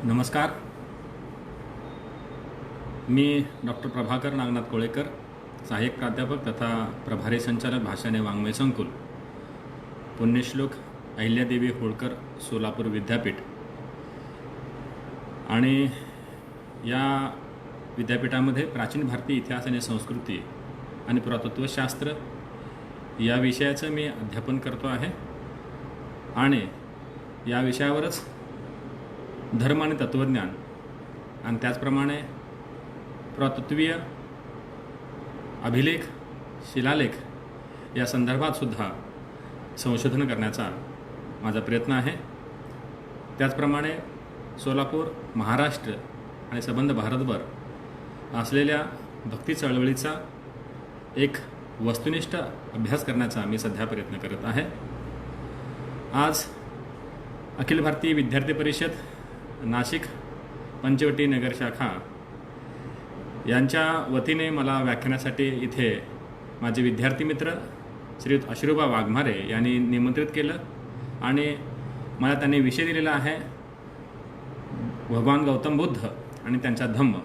नमस्कार. मी डॉक्टर प्रभाकर नागनाथ कोळेकर, सहाय्यक प्राध्यापक तथा प्रभारी संचालक भाषा आणि वाङ्मय संकुल, पुण्यश्लोक अहिल्यादेवी होळकर सोलापूर विद्यापीठ. आणि या विद्यापीठामध्ये प्राचीन भारतीय इतिहास आणि संस्कृती आणि पुरातत्वशास्त्र या विषयाचं मी अध्यापन करतो आहे. आणि या विषयावरच धर्म आणि तत्त्वज्ञान आणि त्याचप्रमाणे पुरातत्वीय अभिलेख, शिलालेख या संदर्भात सुद्धा संशोधन करण्याचा माझा प्रयत्न आहे. त्याचप्रमाणे सोलापूर, महाराष्ट्र आणि संबंध भारतभर असलेल्या भक्ती चळवळीचा एक वस्तुनिष्ठ अभ्यास करण्याचा मी सध्या प्रयत्न करत आहे. आज अखिल भारतीय विद्यार्थी परिषद नाशिक पंचवटी नगर शाखा यांच्या वतीने मला व्याख्यानासाठी इथे माझे विद्यार्थी मित्र श्रीयुत अश्रूबा वाघमारे यांनी निमंत्रित केलं आणि मला त्यांनी विषय दिलेला आहे भगवान गौतम बुद्ध आणि त्यांचा धम्म.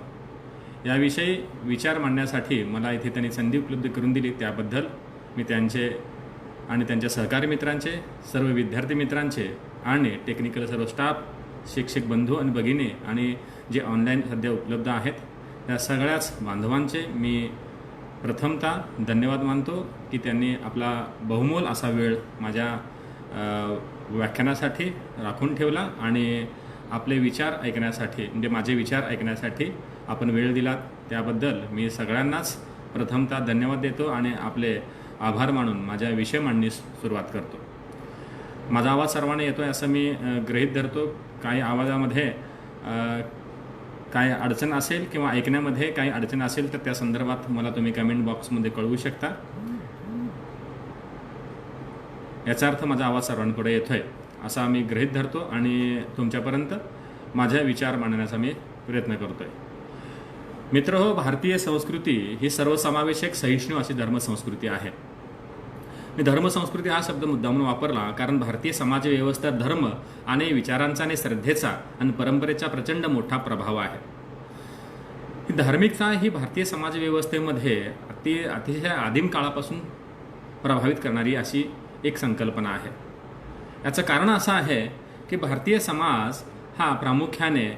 याविषयी विचार मांडण्यासाठी मला इथे त्यांनी संधी उपलब्ध करून दिली. त्याबद्दल मी त्यांचे आणि त्यांच्या सहकारी मित्रांचे, सर्व विद्यार्थी मित्रांचे आणि टेक्निकल सर्व स्टाफ, शिक्षक बंधू आणि भगिनी आणि जे ऑनलाईन सध्या उपलब्ध आहेत त्या सगळ्याच बांधवांचे मी प्रथमतः धन्यवाद मानतो की त्यांनी आपला बहुमोल असा वेळ माझ्या व्याख्यानासाठी राखून ठेवला आणि आपले विचार ऐकण्यासाठी, म्हणजे माझे विचार ऐकण्यासाठी आपण वेळ दिलात. त्याबद्दल मी सगळ्यांनाच प्रथमतः धन्यवाद देतो आणि आपले आभार मानून माझ्या विषय मांडणीस सुरुवात करतो. माझा आवाज सर्वांना येतो आहे असं मी गृहीत धरतो. काही आवाजामध्ये काय अडचण असेल किंवा ऐकण्यामध्ये काही अडचण असेल तर त्या संदर्भात मला तुम्ही कमेंट बॉक्समध्ये कळवू शकता. याचा अर्थ माझा आवाज सर्वांपुढे येतो आहे असा मी गृहीत धरतो आणि तुमच्यापर्यंत माझ्या विचार मांडण्याचा मी प्रयत्न करतो आहे. मित्रहो, भारतीय संस्कृती ही सर्वसमावेशक सहिष्णू अशी धर्मसंस्कृती आहे. मी धर्मसंस्कृती हा शब्द मुद्दामून वापरला कारण भारतीय समाज व्यवस्थेत धर्म आणि विचारांचा आणि श्रद्धेचा आणि परंपरेचा प्रचंड मोठा प्रभाव आहे. ही धार्मिकता ही भारतीय समाज व्यवस्थेमध्ये अतिशय आदिम काळापासून प्रभावित करणारी अशी एक संकल्पना आहे. याचं कारण असं आहे की भारतीय समाज हा प्रामुख्याने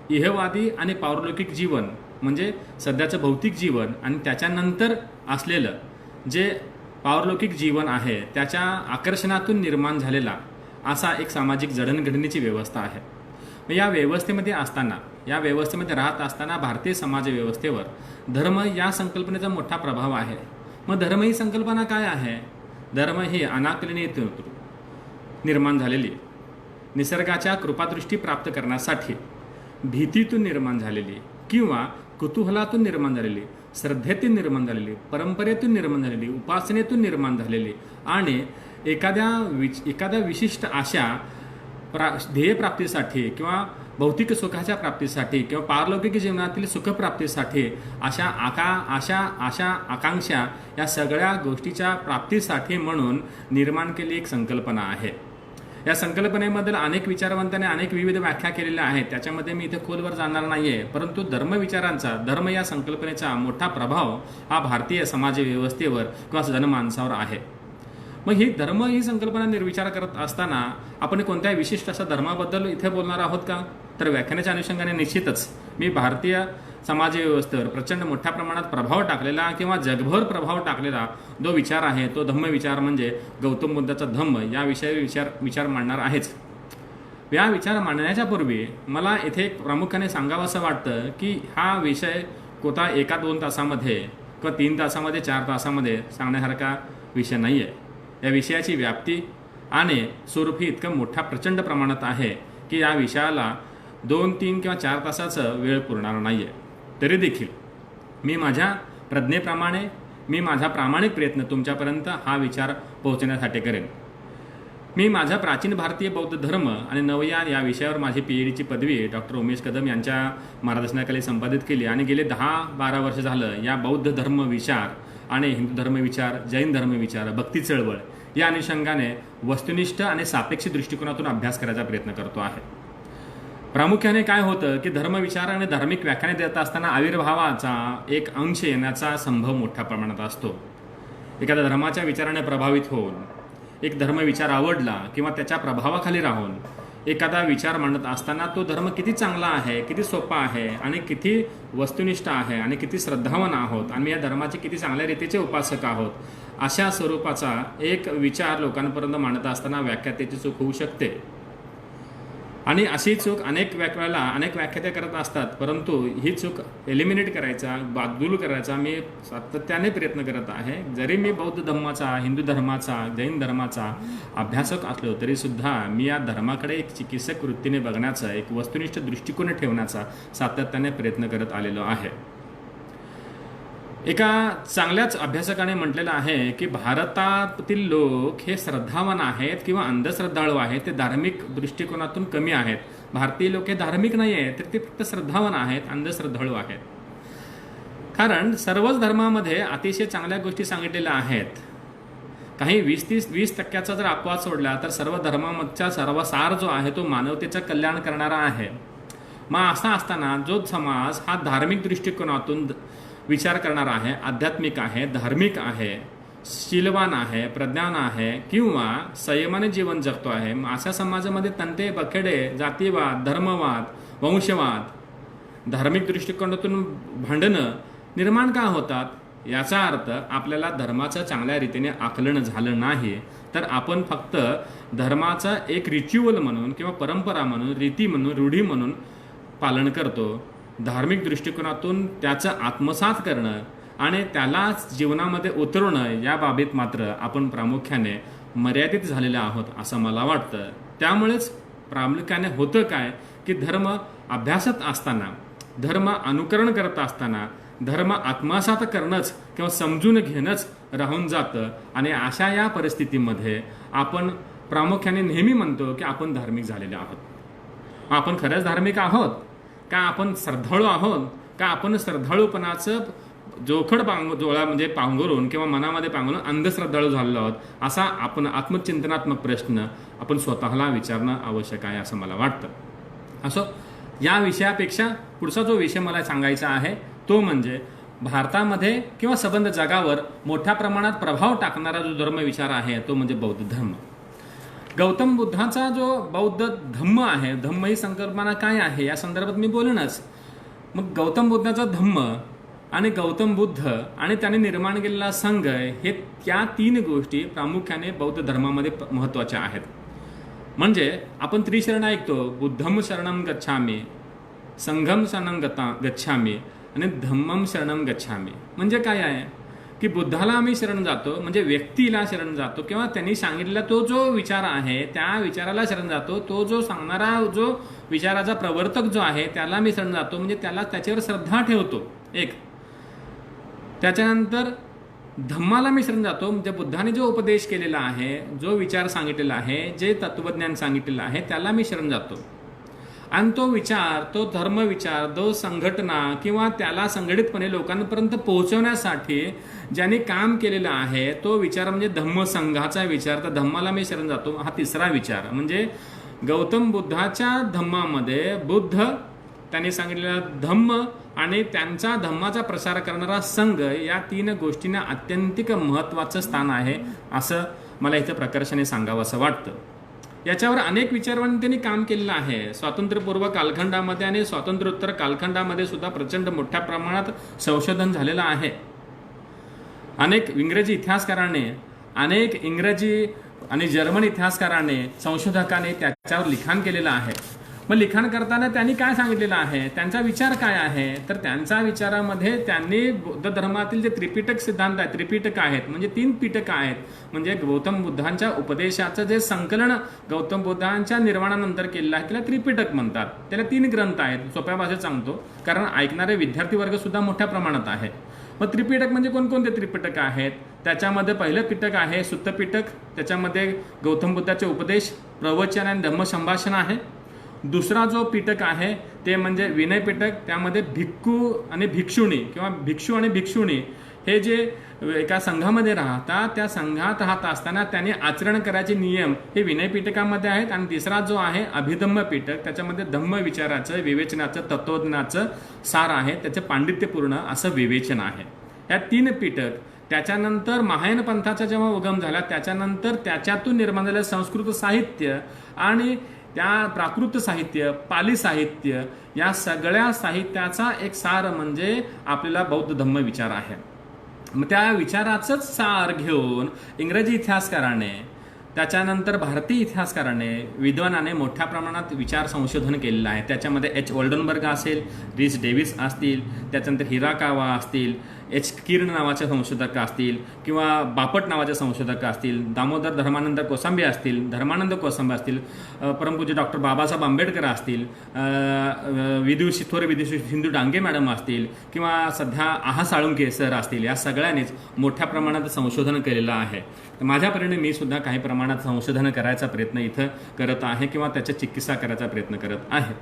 इहवादी आणि पारलौकिक जीवन, म्हणजे सध्याचं भौतिक जीवन आणि त्याच्यानंतर असलेलं जे पारलौकिक जीवन आहे त्याच्या आकर्षणातून निर्माण झालेला असा एक सामाजिक जडणघडणीची व्यवस्था आहे. या व्यवस्थेमध्ये असताना, या व्यवस्थेमध्ये राहत असताना भारतीय समाज व्यवस्थेवर धर्म या संकल्पनेचा मोठा प्रभाव आहे. मग धर्म ही संकल्पना काय आहे? धर्म ही अनाकलनीयतेतून निर्माण झालेली, निसर्गाच्या कृपादृष्टी प्राप्त करण्यासाठी भीतीतून निर्माण झालेली किंवा कुतूहलातून निर्माण झालेली, श्रद्धेतून निर्माण झालेली, परंपरेतून निर्माण झालेली, उपासनेतून निर्माण झालेली आणि एखाद्या विशिष्ट अशा ध्येयप्राप्तीसाठी किंवा भौतिक सुखाच्या प्राप्तीसाठी किंवा पारलौकिक जीवनातील सुखप्राप्तीसाठी अशा आकांक्षा या सगळ्या गोष्टीच्या प्राप्तीसाठी म्हणून निर्माण केलेली एक संकल्पना आहे. या संकल्पनेबद्दल अनेक विचारवंतांनी अनेक विविध व्याख्या केलेल्या आहेत. त्याच्यामध्ये मी इथे खोलवर जाणार नाही आहे, परंतु धर्मविचारांचा, धर्म या संकल्पनेचा मोठा प्रभाव हा भारतीय समाज व्यवस्थेवर किंवा जनमानसावर आहे. मग ही धर्म ही संकल्पना निर्विचार करत असताना आपण कोणत्याही विशिष्ट अशा धर्माबद्दल इथे बोलणार आहोत का? तर व्याख्यानाच्या अनुषंगाने निश्चितच मी भारतीय समाज व्यवस्थेवर प्रचंड मोठ्या प्रमाणात प्रभाव टाकलेला किंवा जगभर प्रभाव टाकलेला जो विचार आहे तो धम्मविचार, म्हणजे गौतम बुद्धाचा धम्म या विषयावर विचार मांडणार आहेच. या विचार मांडण्याच्या पूर्वी मला इथे प्रामुख्याने सांगावं असं वाटतं की हा विषय कोणता 1-2 तासामध्ये किंवा 3 तासामध्ये 4 तासामध्ये सांगण्यासारखा विषय नाही आहे. या विषयाची व्याप्ती आणि स्वरूप ही इतकं मोठ्या प्रचंड प्रमाणात आहे की या विषयाला 2-3 किंवा 4 तासाचं वेळ पुरणार नाही आहे. तरी देखील मी माझ्या प्रज्ञेप्रमाणे, मी माझा प्रामाणिक प्रयत्न तुमच्यापर्यंत हा विचार पोहोचण्यासाठी करेन. मी माझा प्राचीन भारतीय बौद्ध धर्म आणि नवयान या विषयावर माझी PhDची पदवी डॉक्टर उमेश कदम यांच्या मार्गदर्शनाखाली संपादित केली आणि गेले 10-12 वर्ष झालं या बौद्ध धर्म विचार आणि हिंदू धर्मविचार, जैन धर्मविचार, भक्ती चळवळ या अनुषंगाने वस्तुनिष्ठ आणि सापेक्ष दृष्टिकोनातून अभ्यास करायचा प्रयत्न करतो आहे. प्रामुख्याने काय होतं की धर्मविचार आणि धार्मिक व्याख्याने देत असताना आविर्भावाचा एक अंश येण्याचा संभव मोठ्या प्रमाणात असतो. एखाद्या धर्माच्या विचाराने प्रभावित होऊन एक धर्मविचार आवडला किंवा त्याच्या प्रभावाखाली राहून एखादा विचार मांडत असताना तो धर्म किती चांगला आहे, किती सोपा आहे आणि किती वस्तुनिष्ठ आहे आणि किती श्रद्धावान आहोत आणि या धर्माचे किती चांगल्या रीतीचे उपासक आहोत, अशा स्वरूपाचा एक विचार लोकांपर्यंत मांडत असताना व्याख्यात्याची चूक होऊ शकते. आणि अशी चूक अनेक व्याख्याते करत असतात, परंतु ही चूक एलिमिनेट करायचा, बाजूला करायचा मी सातत्याने प्रयत्न करत आहे. जरी मी बौद्ध धर्माचा, हिंदू धर्माचा, जैन धर्माचा अभ्यासक असलो तरी सुद्धा मी या धर्माकडे एक चिकित्सक वृत्तीने बघण्याचा, एक वस्तुनिष्ठ दृष्टिकोन ठेवण्याचा सातत्याने प्रयत्न करत आलेलो आहे. एका चांगल्याच अभ्यासकाने म्हटलेलं आहे की भारतातील लोक हे श्रद्धावान आहेत किंवा अंधश्रद्धाळू आहेत, ते धार्मिक दृष्टिकोनातून कमी आहेत. भारतीय लोक हे धार्मिक नाही आहेत, तर ते फक्त श्रद्धावान आहेत, अंधश्रद्धाळू आहेत. कारण सर्वच धर्मामध्ये अतिशय चांगल्या गोष्टी सांगितलेल्या आहेत. काही 20% जर अपवाद सोडला तर सर्व धर्मांचा सर्व सार जो आहे तो मानवतेचं कल्याण करणारा आहे. मग असा असताना जो समाज हा धार्मिक दृष्टिकोनातून विचार करणारा आहे, आध्यात्मिक आहे, धार्मिक आहे, शीलवान आहे, प्रज्ञान आहे किंवा संयमाने जीवन जगतो आहे, अशा समाजामध्ये तंटे बखेडे, जातीवाद, धर्मवाद, वंशवाद, धार्मिक दृष्टिकोनातून भांडणं निर्माण का होतात? याचा अर्थ आपल्याला धर्माचं चांगल्या रीतीने आकलन झालं नाही, तर आपण फक्त धर्माचा एक रिच्युअल म्हणून किंवा परंपरा म्हणून, रीती म्हणून, रूढी म्हणून पालन करतो. धार्मिक दृष्टिकोनातून त्याचं आत्मसात करणं आणि त्याला जीवनामध्ये उतरवणं या बाबतीत मात्र आपण प्रामुख्याने मर्यादित झालेले आहोत असं मला वाटतं. त्यामुळेच प्रामुख्याने होतं काय की धर्म अभ्यासत असताना, धर्म अनुकरण करत असताना धर्म आत्मसात करणंच किंवा समजून घेणंच राहून जातं. आणि अशा या परिस्थितीमध्ये आपण प्रामुख्याने नेहमी म्हणतो की आपण धार्मिक झालेले आहोत. आपण खरंच धार्मिक आहोत का? आपण श्रद्धाळू आहोत का? आपण श्रद्धाळूपणाचं जोखड म्हणजे पांघरून किंवा मनामध्ये पांघरून अंधश्रद्धाळू झालेलो आहोत? असा आपण आत्मचिंतनात्मक प्रश्न आपण स्वतःला विचारणं आवश्यक आहे असं मला वाटतं. असो, या विषयापेक्षा पुढचा जो विषय मला सांगायचा आहे तो म्हणजे भारतामध्ये किंवा संबंध जगावर मोठ्या प्रमाणात प्रभाव टाकणारा जो धर्मविचार आहे तो म्हणजे बौद्ध धर्म. गौतम बुद्धाचा जो बौद्ध धम्म आहे, धम्म ही संकल्पना काय आहे या संदर्भात मी बोलणंच. मग गौतम बुद्धाचा धम्म आणि गौतम बुद्ध आणि त्याने निर्माण केलेला संघ हे त्या 3 गोष्टी प्रामुख्याने बौद्ध धर्मामध्ये महत्त्वाच्या आहेत. म्हणजे आपण त्रिशरण ऐकतो, बुद्धम शरणम गच्छामी, संघम शरणम गच्छामी आणि धम्मम शरणम गच्छामी. म्हणजे काय आहे की बुद्धाला आम्ही शरण जातो, म्हणजे व्यक्तीला शरण जातो किंवा त्यांनी सांगितलेला तो जो विचार आहे त्या विचाराला शरण जातो, तो जो सांगणारा जो विचाराचा प्रवर्तक जो आहे त्याला मी शरण जातो, म्हणजे त्याला त्याच्यावर श्रद्धा ठेवतो एक. त्याच्यानंतर धम्माला मी शरण जातो, म्हणजे बुद्धाने जो उपदेश केलेला आहे, जो विचार सांगितलेला आहे, जे तत्वज्ञान सांगितलेलं आहे त्याला मी शरण जातो. आणि तो विचार, तो धर्मविचार, तो संघटना किंवा त्याला संघटितपणे लोकांपर्यंत पोहोचवण्यासाठी ज्यांनी काम केलेलं आहे तो विचार म्हणजे धम्मसंघाचा विचार. तर धम्माला मी शरण जातो हा तिसरा विचार. म्हणजे गौतम बुद्धाच्या धम्मामध्ये बुद्ध, त्यांनी सांगितलेला धम्म आणि त्यांचा धम्माचा प्रसार करणारा संघ या 3 गोष्टींना अत्यंतिक महत्त्वाचं स्थान आहे असं मला इथं प्रकर्षाने सांगावं असं वाटतं. याच्यावर अनेक विचारवंतांनी काम केलेलं आहे. स्वातंत्र्यपूर्व कालखंडामध्ये आणि स्वातंत्र्योत्तर कालखंडामध्ये सुद्धा प्रचंड मोठ्या प्रमाणात संशोधन झालेलं आहे. अनेक इंग्रजी इतिहासकारांनी, अनेक इंग्रजी आणि जर्मन इतिहासकारांनी, संशोधकांनी त्याच्यावर लिखाण केलेलं आहे. मग लिखाण करताना त्यांनी काय सांगितलेलं आहे, त्यांचा विचार काय आहे, तर त्यांच्या विचारामध्ये त्यांनी बौद्ध धर्मातील जे त्रिपिटक सिद्धांत आहेत, त्रिपिटक आहेत म्हणजे 3 पिटक आहेत, म्हणजे गौतम बुद्धांच्या उपदेशाचं जे संकलन गौतम बुद्धांच्या निर्वाणानंतर केलेलं आहे त्याला त्रिपिटक म्हणतात. त्याला 3 ग्रंथ आहेत. सोप्या भाषेत सांगतो कारण ऐकणारे विद्यार्थी वर्ग सुद्धा मोठ्या प्रमाणात आहे. मग त्रिपिटक म्हणजे कोणकोणते त्रिपिटक आहेत? त्याच्यामध्ये पहिलं पिटक आहे सुत्त पिटक, त्याच्यामध्ये गौतम बुद्धाचे उपदेश, प्रवचन आणि धम्मसंभाषण आहे. दुसरा जो पिटक आहे ते म्हणजे विनय पिटक, त्यामध्ये भिक्खू आणि भिक्षुणी किंवा भिक्षू आणि भिक्षुणी हे जे एका संघामध्ये राहतात, त्या संघात राहत असताना त्यांनी आचरण करायचे नियम हे विनय पिटकामध्ये आहेत. आणि तिसरा जो आहे अभिधम्म पिटक, त्याच्यामध्ये धम्म विचाराचं, विवेचनाचं, तत्वज्ञाचं सार आहे, त्याचं पांडित्यपूर्ण असं विवेचन आहे. या 3 पिटक. त्याच्यानंतर महायान पंथाचा जेव्हा उगम झाला त्याच्यानंतर त्याच्यातून निर्माण झालेलं संस्कृत साहित्य आणि त्या प्राकृत साहित्य, पाली साहित्य, या सगळ्या साहित्याचा एक सार म्हणजे आपल्याला बौद्ध धम्म विचार आहे. मग त्या विचाराचंच सार घेऊन इंग्रजी इतिहासकाराने, त्याच्यानंतर भारतीय इतिहासकाराने, विद्वानाने मोठ्या प्रमाणात विचार संशोधन केलेलं आहे. त्याच्यामध्ये एच ओल्डनबर्ग असेल, रिस डेव्हिस असतील, त्याच्यानंतर हिराकावा असतील, एच किरण नावाचे संशोधक असतील, किंवा बापट नावाचे संशोधक असतील, दामोदर धर्मानंद कोसांबे असतील, धर्मानंद कोसांबे असतील, परमपूज्य डॉक्टर बाबासाहेब आंबेडकर असतील, थोर विदुषी सिंधू डांगे मॅडम असतील, किंवा सध्या आहा साळुंके सर असतील, या सगळ्यांनीच मोठ्या प्रमाणात संशोधन केलेलं आहे. माझ्यापर्यंत मी सुद्धा काही प्रमाणात संशोधन करायचा प्रयत्न इथं करत आहे, किंवा त्याच्या चिकित्सा करायचा प्रयत्न करत आहे.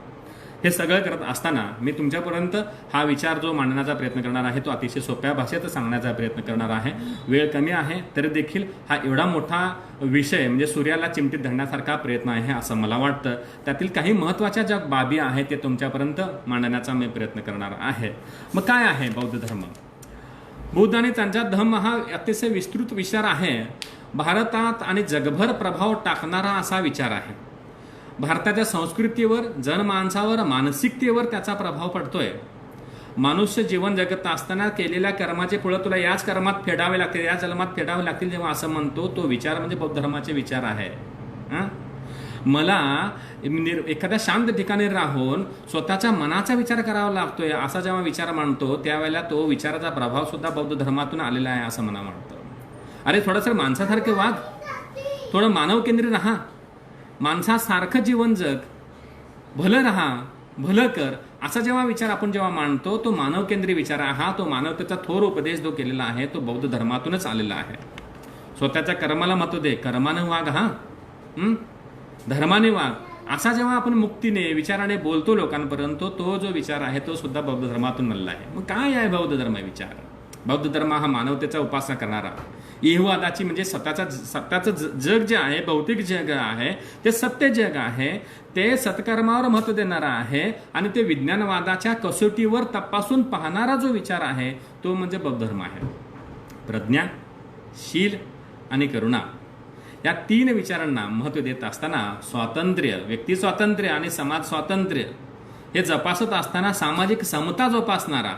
हे सगळं करत असताना मी तुमच्यापर्यंत हा विचार जो मांडण्याचा प्रयत्न करणार आहे तो अतिशय सोप्या भाषेत सांगण्याचा प्रयत्न करणार आहे. वेळ कमी आहे तरी देखील हा एवढा मोठा विषय म्हणजे सूर्याला चिमटीत धरण्यासारखा प्रयत्न आहे असं मला वाटतं. त्यातील काही महत्त्वाच्या ज्या बाबी आहेत ते तुमच्यापर्यंत मांडण्याचा मी प्रयत्न करणार आहे. मग काय आहे बौद्ध धर्म? बुद्ध आणि त्यांचा धम्म हा अतिशय विस्तृत विचार आहे. भारतात आणि जगभर प्रभाव टाकणारा असा विचार आहे. भारताच्या संस्कृतीवर, जनमानसावर, मानसिकतेवर त्याचा प्रभाव पडतोय. मनुष्य जीवन जगत असताना केलेल्या कर्माचे फळं तुला याच कर्मात फेडावे लागतील, या जन्मात फेडावे लागतील जेव्हा असं म्हणतो तो विचार म्हणजे बौद्ध धर्माचे विचार आहे. मला एखाद्या शांत ठिकाणी राहून स्वतःच्या मनाचा विचार करावा लागतोय असा जेव्हा विचार मांडतो त्यावेळेला तो विचाराचा प्रभाव सुद्धा बौद्ध धर्मातून आलेला आहे असं मला वाटतं. अरे थोडंसं माणसासारखे वाग, थोडं मानव केंद्रीय राहा, माणसासारखं जीवन जग, भलं राहा, भलं कर, असा जेव्हा विचार आपण जेव्हा मांडतो तो मानव केंद्रीय विचार हा, तो मानवतेचा थोर उपदेश जो केलेला आहे तो बौद्ध धर्मातूनच आलेला आहे. स्वतःच्या कर्माला महत्व दे, कर्मानं वाग, हा धर्माने वाग, असा जेव्हा आपण मुक्तीने विचाराने बोलतो लोकांपर्यंत तो जो विचार आहे तो सुद्धा बौद्ध धर्मातून आलेला आहे. मग काय आहे बौद्ध धर्म विचार? बौद्ध धर्म हा मानवतेचा उपासना करणारा, इहवादाची म्हणजे सत्याचं जग जे आहे, भौतिक जग आहे ते सत्य जग आहे, ते सत्कर्मावर महत्व देणारा आहे आणि ते विज्ञानवादाच्या कसोटीवर तपासून पाहणारा जो विचार आहे तो म्हणजे बौद्ध धर्म आहे. प्रज्ञा, शील आणि करुणा या 3 विचारांना महत्व देत असताना स्वातंत्र्य, व्यक्ती स्वातंत्र्य आणि समाज स्वातंत्र्य हे जपासत असताना सामाजिक समता जोपासणारा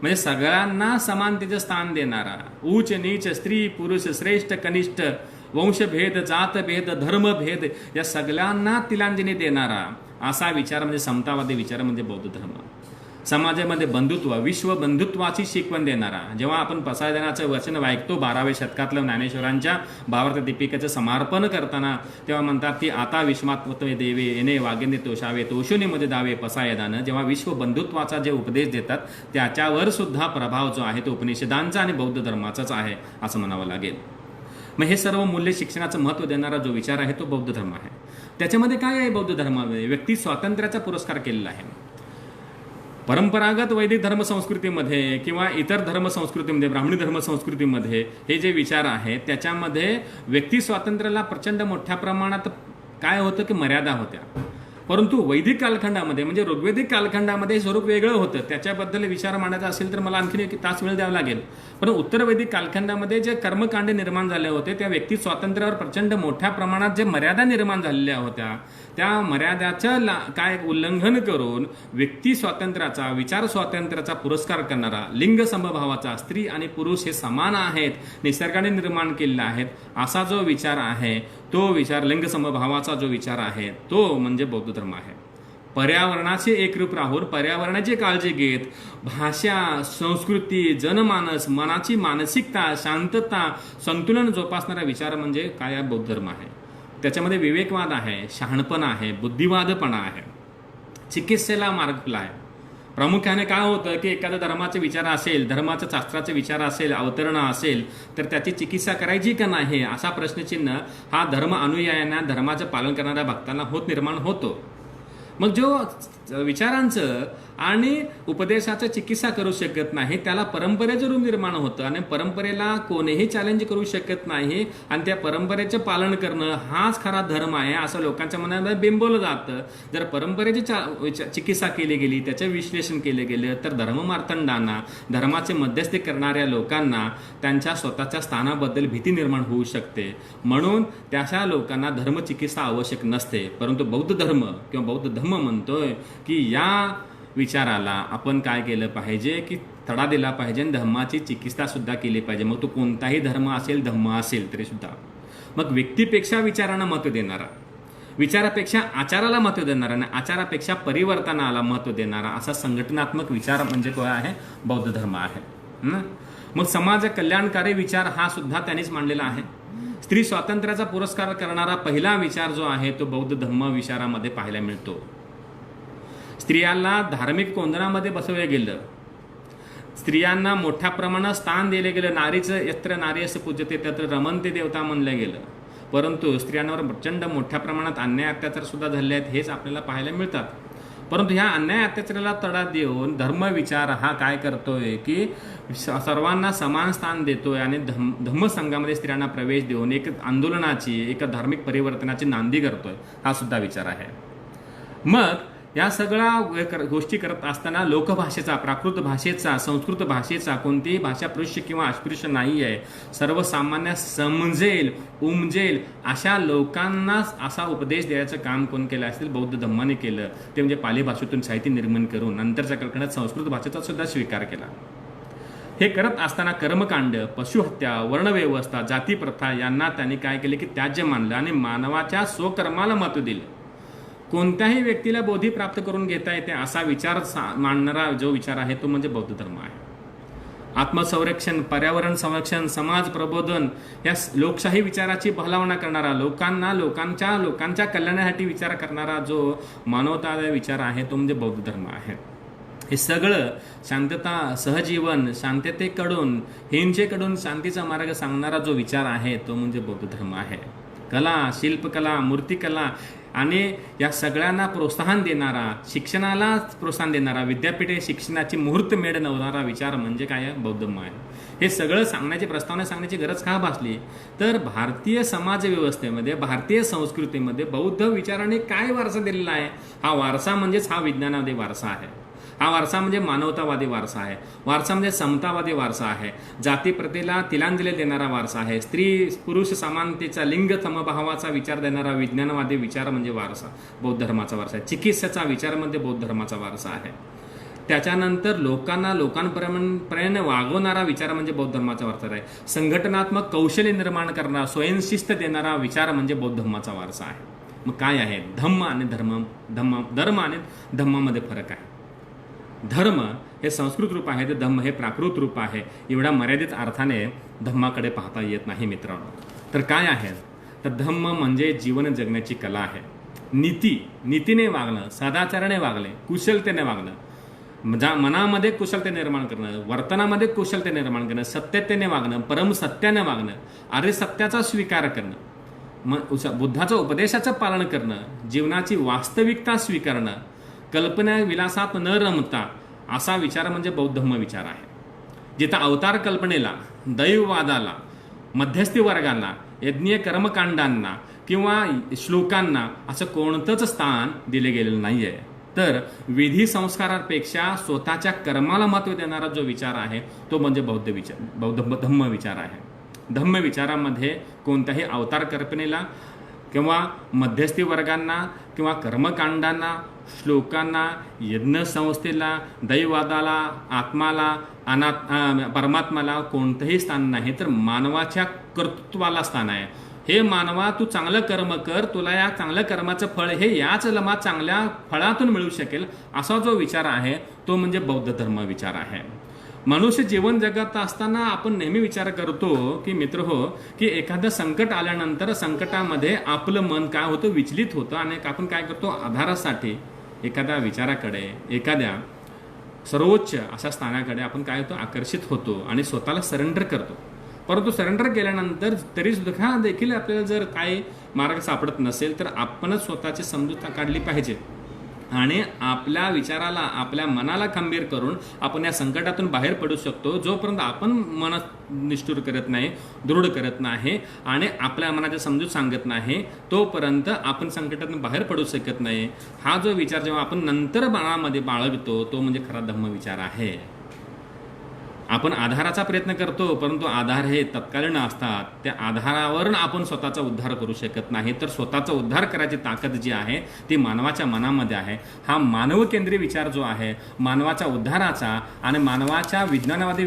म्हणजे सगळ्यांना समानतेचे स्थान देणारा, उच्च नीच, स्त्री पुरुष, श्रेष्ठ कनिष्ठ, वंशभेद, जातभेद, धर्मभेद या सगळ्यांना तिलांजली देणारा असा विचार म्हणजे समतावादी विचार म्हणजे बौद्ध धर्म. समाजामध्ये बंधुत्व, विश्व बंधुत्वाची शिकवण देणारा. जेव्हा आपण पसायदानाचं वचन ऐकतो 12व्या शतकातलं ज्ञानेश्वरांच्या भावार्थ दीपिकेचं समर्पण करताना तेव्हा म्हणतात की आता विश्वात्मत्व देवे येणे वागेने तोषावे तोषुनीमध्ये दावे पसायदानं. जेव्हा विश्व बंधुत्वाचा जे उपदेश देतात त्याच्यावर सुद्धा प्रभाव जो आहे तो उपनिषदांचा आणि बौद्ध धर्माचाच आहे असं म्हणावं लागेल. मग हे सर्व मूल्य शिक्षणाचं महत्त्व देणारा जो विचार आहे तो बौद्ध धर्म आहे. त्याच्यामध्ये काय आहे बौद्ध धर्मामध्ये? व्यक्ती स्वातंत्र्याचा पुरस्कार केलेला आहे. परंपरागत वैदिक धर्म संस्कृतीमध्ये किंवा इतर धर्म संस्कृतीमध्ये, ब्राह्मणी धर्म संस्कृतीमध्ये हे जे विचार आहेत त्याच्यामध्ये व्यक्ती स्वातंत्र्याला प्रचंड मोठ्या प्रमाणात काय होतं की मर्यादा होत्या. परंतु वैदिक कालखंडामध्ये म्हणजे ऋग्वेदिक कालखंडामध्ये स्वरूप वेगळं होतं. त्याच्याबद्दल विचार मांडायचा असेल तर मला आणखीन 1 तास वेळ द्यावा लागेल. पण उत्तर वैदिक कालखंडामध्ये जे कर्मकांड निर्माण झाले होते त्या व्यक्ती स्वातंत्र्यावर प्रचंड मोठ्या प्रमाणात जे मर्यादा निर्माण झालेल्या होत्या त्या मर्यादाचं काय उल्लंघन करून व्यक्ती स्वातंत्र्याचा, विचार स्वातंत्र्याचा पुरस्कार करणारा, लिंग समभावाचा, स्त्री आणि पुरुष हे समान आहेत, निसर्गाने निर्माण केलेला आहेत असा जो विचार आहे तो विचार, लिंग समभावाचा जो विचार आहे तो म्हणजे बौद्ध धर्म आहे. पर्यावरणाचे एकरूप राहून पर्यावरणाची काळजी घेत भाषा, संस्कृती, जनमानस, मनाची मानसिकता, शांतता, संतुलन जोपासणारा विचार म्हणजे काय बौद्ध धर्म आहे. त्याच्यामध्ये विवेकवाद आहे, शहाणपणा आहे, बुद्धिवादपणा आहे, चिकित्सेला मार्ग खुला आहे. प्रामुख्याने काय होतं की एखाद्या धर्माचे विचार असेल, धर्माच्या शास्त्राचे विचार असेल, अवतरणा असेल तर त्याची चिकित्सा करायची का नाही असा प्रश्नचिन्ह हा धर्म अनुयायांना, धर्माचं पालन करणाऱ्या भक्तांना निर्माण होतो. मग जो विचारांचं आणि उपदेशाचं चिकित्सा करू शकत नाही त्याला परंपरेचं रूप निर्माण होतं आणि परंपरेला कोणीही चॅलेंज करू शकत नाही आणि त्या परंपरेचं पालन करणं हाच खरा धर्म आहे असं लोकांच्या मनामध्ये बिंबवलं जातं. जर परंपरेची चिकित्सा केली गेली, त्याचं विश्लेषण केलं गेलं तर धर्ममार्तंडांना, धर्माचे मध्यस्थी करणाऱ्या लोकांना त्यांच्या स्वतःच्या स्थानाबद्दल भीती निर्माण होऊ शकते. म्हणून त्याशा लोकांना धर्मचिकित्सा आवश्यक नसते. परंतु बौद्ध धर्म किंवा बौद्ध धम्म म्हणतोय की या विचाराला आपण काय केलं पाहिजे की तडा दिला पाहिजे आणि धर्माची चिकित्सा सुद्धा केली पाहिजे. मग तो कोणताही धर्म असेल, धम्म असेल तरी सुद्धा. मग व्यक्तीपेक्षा विचारांना महत्त्व देणारा, विचारापेक्षा आचाराला महत्त्व देणारा आणि आचारापेक्षा परिवर्तनाला महत्त्व देणारा असा संघटनात्मक विचार म्हणजे काय आहे? बौद्ध धर्म आहे. मग समाज कल्याणकारी विचार हा सुद्धा त्यांनीच मांडलेला आहे. स्त्री स्वातंत्र्याचा पुरस्कार करणारा पहिला विचार जो आहे तो बौद्ध धम्म विचारामध्ये पाहायला मिळतो. स्त्रियांना धार्मिक कोंदणामध्ये बसवले गेलं, स्त्रियांना मोठ्या प्रमाणात स्थान दिले गेलं. नारीचं यत्र नारी असं पूजते तत्र रमणते देवता म्हणलं गेलं. परंतु स्त्रियांवर प्रचंड मोठ्या प्रमाणात अन्याय अत्याचार सुद्धा झाले आहेत हेच आपल्याला पाहायला मिळतात. परंतु ह्या अन्याय अत्याचाराला तडा देऊन धर्मविचार हा काय करतोय की सर्वांना समान स्थान देतोय आणि धम्मसंघामध्ये स्त्रियांना प्रवेश देऊन एक आंदोलनाची, एक धार्मिक परिवर्तनाची नांदी करतोय हा सुद्धा विचार आहे. मग या सगळ्या गोष्टी करत असताना लोकभाषेचा, प्राकृत भाषेचा, संस्कृत भाषेचा कोणतीही भाषा पृष्ठ किंवा अस्पृश्य नाही आहे. सर्वसामान्य समजेल, उमजेल अशा लोकांनाच असा उपदेश द्यायचं काम कोण केलं असेल? बौद्ध धम्माने केलं. ते म्हणजे पाली भाषेतून साहित्य निर्माण करून नंतरच्या कालखंडात संस्कृत भाषेचा सुद्धा स्वीकार केला. हे करत असताना कर्मकांड, पशुहत्या, वर्णव्यवस्था, जातीप्रथा यांना त्यांनी काय केले की त्याज्य मानलं आणि मानवाच्या स्वकर्माला महत्त्व दिलं. कोणत्याही व्यक्तीला बोधी प्राप्त करून घेता येते असा विचार मांडणारा जो विचार आहे तो म्हणजे बौद्ध धर्म आहे. आत्मसंरक्षण, पर्यावरण संरक्षण, समाज प्रबोधन या लोकशाही विचाराची फलावना करणारा, लोकांच्या कल्याणासाठी विचार करणारा जो मानवतावादी विचार आहे तो म्हणजे बौद्ध धर्म आहे. हे सगळं शांतता, सहजीवन, शांततेकडून, हिंसेकडून शांतीचा मार्ग सांगणारा जो विचार आहे तो म्हणजे बौद्ध धर्म आहे. कला, शिल्पकला, मूर्तिकला आणि या सगळ्यांना प्रोत्साहन देणारा, शिक्षणाला प्रोत्साहन देणारा, विद्यापीठे शिक्षणाची मुहूर्तमेढ नवणारा विचार म्हणजे काय आहे? बौद्ध धर्म आहे. हे सगळं सांगण्याची, प्रस्तावना सांगण्याची गरज का भासली तर भारतीय समाज व्यवस्थेमध्ये, भारतीय संस्कृतीमध्ये बौद्ध विचाराने काय वारसा दिलेला आहे? हा वारसा म्हणजेच हा विज्ञानावादी वारसा आहे. हा वारसा म्हणजे मानवतावादी वारसा आहे. वारसा म्हणजे समतावादी वारसा आहे. जातीप्रथेला तिलांजली देणारा वारसा आहे. स्त्री पुरुष समानतेचा, लिंग समभावाचा विचार देणारा विज्ञानवादी विचार म्हणजे वारसा बौद्ध धर्माचा वारसा आहे. चिकित्सेचा विचार म्हणजे बौद्ध धर्माचा वारसा आहे. त्याच्यानंतर लोकांपर्यंत वागवणारा विचार म्हणजे बौद्ध धर्माचा वारसा आहे. संघटनात्मक कौशल्य निर्माण करणारा, स्वयंशिस्त देणारा विचार म्हणजे बौद्ध धर्माचा वारसा आहे. मग काय आहे? धम्म आणि धर्म आणि धम्मामध्ये फरक आहे. धर्म हे संस्कृत रूप आहे, तर धम्म हे प्राकृत रूप आहे. एवढ्या मर्यादित अर्थाने धम्माकडे पाहता येत नाही मित्रांनो. तर काय आहे? तर धम्म म्हणजे जीवन जगण्याची कला आहे. नीतीने वागणं, सदाचाराने वागणे, कुशलतेने वागणं, मनामध्ये कुशलते निर्माण करणं, वर्तनामध्ये कुशलते निर्माण करणं, सत्यतेने वागणं, परमसत्याने वागणं, आर्य सत्याचा स्वीकार करणं, बुद्धाच्या उपदेशाचं पालन करणं, जीवनाची वास्तविकता स्वीकारणं, कल्पना विलासात न रमता असा विचार म्हणजे बौद्ध धम्म विचार आहे. जिथं अवतार कल्पनेला, दैववादाला, मध्यस्थी वर्गांना, यज्ञीय कर्मकांडांना किंवा श्लोकांना असं कोणतंच स्थान दिले गेलेलं नाही आहे. तर विधी संस्कारांपेक्षा स्वतःच्या कर्माला महत्त्व देणारा जो विचार आहे तो म्हणजे बौद्ध धम्म विचार आहे. धम्म विचारामध्ये कोणत्याही अवतार कल्पनेला किंवा मध्यस्थी वर्गांना किंवा कर्मकांडांना, श्लोकांना, यज्ञ संस्थेला, दैववादाला, आत्माला, परमात्माला कोणतंही स्थान नाही. तर मानवाच्या कर्तृत्वाला स्थान आहे. हे मानवा, तू चांगलं कर्म कर, तुला या चांगल्या कर्माचं फळ हे याच लमात चांगल्या फळातून मिळू शकेल असा जो विचार आहे तो म्हणजे बौद्ध धर्म विचार आहे. मनुष्य जीवन जगत असताना आपण नेहमी विचार करतो की मित्र हो की एखादं संकट आल्यानंतर संकटामध्ये आपलं मन काय होतं? विचलित होतं आणि आपण काय करतो? आधारासाठी एखाद्या विचाराकडे, एखाद्या सर्वोच्च अशा स्थानाकडे आपण काय होतो? आकर्षित होतो आणि स्वतःला सरेंडर करतो. परंतु सरेंडर केल्यानंतर तरी सुद्धा देखील आपल्याला जर काही मार्ग सापडत नसेल तर आपणच स्वतःची समजूत काढली पाहिजे. आणि आपल्या विचाराला, आपल्या मनाला खंबीर करून आपण या संकटातून बाहेर पडू शकतो. जोपर्यंत आपण मन निष्ठुर करत नाही, दृढ करत नाही आणि आपल्या मनाच्या समजूत सांगत नाही, तोपर्यंत आपण संकटातून बाहेर पडू शकत नाही. हा जो विचार जेव्हा आपण नंतर मनामध्ये बाळगतो, तो म्हणजे खरा धम्मविचार आहे. आपण आधाराचा प्रयत्न करतो, परंतु आधार हे तत्कालीन असतात. त्या आधारावरून आपण स्वतःचा उद्धार करू शकत नाही. तर स्वतःचा उद्धार करायची ताकद जी आहे ती मानवाच्या मनामध्ये आहे. हा मानवकेंद्रीय विचार जो आहे, मानवाच्या उद्धाराचा आणि मानवाच्या विज्ञानामध्ये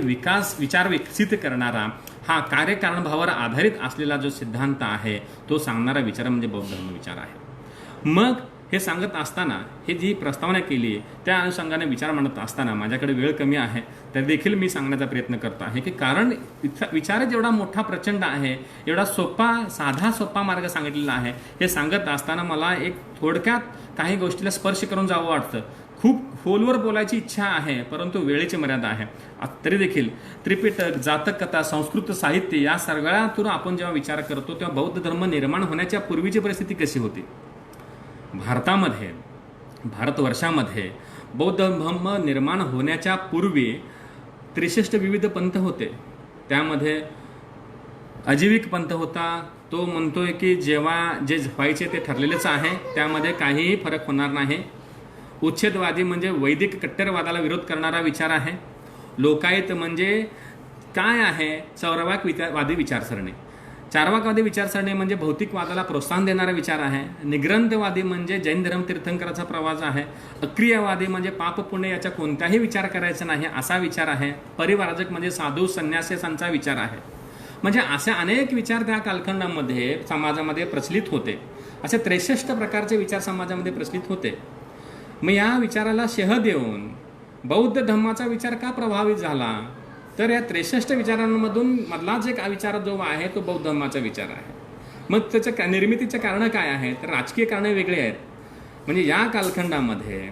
विचार विकसित करणारा, हा कार्यकारणभावावर आधारित असलेला जो सिद्धांत आहे, तो सांगणारा विचार म्हणजे बौद्ध धर्मविचार आहे. मग हे सांगत असताना, हे जी प्रस्तावना केली त्या अनुषंगाने विचार मांडत असताना, माझ्याकडे वेळ कमी आहे तर देखील मी सांगण्याचा प्रयत्न करतो आहे की कारण विचार जेवढा मोठा प्रचंड आहे, एवढा साधा सोपा मार्ग सांगितलेला आहे. हे सांगत असताना मला एक थोडक्यात काही गोष्टीला स्पर्श करून जावं वाटतं. खूप खोलवर बोलायची इच्छा आहे, परंतु वेळेची मर्यादा आहे. तरी देखील त्रिपिटक, जातक कथा, संस्कृत साहित्य या सगळ्यातून आपण जेव्हा विचार करतो तेव्हा बौद्ध धर्म निर्माण होण्याच्या पूर्वीची परिस्थिती कशी होती. भारतवर्षामध्ये बौद्ध धर्म निर्माण होण्याच्या पूर्वी 63 विविध पंथ होते. त्यामध्ये अजीविक पंथ होता. तो म्हणतोय की जेव्हा जे व्हायचे ते ठरलेलेच आहे, त्यामध्ये काहीही फरक होणार नाही. उच्छेदवादी म्हणजे वैदिक कट्टरवादाला विरोध करणारा विचार आहे. लोकायत म्हणजे काय आहे, चौरवाकवादी विचारसरणी. चार्वाकवादी विचारसरणी म्हणजे भौतिकवादाला प्रोत्साहन देणारा विचार आहे. निग्रंथवादी म्हणजे जैन धर्म तीर्थंकराचा प्रवास आहे. अक्रियवादी म्हणजे पाप पुण्य याचा कोणताही विचार करायचा नाही असा विचार आहे. परिवारजक म्हणजे साधू संन्यासींचा विचार आहे. म्हणजे अशा अनेक विचार त्या कालखंडामध्ये समाजामध्ये प्रचलित होते. असे 63 प्रकारचे विचार समाजामध्ये प्रचलित होते. मग या विचाराला शेह देऊन बौद्ध धर्माचा विचार का प्रभावित झाला, तर या 63 विचारांमधून मधलाच एक विचार जो आहे तो बौद्ध धर्माचा विचार आहे. मग त्याच्या निर्मितीचे कारण काय आहे, तर राजकीय कारणे वेगळी आहेत. म्हणजे या कालखंडामध्ये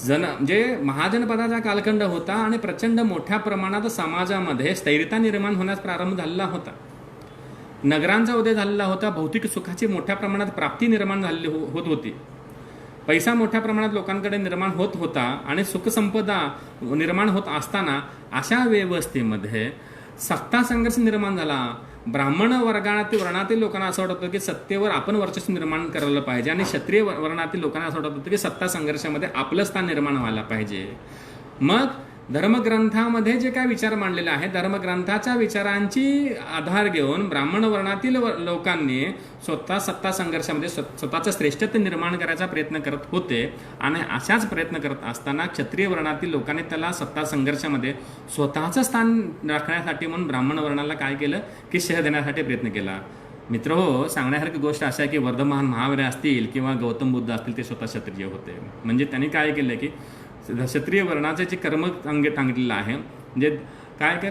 म्हणजे महाजनपदाचा कालखंड होता आणि प्रचंड मोठ्या प्रमाणात समाजामध्ये स्थैर्यता निर्माण होण्यास प्रारंभ झालेला होता. नगरांचा उदय झालेला होता. भौतिक सुखाची मोठ्या प्रमाणात प्राप्ती निर्माण झालेली होत होती. पैसा मोठ्या प्रमाणात लोकांकडे निर्माण होत होता आणि सुखसंपदा निर्माण होत असताना अशा व्यवस्थेमध्ये सत्ता संघर्ष निर्माण झाला. ब्राह्मण वर्णातील लोकांना असं वाटत होतं की सत्तेवर आपण वर्चस्व निर्माण करायला पाहिजे आणि क्षत्रिय वर्णातील लोकांना असं वाटत होतं की सत्ता संघर्षामध्ये आपलं स्थान निर्माण व्हायला पाहिजे. मग धर्मग्रंथामध्ये जे काय विचार मांडलेले आहेत, धर्मग्रंथाच्या विचारांची आधार घेऊन ब्राह्मण वर्णातील लोकांनी स्वतः सत्ता संघर्षामध्ये स्वतःचं श्रेष्ठत्व निर्माण करायचा प्रयत्न करत होते. आणि अशाच प्रयत्न करत असताना क्षत्रिय वर्णातील लोकांनी त्याला सत्ता संघर्षामध्ये स्वतःचं स्थान राखण्यासाठी म्हणून ब्राह्मण वर्णाला काय केलं की शेह देण्यासाठी प्रयत्न केला. मित्रहो, सांगण्यासारखी गोष्ट अशा आहे की वर्धमान महावीर असतील किंवा गौतम बुद्ध असतील, ते स्वतः क्षत्रिय होते. म्हणजे त्यांनी काय केलं की क्षत्रिय वर्णाचे जे कर्म सांगितलेलं आहे, म्हणजे काय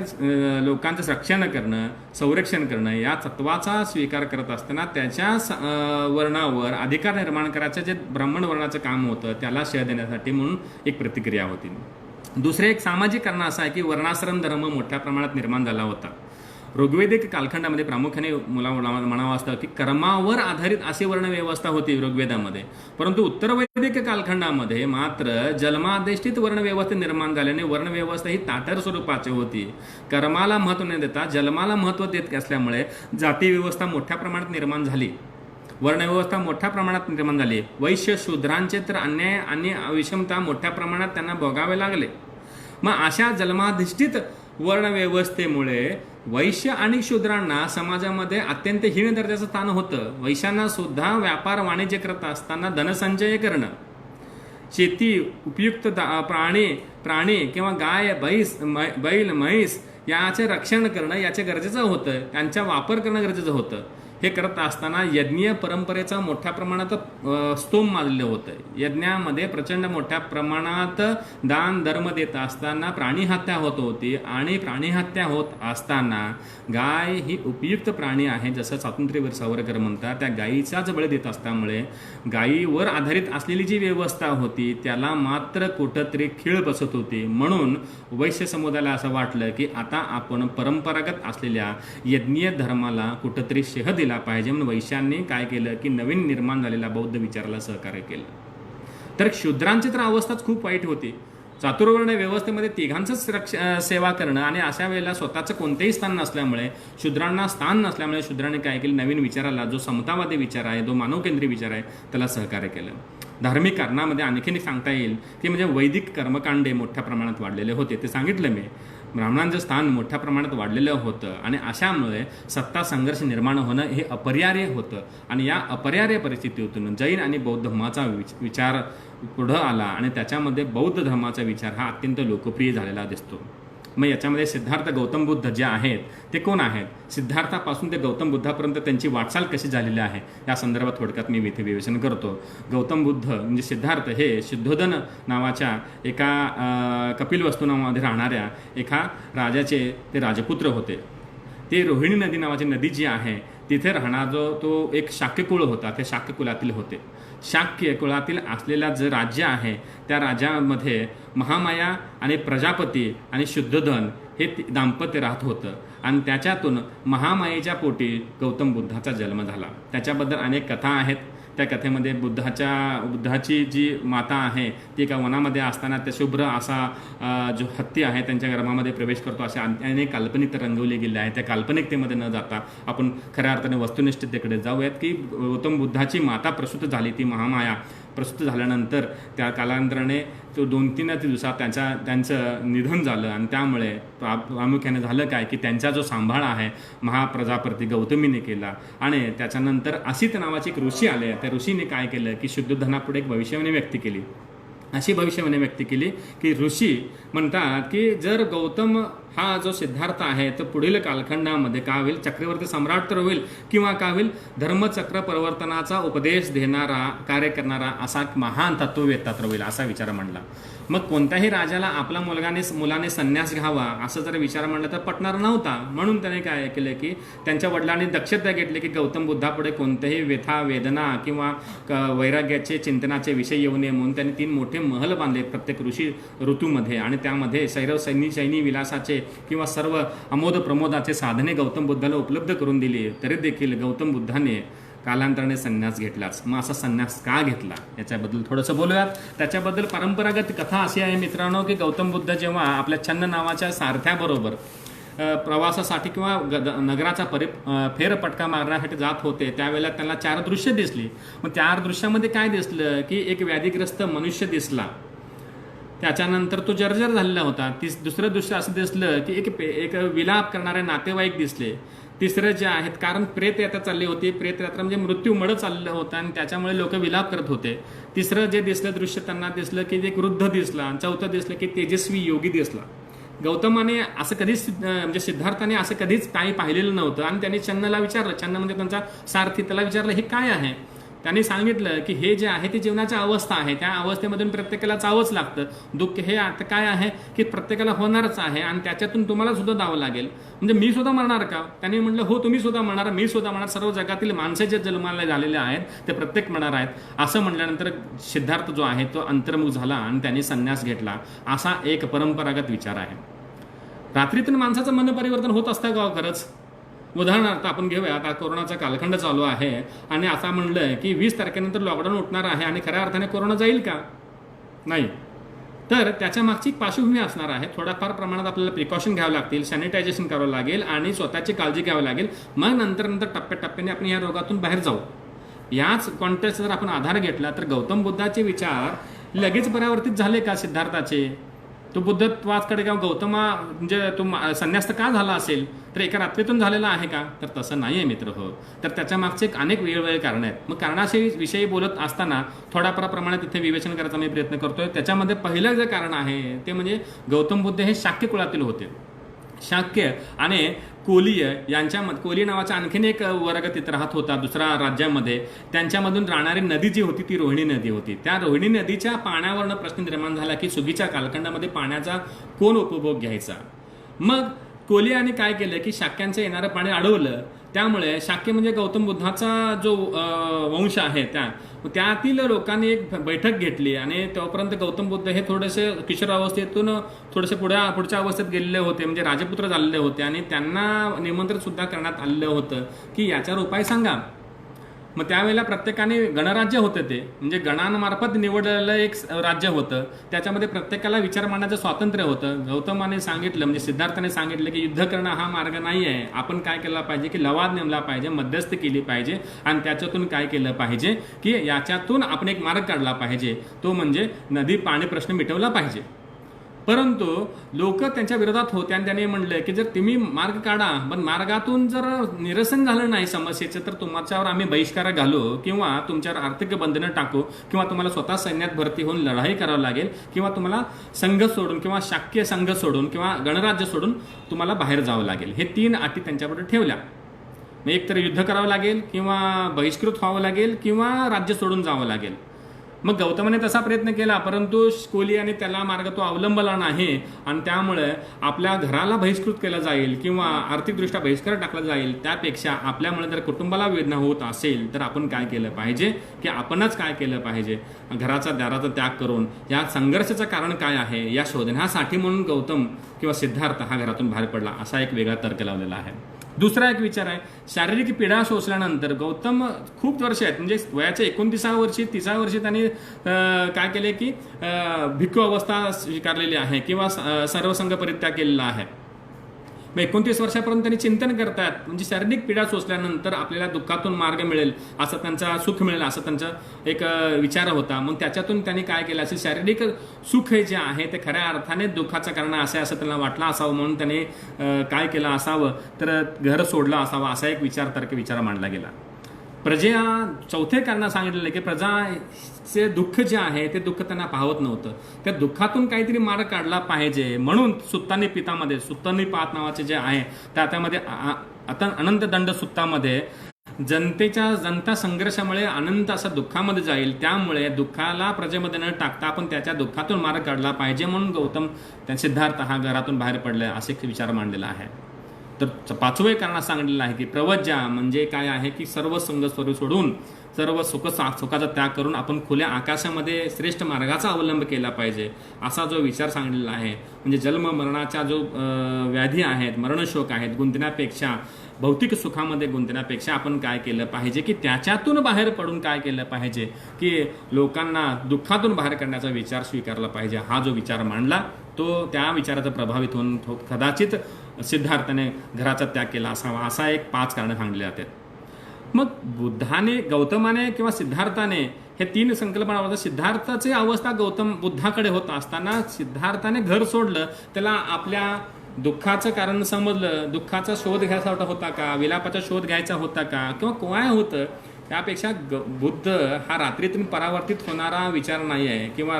लोकांचं रक्षण करणं, संरक्षण करणं या तत्वाचा स्वीकार करत असताना त्याच्या वर्णावर अधिकार निर्माण करायचं जे ब्राह्मण वर्णाचं काम होतं त्याला शेह देण्यासाठी म्हणून एक प्रतिक्रिया होती. दुसरे एक सामाजिक कारण असं आहे की वर्णाश्रम धर्म मोठ्या प्रमाणात निर्माण झाला होता. ऋग्वेदिक कालखंडामध्ये प्रामुख्याने म्हणावं असतं की कर्मावर आधारित अशी वर्णव्यवस्था होती ऋग्वेदामध्ये. परंतु उत्तर वैदिक कालखंडामध्ये मात्र जन्माधिष्ठित वर्णव्यवस्था निर्माण झाल्याने वर्णव्यवस्था ही ताठर स्वरूपाची होती. कर्माला महत्त्व न देता जन्माला महत्त्व देत असल्यामुळे जाती व्यवस्था मोठ्या प्रमाणात निर्माण झाली, वर्णव्यवस्था मोठ्या प्रमाणात निर्माण झाली. वैश्य शूद्रांचे तर अन्याय आणि विषमता मोठ्या प्रमाणात त्यांना भोगावे लागले. मग अशा जन्माधिष्ठित वर्णव्यवस्थेमुळे वैश्य आणि शूद्रांना समाजामध्ये अत्यंत हीन दर्जाचं स्थान होतं. वैश्यांना सुद्धा व्यापार वाणिज्य करत असताना धनसंचय करणं, शेती उपयुक्त प्राणी किंवा गाय बैल म्हैस याचे रक्षण करणं याचे गरजेचं होतं, त्यांचा वापर करणं गरजेचं होतं. हे करत असताना यज्ञीय परंपरेचा मोठ्या प्रमाणात स्तोम माजलं होतं. यज्ञामध्ये प्रचंड मोठ्या प्रमाणात दान धर्म देत असताना प्राणीहत्या होत होती आणि प्राणीहत्या होत असताना गाय ही उपयुक्त प्राणी आहे, जसं स्वातंत्र्यवीर सावरकर म्हणतात, त्या गायीचाच बळी देत असल्यामुळे गायीवर आधारित असलेली जी व्यवस्था होती त्याला मात्र कुठंतरी खीळ बसत होती. म्हणून वैश्य समुदायाला असं वाटलं की आता आपण परंपरागत असलेल्या यज्ञीय धर्माला कुठंतरी शेह दिला पाहिजे. म्हणून वैश्यांनी काय केलं की नवीन निर्माण झालेल्या बौद्ध विचाराला सहकार्य केलं. तर शूद्रांची तर अवस्थाच खूप वाईट होती. चातुर्वर्ण व्यवस्थेमध्ये तिघांचंच सेवा करणं आणि अशा वेळेला स्वतःचं कोणतेही स्थान नसल्यामुळे, शूद्रांना स्थान नसल्यामुळे शूद्रांनी काय केलं, नवीन विचाराला, जो समतावादी विचार आहे, जो मानवकेंद्री विचार आहे, त्याला सहकार्य केलं. धार्मिक कारणामध्ये आणखीन सांगता येईल की म्हणजे वैदिक कर्मकांडे मोठ्या प्रमाणात वाढलेले होते. ते सांगितलं मी. ब्राह्मणांचं स्थान मोठ्या प्रमाणात वाढलेलं होतं आणि अशामुळे सत्ता संघर्ष निर्माण होणं हे अपरिहार्य होतं. आणि या अपरिहार्य परिस्थितीतून जैन आणि बौद्ध धर्माचा विचार पुढं आला आणि त्याच्यामध्ये बौद्ध धर्माचा विचार हा अत्यंत लोकप्रिय झालेला दिसतो. मग याच्यामध्ये सिद्धार्थ गौतम बुद्ध जे आहेत ते कोण आहेत, सिद्धार्थापासून ते गौतम बुद्धापर्यंत त्यांची वाटचाल कशी झालेली आहे या संदर्भात थोडक्यात मी इथे विवेचन करतो. गौतम बुद्ध म्हणजे सिद्धार्थ हे शुद्धोधन नावाच्या एका कपिलवस्तू नावामध्ये राहणाऱ्या एका राजाचे ते राजपुत्र होते. ते रोहिणी नदी नावाची नदी जी आहे तिथे राहणार जो तो एक शाक्य कुळ होता, ते शाक्य कुलातील होते. शाक्य कुळातील असलेला जे राज्य आहे त्या राज्यामध्ये महामाया आणि प्रजापती आणि शुद्धोधन हे दाम्पत्य राहत होतं आणि त्याच्यातून महामायेच्या पोटी गौतम बुद्धाचा जन्म झाला. त्याच्याबद्दल अनेक कथा आहेत. त्या कथेमध्ये बुद्धाची जी माता आहे ती एका वनामध्ये असताना त्या शुभ्र असा जो हत्ती आहे त्यांच्या गर्भामध्ये प्रवेश करतो, असे अनेक काल्पनिक रंगवले गेले आहे. त्या काल्पनिकतेमध्ये न जाता आपण खऱ्या अर्थाने वस्तुनिष्ठतेकडे जाऊयात की गौतम बुद्धाची माता प्रसूत झाली, ती महामाया प्रसूत झाल्यानंतर त्या कालांतराने तो 2-3 दिवसात त्यांचं निधन झालं आणि त्यामुळे प्रामुख्याने झालं काय की त्यांचा जो सांभाळ आहे महाप्रजापती गौतमीने केला. आणि त्याच्यानंतर असित नावाचे एक ऋषी आले. त्या ऋषीने काय केलं की शुद्धोधनापुढे एक भविष्यवाणी व्यक्त केली. अशी भविष्यवाणी व्यक्त केली की ऋषी म्हणतात की जर गौतम हा जो सिद्धार्थ आहे तो पुढील कालखंडामध्ये का होईल, चक्रवर्ती सम्राट तर होईल किंवा का होईल, धर्मचक्र परिवर्तनाचा उपदेश देणारा, कार्य करणारा असा महान तत्ववेत्ता तर होईल, असा विचार मांडला. मग कोणत्याही राजाला आपला मुलाने संन्यास घ्यावा असं जर विचार मांडला तर पटणार नव्हता. म्हणून त्याने काय केलं की त्यांच्या वडिलांनी दक्षता घेतली की गौतम बुद्धापुढे कोणत्याही व्यथा, वेदना किंवा वैराग्याचे, चिंतनाचे विषय येऊ नये म्हणून त्यांनी 3 मोठे महल बांधले प्रत्येक ऋतूमध्ये आणि त्यामध्ये सैनी विलासाचे किंवा सर्व अमोद प्रमोदाचे साधने गौतम बुद्धाला उपलब्ध करून दिली. तरी देखील गौतम बुद्धाने कालांतराने संन्यास घेतलाच. मग असा संन्यास का घेतला याच्याबद्दल थोडंसं बोलूयात. त्याच्याबद्दल परंपरागत कथा अशी आहे मित्रांनो की गौतम बुद्ध जेव्हा आपल्या छन्न नावाच्या सारथ्याबरोबर प्रवासासाठी किंवा नगराचा फेरपटका मारण्यासाठी जात होते त्यावेळेला त्यांना 4 दृश्य दिसली. मग 4 दृश्यामध्ये काय दिसलं की एक व्याधिग्रस्त मनुष्य दिसला, त्याच्यानंतर तो जर्जर झालेला होता. दुसरं दृश्य असं दिसलं की एक विलाप करणारे नातेवाईक दिसले. तिसरं जे आहेत कारण प्रेत यात्रा चालली होती, प्रेत यात्रा म्हणजे मृत्यू मळ चाललं होतं आणि त्याच्यामुळे लोक विलाप करत होते. तिसरं जे दिसलं दृश्य त्यांना दिसलं की एक वृद्ध दिसला. चौथं दिसलं की तेजस्वी योगी दिसला. गौतमाने असं कधीच म्हणजे सिद्धार्थाने असं कधीच काही पाहिलेलं नव्हतं आणि त्यांनी चन्नला विचारलं, चन्न म्हणजे त्यांचा सारथी, त्याला विचारलं हे काय आहे. त्यांनी सांगितलं की हे जे आहे ते जीवनाची अवस्था आहे, त्या अवस्थेमधून प्रत्येकाला जावंच लागतं. दुःख हे आता काय आहे की प्रत्येकाला होणारच आहे आणि त्याच्यातून तुम्हाला सुद्धा जावं लागेल. म्हणजे मी सुद्धा मरणार का. त्यांनी म्हटलं हो तुम्ही सुद्धा मरणार, मी सुद्धा मरणार, सर्व जगातील माणसे जे जन्माला झालेले आहेत ते प्रत्येक मरणार आहेत. असं म्हटल्यानंतर सिद्धार्थ जो आहे तो अंतर्मुख झाला आणि त्यांनी संन्यास घेतला. असा एक परंपरागत विचार आहे. रात्रीतून माणसाचं मन परिवर्तन होत असतं का खरंच. उदाहरणार्थ आपण घेऊया, आता कोरोनाचा कालखंड चालू आहे आणि असं म्हणलं की 20 तारखेनंतर लॉकडाऊन उठणार आहे आणि खऱ्या अर्थाने कोरोना जाईल का. नाही, तर त्याच्या मागची पार्श्वभूमी असणार आहे. थोड्याफार प्रमाणात आपल्याला प्रिकॉशन घ्यावं लागतील, सॅनिटायझेशन करावं लागेल आणि स्वतःची काळजी घ्यावी लागेल. मग नंतर टप्प्याटप्प्याने आपण या रोगातून बाहेर जाऊ. याच कॉन्टेक्स्ट जर आपण आधार घेतला तर गौतम बुद्धाचे विचार लगेच परावर्तित झाले का सिद्धार्थाचे. तो बुद्धत्वाकडे किंवा गौतमा म्हणजे तो संन्यास का झाला असेल तर एका रात्रीतून झालेला आहे का, तर तसं नाही आहे मित्र हो. तर त्याच्या मागचे अनेक वेगवेगळे कारण आहेत. मग कारणाविषयी बोलत असताना थोड्याफार प्रमाणात इथे विवेचन करायचा मी प्रयत्न करतोय. त्याच्यामध्ये पहिलं जे कारण आहे ते म्हणजे गौतम बुद्ध हे शाक्य कुळातील होते. शाक्य आणि कोलीय यांच्यामध्ये, कोली नावाचा आणखीन एक वर्ग तिथे राहत होता दुसऱ्या राज्यामध्ये. त्यांच्यामधून राहणारी नदी जी होती ती रोहिणी नदी होती. त्या रोहिणी नदीच्या पाण्यावरनं प्रश्न निर्माण झाला की सुगीच्या कालखंडामध्ये पाण्याचा कोण उपभोग घ्यायचा. मग कोलियाने काय केलं की शाक्यांचं येणारं पाणी अडवलं. त्यामुळे शाक्य म्हणजे गौतम बुद्धाचा जो वंश आहे त्यातील लोकांनी एक बैठक घेतली आणि तोपर्यंत गौतम बुद्ध हे थोडेसे किशोरावस्थेतून थोडेसे पुढच्या अवस्थेत गेलेले होते, म्हणजे राजपुत्र झालेले होते आणि त्यांना निमंत्रण सुद्धा करण्यात आलेलं होतं की याच्यावर उपाय सांगा. मग त्यावेळेला प्रत्येकाने गणराज्य होतं, ते म्हणजे गणांमार्फत निवडलेलं एक राज्य होतं. त्याच्यामध्ये प्रत्येकाला विचार मांडण्याचं स्वातंत्र्य होतं. गौतमाने सांगितलं, म्हणजे सिद्धार्थाने सांगितलं की युद्ध करणं हा मार्ग नाही आहे. आपण काय केलं पाहिजे की लवाद नेमला पाहिजे, मध्यस्थी केली पाहिजे आणि त्याच्यातून काय केलं पाहिजे की याच्यातून आपण एक मार्ग काढला पाहिजे, तो म्हणजे नदी पाणी प्रश्न मिटवला पाहिजे. परंतु लोक त्यांच्या विरोधात होते आणि त्याने म्हणलं की जर तुम्ही मार्ग काढा, पण मार्गातून जर निरसन झालं नाही समस्येचं, तर तुमच्यावर आम्ही बहिष्कार घालू किंवा तुमच्यावर आर्थिक बंधनं टाकू किंवा तुम्हाला स्वतः सैन्यात भरती होऊन लढाई करावी लागेल किंवा तुम्हाला संघ सोडून किंवा शाक्य संघ सोडून किंवा गणराज्य सोडून तुम्हाला बाहेर जावं लागेल. हे 3 अटी त्यांच्यापुढे ठेवल्या. मग एक तर युद्ध करावं लागेल किंवा बहिष्कृत व्हावं लागेल किंवा राज्य सोडून जावं लागेल. मग गौतमाने तसा प्रयत्न केला, परंतु कोलियाने त्याला मार्ग तो अवलंबला नाही आणि त्यामुळे आपल्या घराला बहिष्कृत केलं जाईल किंवा आर्थिकदृष्ट्या बहिष्कार टाकला जाईल, त्यापेक्षा आपल्यामुळे जर कुटुंबाला वेदना होत असेल तर आपण काय केलं पाहिजे की आपणच काय केलं पाहिजे, घराचा दाराचा त्याग करून या संघर्षाचं कारण काय आहे या शोधण्यासाठी म्हणून गौतम किंवा सिद्धार्थ हा घरातून बाहेर पडला, असा एक वेगळा तर्क लावलेला आहे. दुसरा एक विचार आहे, शारीरिक पीडा सोसल्यानंतर गौतम खूप वर्ष आहेत, म्हणजे वयाच्या 29व्या वर्षी 30व्या वर्षी त्यांनी काय केले की भिक्खू अवस्था स्वीकारलेली आहे किंवा सर्वसंग परित्याग केलेला आहे. मग 29 वर्षापर्यंत त्यांनी चिंतन करतात, म्हणजे शारीरिक पीडा सोसल्यानंतर आपल्याला दुःखातून मार्ग मिळेल, असं त्यांचा सुख मिळेल असं त्यांचा एक विचार होता. मग त्याच्यातून त्यांनी काय केलं असेल, शारीरिक सुख हे जे आहे ते खऱ्या अर्थाने दुःखाचं कारण असं त्यांना वाटलं असावं, म्हणून त्यांनी काय केलं असावं तर घर सोडलं असावं, असा एक विचार मांडला गेला. प्रजा चौथे कारण सांगितलेलं की प्रजाचे दुःख जे आहे ते दुःख त्यांना पाहत नव्हतं, त्या दुःखातून काहीतरी मार्ग काढला पाहिजे, म्हणून सुत्तानी पितामध्ये सुत्तानी पात नावाचे जे आहे त्यामध्ये अनंत दंड सुत्तामध्ये जनता संघर्षामुळे अनंत असं दुःखामध्ये जाईल, त्यामुळे दुःखाला प्रजेमध्ये न टाकता आपण त्याच्या दुःखातून मार्ग काढला पाहिजे, म्हणून गौतम सिद्धार्थ हा घरातून बाहेर पडलाय असे विचार मांडलेला आहे. तर 5वे कारण सांगितलेलं आहे की प्रवज्जा म्हणजे काय आहे की सर्व संघ सोडून सर्व सुखाचा त्याग करून आपण खुल्या आकाशामध्ये श्रेष्ठ मार्गाचा अवलंब केला पाहिजे, असा जो विचार सांगितलेला आहे. म्हणजे जन्म मरणाच्या जो व्याधी आहेत, मरणशोक आहेत, गुंतण्यापेक्षा भौतिक सुखामध्ये गुंतण्यापेक्षा आपण काय केलं पाहिजे की त्याच्यातून बाहेर पडून काय केलं पाहिजे की लोकांना दुःखातून बाहेर काढण्याचा विचार स्वीकारला पाहिजे. हा जो विचार मांडला तो त्या विचाराचा प्रभावित होऊन कदाचित सिद्धार्थाने घराचा त्याग केला असावा, असा एक 5 कारणं सांगली जातात. मग गौतमाने किंवा सिद्धार्थाने हे 3 संकल्पना, सिद्धार्थाची अवस्था बुद्धाकडे होत असताना सिद्धार्थाने घर सोडलं, त्याला आपल्या दुःखाचं कारण समजलं, दुःखाचा शोध घ्यायचा होता का, विलापाचा शोध घ्यायचा होता का किंवा काय होतं, त्यापेक्षा बुद्ध हा रात्रीतून परावर्तित होणारा विचार नाही आहे किंवा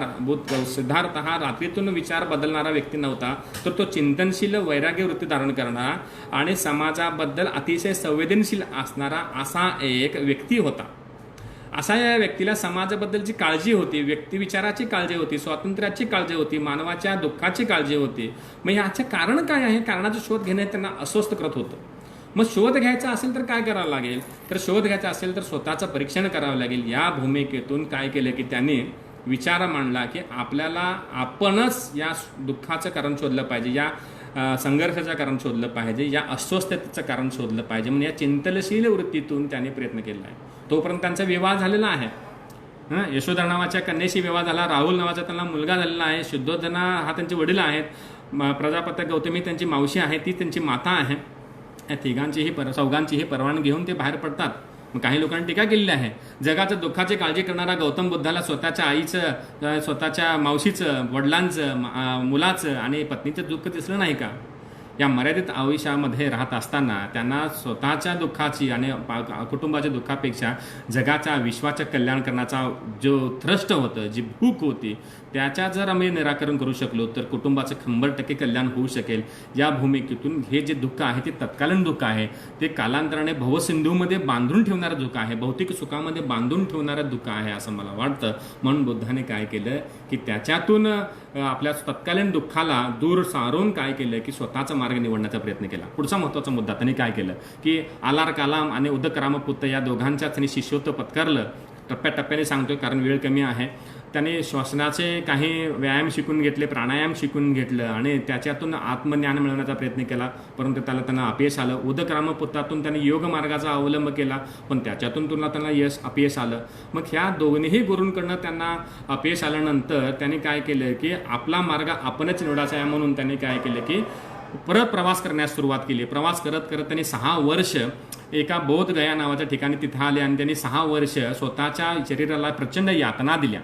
सिद्धार्थ हा रात्रीतून विचार बदलणारा व्यक्ती नव्हता, तर तो चिंतनशील वैराग्य वृत्ती धारण करणारा आणि समाजाबद्दल अतिशय संवेदनशील असणारा असा एक व्यक्ती होता. अशा या व्यक्तीला समाजाबद्दलची काळजी होती, व्यक्तिविचाराची काळजी होती, स्वातंत्र्याची काळजी होती, मानवाच्या दुःखाची काळजी होती. मग याचे कारण काय आहे, कारणाचा शोध घेणे त्यांना अस्वस्थ करत होतं. मग शोध घ्यायचा असेल तर काय करावं लागेल, तर शोध घ्यायचा असेल तर स्वतःचं परीक्षण करावं लागेल. या भूमिकेतून काय केलं की त्यांनी विचार मांडला की आपल्याला आपणच या दुःखाचं कारण शोधलं पाहिजे, या संघर्षाचं कारण शोधलं पाहिजे, या अस्वस्थतेचं कारण शोधलं पाहिजे. म्हणजे या चिंतनशील वृत्तीतून त्यांनी प्रयत्न केला आहे. तोपर्यंत त्यांचा विवाह झालेला आहे. यशोधरा नावाच्या कन्येशी विवाह झाला, राहुल नावाचा त्यांना मुलगा झालेला आहे, शुद्धोधना हा त्यांचे वडील आहेत, प्रजापती गौतमी त्यांची मावशी आहे, ती त्यांची माता आहे. या चौघांचीही परवानगी घेऊन ते बाहेर पडतात. मग काही लोकांनी टीका केलेली आहे, जगाच्या दुःखाची काळजी करणारा गौतम बुद्धाला स्वतःच्या आईचं, स्वतःच्या मावशीचं, वडिलांचं, मुलाचं आणि पत्नीचं दुःख दिसलं नाही का. या मर्यादित आयुष्यामध्ये राहत असताना त्यांना स्वतःच्या दुःखाची आणि कुटुंबाच्या दुःखापेक्षा जगाच्या विश्वाचं कल्याण करण्याचा जो थ्रस्ट होतं, जी भूक होती, त्याच्या जर आम्ही निराकरण करू शकलो तर कुटुंबाचं 100% कल्याण होऊ शकेल. या भूमिकेतून हे जे दुःख आहे ते तत्कालीन दुःख आहे, ते कालांतराने भवसिंधूमध्ये बांधून ठेवणारं दुःख आहे, भौतिक सुखामध्ये बांधून ठेवणारं दुःख आहे असं मला वाटतं. म्हणून बुद्धाने काय केलं की त्याच्यातून आपल्या तत्कालीन दुःखाला दूर सारून काय केलं की स्वतःचा मार्ग निवडण्याचा प्रयत्न केला. पुढचा महत्त्वाचा मुद्दा त्यांनी काय केलं की आलार कालाम आणि उदक रामपुत्त या दोघांच्याच त्यांनी शिष्यत्व पत्करलं. टप्प्याटप्प्याने सांगतोय कारण वेळ कमी आहे. त्याने श्वासनाचे काही व्यायाम शिकून घेतले, प्राणायाम शिकून घेतलं आणि त्याच्यातून आत्मज्ञान मिळवण्याचा प्रयत्न केला, परंतु त्यांना अपयश आलं. उदकरामपुत्रातून त्याने योग मार्गाचा अवलंब केला, पण त्याच्यातून त्यांना अपयश आलं. मग ह्या दोन्हीही गुरूंकडनं त्यांना अपयश आल्यानंतर त्यांनी काय केलं की आपला मार्ग आपणच निवडायचा आहे, म्हणून त्यांनी काय केलं की परत प्रवास करण्यास सुरुवात केली. प्रवास करत करत त्यांनी 6 वर्ष एका बोधगया नावाच्या ठिकाणी तिथं आले आणि त्यांनी 6 वर्ष स्वतःच्या शरीराला प्रचंड यातना दिल्या.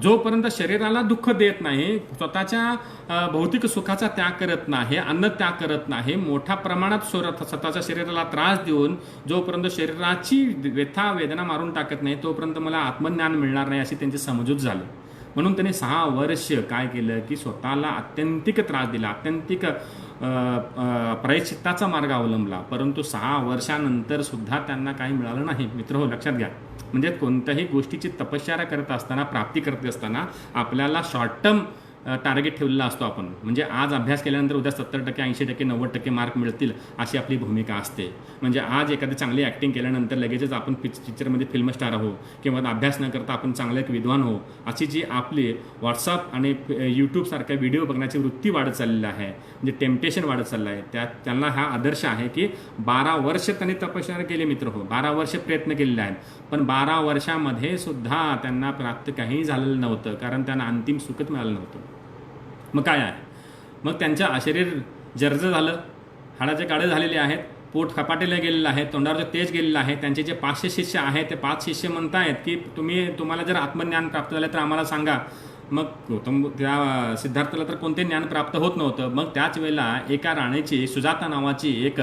जोपर्यंत शरीराला दुःख देत नाही, स्वतःच्या भौतिक सुखाचा त्याग करत नाही, अन्न त्याग करत नाही, मोठ्या प्रमाणात स्वतःच्या शरीराला त्रास देऊन जोपर्यंत शरीराची व्यथा वेदना मारून टाकत नाही, तोपर्यंत मला आत्मज्ञान मिळणार नाही अशी त्यांची समजूत झाली. म्हणून त्यांनी 6 वर्ष काय केलं की स्वतःला अत्यंतिक त्रास दिला, अत्यंतिक प्रायश्चित्ताचा मार्ग अवलंबला. परंतु 6 वर्षानंतर सुद्धा त्यांना काही मिळालं नाही. मित्रहो, लक्षात घ्या, म्हणजे कोणत्याही गोष्टीची तपश्चर्या करत असताना, प्राप्ती करत असताना आपल्याला शॉर्ट टर्म टार्गेट ठेवलेला असतो आपण. म्हणजे आज अभ्यास केल्यानंतर उद्या 70%, 80%, 90% मार्क मिळतील अशी आपली भूमिका असते. म्हणजे आज एखादी चांगली ॲक्टिंग केल्यानंतर लगेचच आपण पिक्चरमध्ये फिल्म स्टार हो, किंवा अभ्यास न करता आपण चांगले एक विद्वान हो, अशी जी आपली व्हॉट्सअप आणि यूट्यूबसारख्या व्हिडिओ बघण्याची वृत्ती वाढत चाललेली आहे, म्हणजे टेम्पटेशन वाढत चाललं आहे. त्यांना हा आदर्श आहे की 12 वर्ष त्यांनी तपश्चर्या केली. मित्र हो, 12 वर्ष प्रयत्न केलेले आहेत, पण 12 वर्षामध्ये सुद्धा त्यांना प्राप्त काही झालेलं नव्हतं, कारण त्यांना अंतिम सुखच मिळालं नव्हतं. मग काय आहे, मग त्यांचं शरीर जर्जर झालं, हाडाचे काळे झालेले आहेत, पोट खपाटेला गेलेलं आहे, तोंडावरचं तेज गेलेलं आहे. त्यांचे जे 500 शिष्य आहेत ते 5 शिष्य म्हणतायत की तुम्हाला जर आत्मज्ञान प्राप्त झालं तर आम्हाला सांगा. मग त्या सिद्धार्थाला तर कोणते ज्ञान प्राप्त होत नव्हतं. मग त्याच वेळेला एका राणीची सुजाता नावाची एक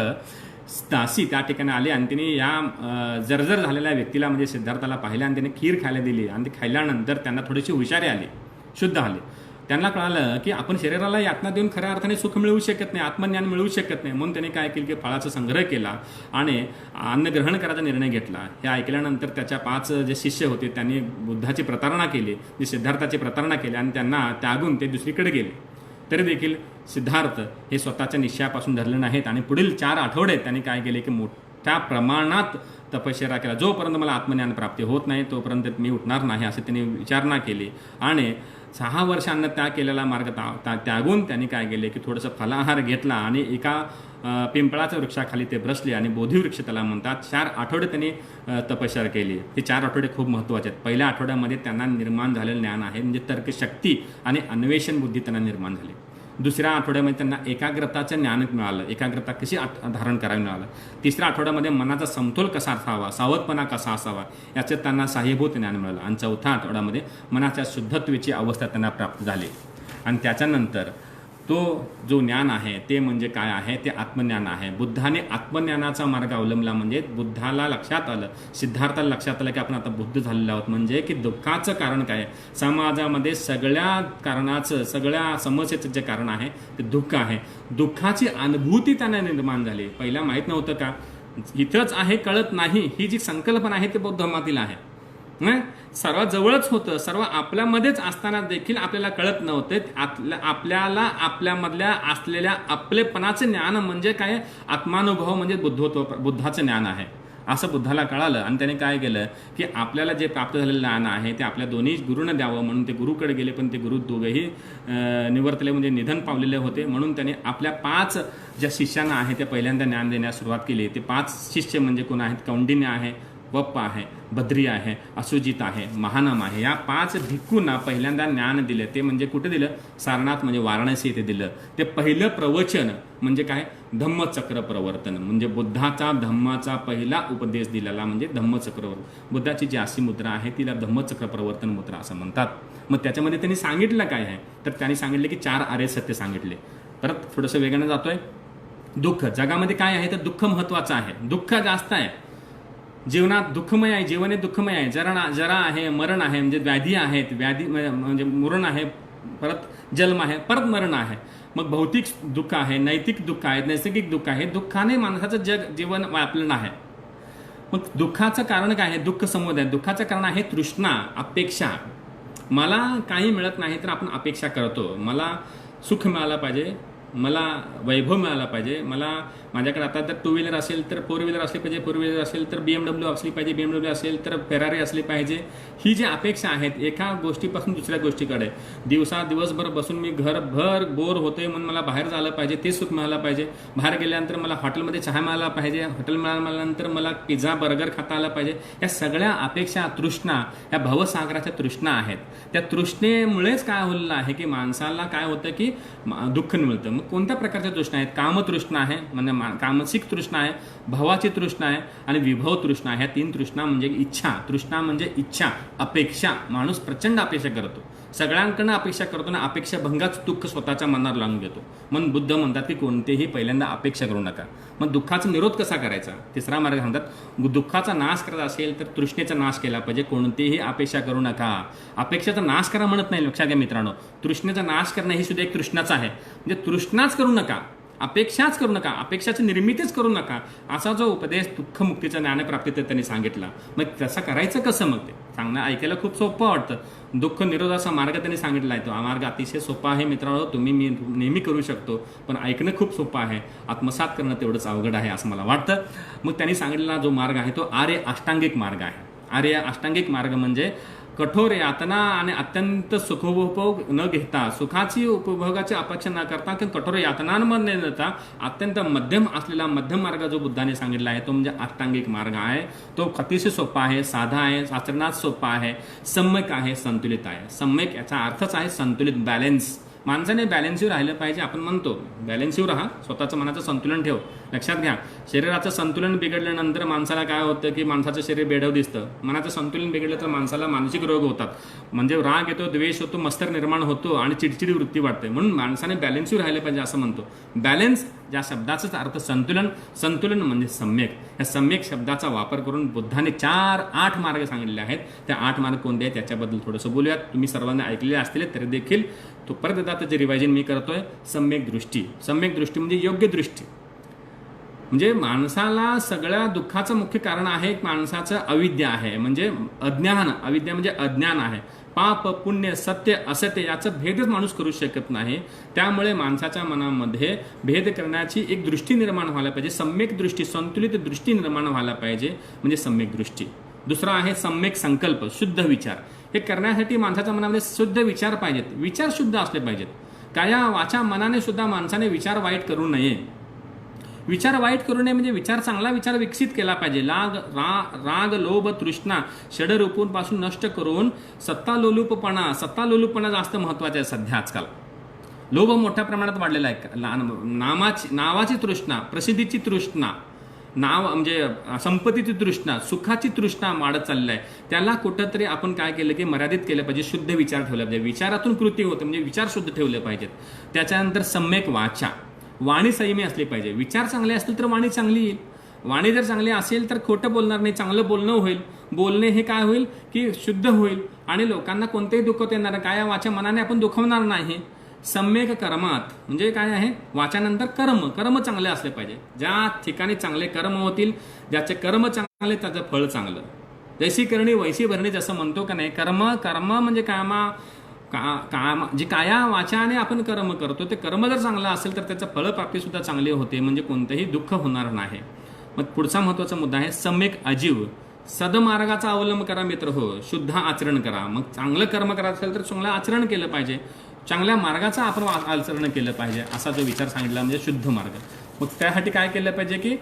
दासी त्या ठिकाणी आली आणि तिने या जर्जर झालेल्या व्यक्तीला म्हणजे सिद्धार्थाला पाहिलं आणि तिने खीर खायला दिली. आणि ते खाल्ल्यानंतर त्यांना थोडीशी हुशारी आली, शुद्ध आली. त्यांना कळालं की आपण शरीराला यातना देऊन खऱ्या अर्थाने सुख मिळवू शकत नाही, आत्मज्ञान मिळवू शकत नाही. म्हणून त्याने काय केलं की फळाचा संग्रह केला आणि अन्न ग्रहण करायचा निर्णय घेतला. हे ऐकल्यानंतर त्याच्या 5 जे शिष्य होते त्यांनी बुद्धाची प्रतारणा केली, जी सिद्धार्थाची प्रतारणा केली आणि त्यांना त्यागून ते दुसरीकडे गेले. तरी देखील सिद्धार्थ हे स्वतःच्या निश्चयापासून धरले नाहीत आणि पुढील 4 आठवडे त्यांनी काय केले की मोठ्या प्रमाणात तपश्चर्या केला. जोपर्यंत मला आत्मज्ञान प्राप्ती होत नाही तोपर्यंत मी उठणार नाही असे त्यांनी विचारणा केली. आणि 6 वर्षांना त्या केलेला मार्ग त्यागून त्यांनी काय केले की थोडंसं फलाहार घेतला आणि एका पिंपळाच्या वृक्षाखाली ते बसले आणि बोधिवृक्ष त्याला म्हणतात. 4 आठवडे त्यांनी तपश्चर्या केली. हे 4 आठवडे खूप महत्त्वाचे आहेत. पहिल्या आठवड्यामध्ये त्यांना निर्माण झालेलं ज्ञान आहे, म्हणजे तर्कशक्ती आणि अन्वेषण बुद्धी त्यांना निर्माण झाली. दुसऱ्या आठवड्यामध्ये त्यांना एकाग्रताचं ज्ञान मिळालं, एकाग्रता कशी धारण करावी मिळालं. तिसऱ्या आठवड्यामध्ये मनाचा समतोल कसा असावा, सावधपणा कसा असावा याचं त्यांना साहेभूत ज्ञान मिळालं. आणि चौथ्या आठवड्यामध्ये मनाच्या शुद्धत्वेची अवस्था त्यांना प्राप्त झाली. आणि त्याच्यानंतर तो जो ज्ञान आहे ते म्हणजे काय आहे, ते आत्मज्ञान आहे. बुद्धाने आत्मज्ञानाचा मार्ग अवलंबला, म्हणजे बुद्धाला लक्षात आलं, सिद्धार्थाला लक्षात आलं की आपण आता बुद्ध झालेलो आहोत. म्हणजे की दुःखाचं कारण काय, समाजामध्ये सगळ्या कारणाचं, सगळ्या समस्येचं जे कारण आहे ते दुःख आहे. दुःखाची अनुभूती त्यांना निर्माण झाली. पहिला माहीत नव्हतं का, इथंच आहे कळत नाही, ही जी संकल्पना आहे ते बौद्ध धर्मातील आहे. सर्वात जवळच होतं, सर्व आपल्यामध्येच असताना देखील आपल्याला कळत नव्हते. आपल्याला आपल्यामधल्या असलेल्या आपलेपणाचे ज्ञान म्हणजे काय, आत्मानुभव म्हणजे बुद्धाचं ज्ञान आहे असं बुद्धाला कळालं. आणि त्याने काय केलं की आपल्याला जे प्राप्त झालेलं ज्ञान आहे ते आपल्या दोन्ही गुरूंना द्यावं म्हणून ते गुरुकडे गेले. पण ते गुरु दोघेही निवर्तले, म्हणजे निधन पावलेले होते. म्हणून त्याने आपल्या 5 ज्या शिष्यांना आहे ते पहिल्यांदा ज्ञान देण्यास सुरुवात केली. ते 5 शिष्य म्हणजे कोण आहेत, कौंडिन्य आहे, वप्प आहे, बद्री आहे, असुजित आहे, महानम आहे. या 5 भिक्खूंना पहिल्यांदा ज्ञान दिलं. ते म्हणजे कुठे दिलं, सारनाथ म्हणजे वाराणसी येथे दिलं. ते पहिलं प्रवचन म्हणजे काय, धम्मचक्र प्रवर्तन, म्हणजे बुद्धाचा धम्माचा पहिला उपदेश दिलेला म्हणजे धम्मचक्र. बुद्धाची जी अशी मुद्रा आहे तिला धम्मचक्र प्रवर्तन मुद्रा असं म्हणतात. मग त्याच्यामध्ये त्यांनी सांगितलं काय आहे, तर त्यांनी सांगितलं की 4 आर्य सत्य सांगितले. परत थोडंसं वेगानं जातोय. दुःख, जगामध्ये काय आहे तर दुःख महत्त्वाचं आहे, दुःख जास्त आहे. जीवनात दुःखमय आहे, जीवन हे दुःखमय आहे. जरा आहे, मरण आहे, म्हणजे व्याधी आहेत, व्याधी म्हणजे मरण आहे, परत जन्म आहे, परत मरण आहे. मग भौतिक दुःख आहे, नैतिक दुःख आहे, नैसर्गिक दुःख आहे. दुःखाने माणसाचं जीवन व्यापलेलं आहे. मग दुःखाचं कारण काय आहे, दुःख समुदाय. दुःखाचं कारण आहे तृष्णा, अपेक्षा. मला काही मिळत नाही तर आपण अपेक्षा करतो, मला सुख मिळालं पाहिजे, मला वैभव मिळाला पाहिजे, मला माझ्याकडे आता जर 2 व्हीलर असेल तर 4 व्हीलर असली पाहिजे, 4 व्हीलर असेल तर BMW असली पाहिजे, BMW असेल तर फेरारी असली पाहिजे. ही जी अपेक्षा आहेत एका गोष्टीपासून दुसऱ्या गोष्टीकडे, दिवसभर बसून मी घरभर बोर होतोय म्हणून मला बाहेर झालं पाहिजे, ते सुख मिळालं पाहिजे. बाहेर गेल्यानंतर मला हॉटेलमध्ये चहा मिळाला पाहिजे, हॉटेल मिळाल्यानंतर मला पिझ्झा बर्गर खाता आला पाहिजे. या सगळ्या अपेक्षा, तृष्णा, या भवसागराच्या तृष्णा आहेत. त्या तृष्णेमुळेच काय होलेलं आहे की माणसाला काय होतं की दुःख मिळतं. मग कोणत्या प्रकारच्या तृष्णा आहेत? कामतृष्णा आहे, म्हणजे कामसिक तृष्णा आहे, भवाची तृष्णा आहे आणि विभव तृष्णा आहे. ह्या 3 तृष्णा म्हणजे इच्छा. तृष्णा म्हणजे इच्छा, अपेक्षा. माणूस प्रचंड अपेक्षा करतो, सगळ्यांकडनं अपेक्षा करतो ना, अपेक्षा भंगाच दुःख स्वतःच्या मनावर लावून घेतो. म्हणून बुद्ध म्हणतात की कोणतेही पहिल्यांदा अपेक्षा करू नका. मग दुःखाचा निरोध कसा करायचा? तिसरा मार्ग सांगतात, दुःखाचा नाश करायचा असेल तर तृष्णेचा नाश केला पाहिजे. कोणतीही अपेक्षा करू नका. अपेक्षाचा नाश करा म्हणत नाही, लक्षात घ्या मित्रांनो. तृष्णेचा नाश करणं ही सुद्धा एक तृष्णाच आहे. म्हणजे तृष्णाच करू नका, अपेक्षाच करू नका, अपेक्षाची निर्मितीच करू नका, असा जो उपदेश दुःखमुक्तीचा ज्ञानप्राप्तीत त्यांनी सांगितला. मग तसं करायचं कसं? मग ते सांगणं ऐकायला खूप सोपं वाटतं. दुःख निरोधाचा मार्ग त्यांनी सांगितला आहे. तो हा मार्ग अतिशय सोपा आहे मित्रांनो, मी नेहमी करू शकतो, पण ऐकणं खूप सोपं आहे, आत्मसात करणं तेवढंच अवघड आहे असं मला वाटतं. मग त्यांनी सांगितलेला जो मार्ग आहे तो आर्य अष्टांगिक मार्ग आहे. आर्य अष्टांगिक मार्ग म्हणजे कठोर यातना आणि अत्यंत सुखोपभोग न घेता, सुखाची उपभोगाची अपेक्षा न करता किंवा कठोर यातनांमध्ये न देता अत्यंत मध्यम असलेला मध्यम मार्ग जो बुद्धाने सांगितला आहे तो म्हणजे अष्टांगिक मार्ग आहे. तो अतिशय सोपा आहे, साधा आहे, आचरणात सोपा आहे, सम्यक आहे, संतुलित आहे. सम्यक याचा अर्थच आहे संतुलित, बॅलेन्स. माणसाने बॅलन्सवर राहिलं पाहिजे. आपण म्हणतो बॅलन्सवर राहा, स्वतःचं मनाचं संतुलन ठेव. लक्षात घ्या, शरीराचं संतुलन बिघडल्यानंतर माणसाला काय होतं की माणसाचं शरीर बेढव दिसतं. मनाचं संतुलन बिघडलं तर माणसाला मानसिक रोग होतात, म्हणजे राग येतो, द्वेष होतो, मत्सर निर्माण होतो आणि चिडचिडी वृत्ती वाढते. म्हणून माणसाने बॅलन्सवर राहिलं पाहिजे असं म्हणतो. बॅलन्स ज्या शब्दाचाच अर्थ संतुलन, संतुलन म्हणजे सम्यक. या सम्यक शब्दाचा वापर करून बुद्धाने 4-8 मार्ग सांगितले आहेत. त्या 8 मार्ग कोणते आहेत त्याच्याबद्दल थोडंसं बोलूयात. तुम्ही सर्वांनी ऐकलेले असतील तरी देखील तो परत एकदा त्याचे रिवायजन मी करतोय. सम्यक दृष्टी. सम्यक दृष्टी म्हणजे योग्य दृष्टी. म्हणजे माणसाला सगळ्या दुःखाचं मुख्य कारण आहे माणसाचं अविद्या आहे, म्हणजे अज्ञान. अविद्या म्हणजे अज्ञान आहे. पाप, पुण्य, सत्य, असत्य याचं भेदच माणूस करू शकत नाही. त्यामुळे माणसाच्या मनामध्ये भेद करण्याची एक दृष्टी निर्माण व्हायला पाहिजे. सम्यक दृष्टी, संतुलित दृष्टी निर्माण व्हायला पाहिजे, म्हणजे सम्यक दृष्टी. दुसरा आहे सम्यक संकल्प, शुद्ध विचार. हे करण्यासाठी माणसाच्या मनामध्ये शुद्ध विचार पाहिजेत, विचार शुद्ध असले पाहिजेत. काया वाचा मनाने सुद्धा माणसाने विचार वाईट करू नये. विचार वाईट करू नये म्हणजे विचार, चांगला विचार विकसित केला पाहिजे. राग, लोभ, तृष्णा षडरूपांपासून नष्ट करून सत्तालोलूपणा जास्त महत्वाचे आहे सध्या आजकाल. लोभ मोठ्या प्रमाणात वाढलेला आहे. नावाची तृष्णा, प्रसिद्धीची तृष्णा, नाव म्हणजे संपत्तीची तृष्णा, सुखाची तृष्णा वाढत चालली आहे. त्याला कुठंतरी आपण काय केलं की मर्यादित केलं पाहिजे. शुद्ध विचार ठेवले पाहिजे. विचारातून कृती होते, म्हणजे विचार शुद्ध ठेवले पाहिजेत. त्याच्यानंतर सम्यक वाचा, वाणी संयमी असली पाहिजे. विचार चांगले असतील तर वाणी चांगली येईल. वाणी जर चांगली असेल तर खोटं बोलणार नाही, चांगलं बोलणं होईल. बोलणे हे काय होईल की शुद्ध होईल आणि लोकांना कोणतेही दुःखत येणार, काय वाचा मनाने आपण दुखवणार नाही. सम्यक कर्मात म्हणजे काय आहे, वाचानंतर कर्म चांगले असले पाहिजे. ज्या ठिकाणी चांगले कर्म होतील, ज्याचे कर्म चांगले त्याचं फळ चांगलं. जैसी करणी वैसी भरणी जसं म्हणतो का नाही, कर्म म्हणजे जे काया वाचाने आपण कर्म करतो ते कर्म जर चांगलं असेल तर त्याचं फळप्राप्ती सुद्धा चांगली होते, म्हणजे कोणतंही दुःख होणार नाही. मग पुढचा महत्वाचा मुद्दा आहे सम्यक अजीव. सदमार्गाचा अवलंब करा मित्र हो, शुद्ध आचरण करा. मग चांगलं कर्म करायचं असेल तर चांगलं आचरण केलं पाहिजे, चांगल्या मार्गाचं आपण आचरण केलं पाहिजे, असा जो विचार सांगितला म्हणजे शुद्ध मार्ग. मग त्यासाठी काय केलं पाहिजे की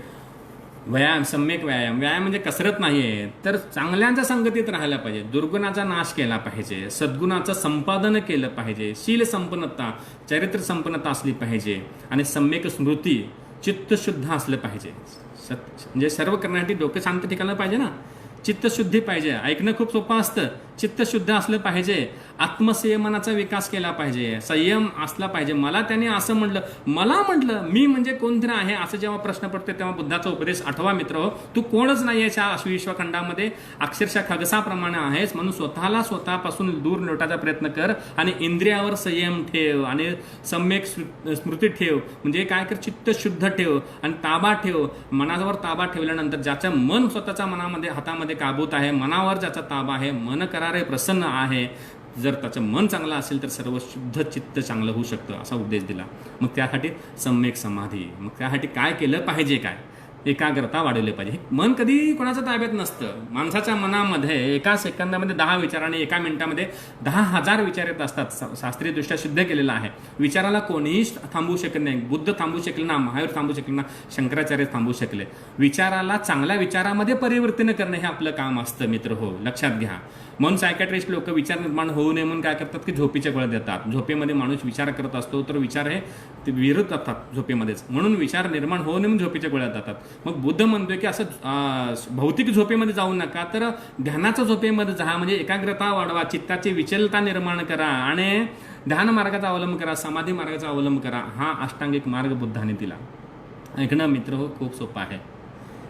व्यायाम, सम्यक व्यायाम. व्यायाम म्हणजे कसरत नाही आहे, तर चांगल्यांच्या संगतीत राहायला पाहिजे, दुर्गुणाचा नाश केला पाहिजे, सद्गुणाचं संपादन केलं पाहिजे, शील संपन्नता, चरित्र संपन्नता असली पाहिजे आणि सम्यक स्मृती, चित्तशुद्ध असलं पाहिजे. म्हणजे सर्व करण्यासाठी डोके शांत ठिकाणं पाहिजे ना, चित्तशुद्धी पाहिजे. ऐकणं खूप सोपं असतं, चित्तशुद्ध असलं पाहिजे. आत्मसंयमनाचा विकास केला पाहिजे, संयम असला पाहिजे. मला त्याने असं म्हटलं, मी म्हणजे कोणतरी आहे असं जेव्हा प्रश्न पडतो तेव्हा बुद्धाचा उपदेश आठवा मित्र हो, तू कोणच नाही आहे या विश्वखंडामध्ये, अक्षरशः खगसाप्रमाणे आहेस. म्हणून स्वतःपासून दूर नेटायचा प्रयत्न कर आणि इंद्रियावर संयम ठेव आणि सम्यक स्मृती ठेव. म्हणजे काय कर, चित्त शुद्ध ठेव आणि ताबा ठेव. मनावर ताबा ठेवल्यानंतर ज्याचं मन स्वतःच्या मनामध्ये हातामध्ये काबूत आहे, मनावर ज्याचा ताबा आहे, मन करारे प्रसन्न आहे, जर त्याचं मन चांगलं असेल तर सर्व शुद्ध चित्त चांगलं होऊ शकतं असा उपदेश दिला. मग त्यासाठी सम्यक समाधी, मग त्यासाठी काय केलं पाहिजे, काय एकाग्रता वाढवली पाहिजे. हे मन कधी कोणाच्या ताब्यात नसतं. माणसाच्या मनामध्ये एका सेकंदामध्ये 10 विचार आणि एका मिनिटामध्ये 10,000 विचार येत असतात. शास्त्रीयदृष्ट्या सिद्ध केलेलं आहे. विचाराला कोणीही थांबवू शकत नाही. बुद्ध थांबू शकले ना, महावीर थांबू शकले ना, शंकराचार्य थांबू शकले. विचाराला चांगल्या विचारामध्ये परिवर्तन करणं हे आपलं काम असतं मित्र हो, लक्षात घ्या. म्हणून सायकॅट्रिस्ट लोक विचार निर्माण होऊ नये म्हणून काय करतात की झोपेच्या गोळ्या देतात. झोपेमध्ये माणूस विचार करत असतो तर विचार हे ते विरुद्ध असतात झोपेमध्येच, म्हणून विचार निर्माण होऊ नये म्हणून झोपेच्या गोळ्या देतात. मग बुद्ध म्हणतोय की असं भौतिक झोपेमध्ये जाऊ नका, तर ध्यानाच्या झोपेमध्ये जा, म्हणजे एकाग्रता वाढवा, चित्ताची विचलता निर्माण करा आणि ध्यान मार्गाचा अवलंब करा, समाधी मार्गाचा अवलंब करा. हा अष्टांगिक मार्ग बुद्धाने दिला. ऐकणं मित्र हो खूप सोपं आहे.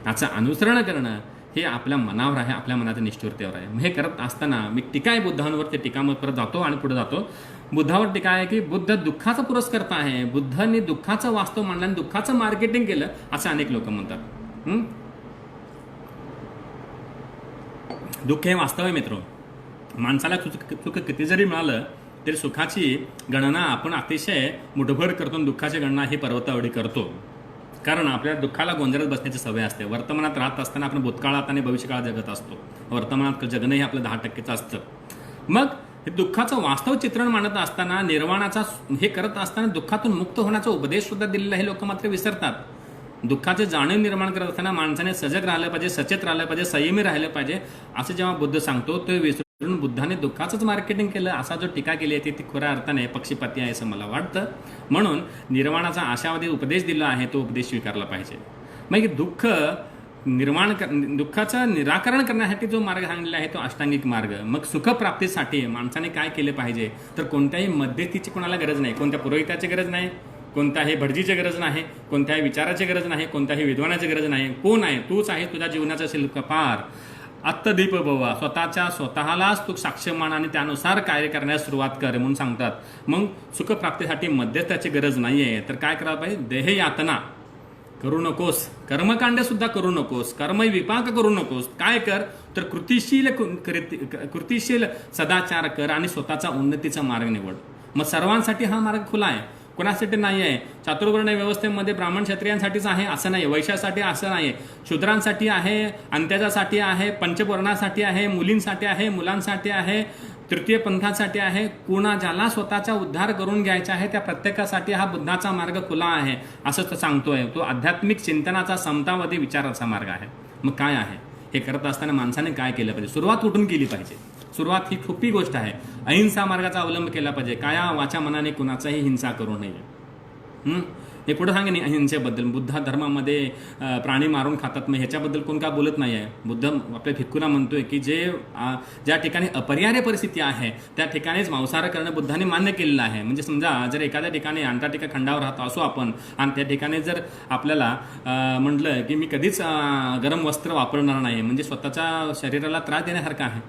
याचं अनुसरण करणं हे आपल्या मनावर आहे, आपल्या मनाच्या निष्ठुरतेवर आहे. हे करत असताना मी टीका आहे बुद्धांवर, ते टीकामध्ये परत जातो आणि पुढे जातो. बुद्धावर टीका आहे की बुद्ध दुःखाचा पुरस्कर्ता आहे. बुद्धांनी दुःखाचं वास्तव मांडलं आणि दुःखाचं मार्केटिंग केलं असं अनेक लोक म्हणतात. दुःख हे वास्तव आहे मित्र. माणसाला सुख किती जरी मिळालं तरी सुखाची गणना आपण अतिशय मुठभर करतो, दुःखाची गणना ही पर्वतावडी करतो. कारण आपल्या दुःखाला गोंधळत बसण्याची सवय असते. वर्तमानात राहत असताना आपण भूतकाळात आणि भविष्यकाळात जगत असतो. वर्तमानात जगणं हे आपलं 10%च असतं. मग हे दुःखाचं वास्तव चित्रण मांडत असताना, निर्वाणाचा हे करत असताना दुःखातून मुक्त होण्याचा उपदेश सुद्धा दिलेला हे लोक मात्र विसरतात. दुःखाचे जाणीव निर्माण करत असताना माणसाने सजग राहिलं पाहिजे, सचेत राहिलं पाहिजे, संयमी राहिलं पाहिजे असं जेव्हा बुद्ध सांगतो ते विसरून बुद्धाने दुःखाचंच मार्केटिंग केलं असा जो टीका केली आहे ती खऱ्या अर्थाने पक्षपाती आहे असं मला वाटतं. म्हणून निर्वाणाचा आशावादी उपदेश दिला आहे तो उपदेश स्वीकारला पाहिजे. मग दुःखाचं निराकरण करण्यासाठी जो मार्ग सांगितला आहे तो अष्टांगिक मार्ग. मग सुखप्राप्तीसाठी माणसाने काय केलं पाहिजे, तर कोणत्याही मध्यस्थीची कोणाला गरज नाही, कोणत्या पुरोहिताची गरज नाही, कोणत्याही भटजीची गरज नाही, कोणत्याही विचाराची गरज नाही, कोणत्याही विद्वानाची गरज नाही. कोण आहे? तूच आहे तुझ्या जीवनाचा शिल्पकार. आत्मदीप बवा, स्वतःलाच तू साक्ष मान आणि त्यानुसार कार्य करण्यास सुरुवात कर म्हणून सांगतात. मग सुखप्राप्तीसाठी मध्यस्थाची गरज नाहीये, तर काय करायला पाहिजे? देह यातना करू नकोस, कर्मकांड सुद्धा करू नकोस, कर्म विपाक करू नकोस. काय कर तर कृतिशील सदाचार कर आणि स्वतःचा उन्नतीचा मार्ग निवड. मग सर्वांसाठी हा मार्ग खुला आहे, कोणासाठी नाही आहे. चातुर्वर्ण व्यवस्थेमध्ये ब्राह्मण क्षत्रियांसाठीच आहे असं नाही, वैश्यासाठी असं नाही, शूद्रांसाठी आहे, अंत्याजासाठी आहे, पंचवर्णासाठी आहे, मुलींसाठी आहे, मुलांसाठी आहे, तृतीय पंथासाठी आहे. कुणा ज्याला स्वतःचा उद्धार करून घ्यायचा आहे त्या प्रत्येकासाठी हा बुद्धाचा मार्ग खुला आहे असं तो सांगतोय. तो आध्यात्मिक चिंतनाचा समतावादी विचाराचा मार्ग आहे. मग काय आहे हे करत असताना माणसाने काय केलं पाहिजे? सुरुवात कुठून केली पाहिजे? सुरुवात ही सोपी गोष्ट आहे. अहिंसा मार्गाचा अवलंब केला पाहिजे. काया वाचा मनाने कुणाचाही हिंसा करू नये. हे पुढे सांगे नाही अहिंसेबद्दल. बुद्ध धर्मामध्ये प्राणी मारून खातात, मग ह्याच्याबद्दल कोण का बोलत नाही आहे. बुद्ध आपल्या भिक्खूंना म्हणतोय की ज्या ठिकाणी अपरिहार्य परिस्थिती आहे त्या ठिकाणीच मांसाहार करणं बुद्धाने मान्य केलेलं आहे. म्हणजे समजा जर एखाद्या ठिकाणी अंटार्क्टिका खंडावर राहतो असो आपण आणि त्या ठिकाणी जर आपल्याला म्हटलं की मी कधीच गरम वस्त्र वापरणार नाही, म्हणजे स्वतःच्या शरीराला त्रास देण्यासारखं आहे.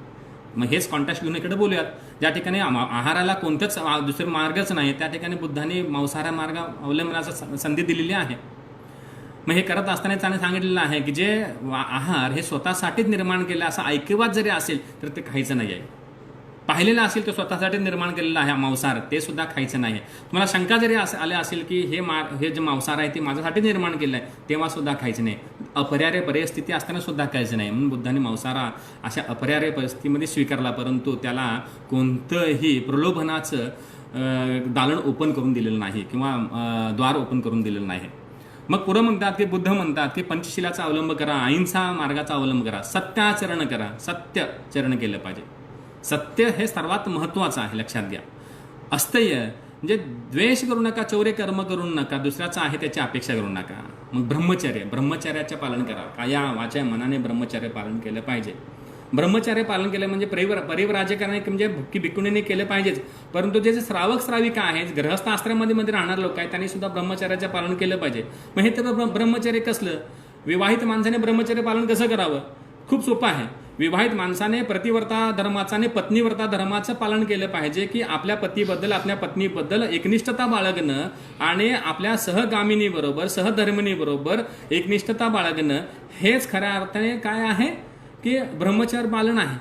मग हेच कॉन्टॅक्ट घेऊन इकडे बोलूयात. ज्या ठिकाणी आहाराला कोणतंच दुसरं मार्गच नाही त्या ठिकाणी बुद्धाने मांसाहार मार्ग अवलंबण्याचा संधी दिलेली आहे. मग हे करत असताना त्याने सांगितलेलं आहे की जे आहार हे स्वतःसाठीच निर्माण केलं असं ऐकिवात जरी असेल तर ते खायचं नाही आहे. पाहिलेलं असेल तर स्वतःसाठी निर्माण केलेलं आहे मांसाहार, ते सुद्धा खायचं नाही. तुम्हाला शंका जरी आल्या असेल की हे जे मांसाहार आहे ते माझ्यासाठी निर्माण केलं आहे तेव्हा सुद्धा खायचं नाही. अपरिहार्य परिस्थिती असताना सुद्धा खायचं नाही. म्हणून बुद्धाने मांसाहार अशा अपरिहार्य परिस्थितीमध्ये स्वीकारला, परंतु त्याला कोणतंही प्रलोभनाचं दालन ओपन करून दिलेलं नाही किंवा द्वार ओपन करून दिलेलं नाही. मग पुढं म्हणतात की बुद्ध म्हणतात की पंचशिलाचा अवलंब करा, अहिंसा मार्गाचा अवलंब करा, सत्याचरण करा. सत्यचरण केलं पाहिजे. सत्य हे सर्वात महत्त्वाचं आहे, लक्षात घ्या. अस्थेय म्हणजे द्वेष करू नका, चौर्य कर्म करू नका, दुसऱ्याचं आहे त्याची अपेक्षा करू नका. मग ब्रह्मचर्याचे पालन करा. काया वाचा मनाने ब्रह्मचर्य पालन केलं पाहिजे. ब्रह्मचर्य पालन केलं म्हणजे परिव्राजकाने म्हणजे भुक्की भिक्खुनीने केलं पाहिजेच, परंतु जे श्रावक श्राविका आहेत, गृहस्थ आश्रमामध्ये राहणार लोक आहेत त्यांनी सुद्धा ब्रह्मचर्याचे पालन केलं पाहिजे. मग हे तर ब्रह्मचर्य कसलं? विवाहित माणसाने ब्रह्मचर्य पालन कसं करावं? खूप सोपं आहे. विवाहित माणसाने प्रतिव्रता धर्माचा आणि पत्नीव्रता धर्माचं पालन केलं पाहिजे की आपल्या पतीबद्दल आपल्या पत्नीबद्दल एकनिष्ठता बाळगणं आणि आपल्या सहगामिनीबरोबर सहधर्मिणीबरोबर एकनिष्ठता बाळगणं हेच खऱ्या अर्थाने काय आहे की ब्रह्मचर्य पालन आहे.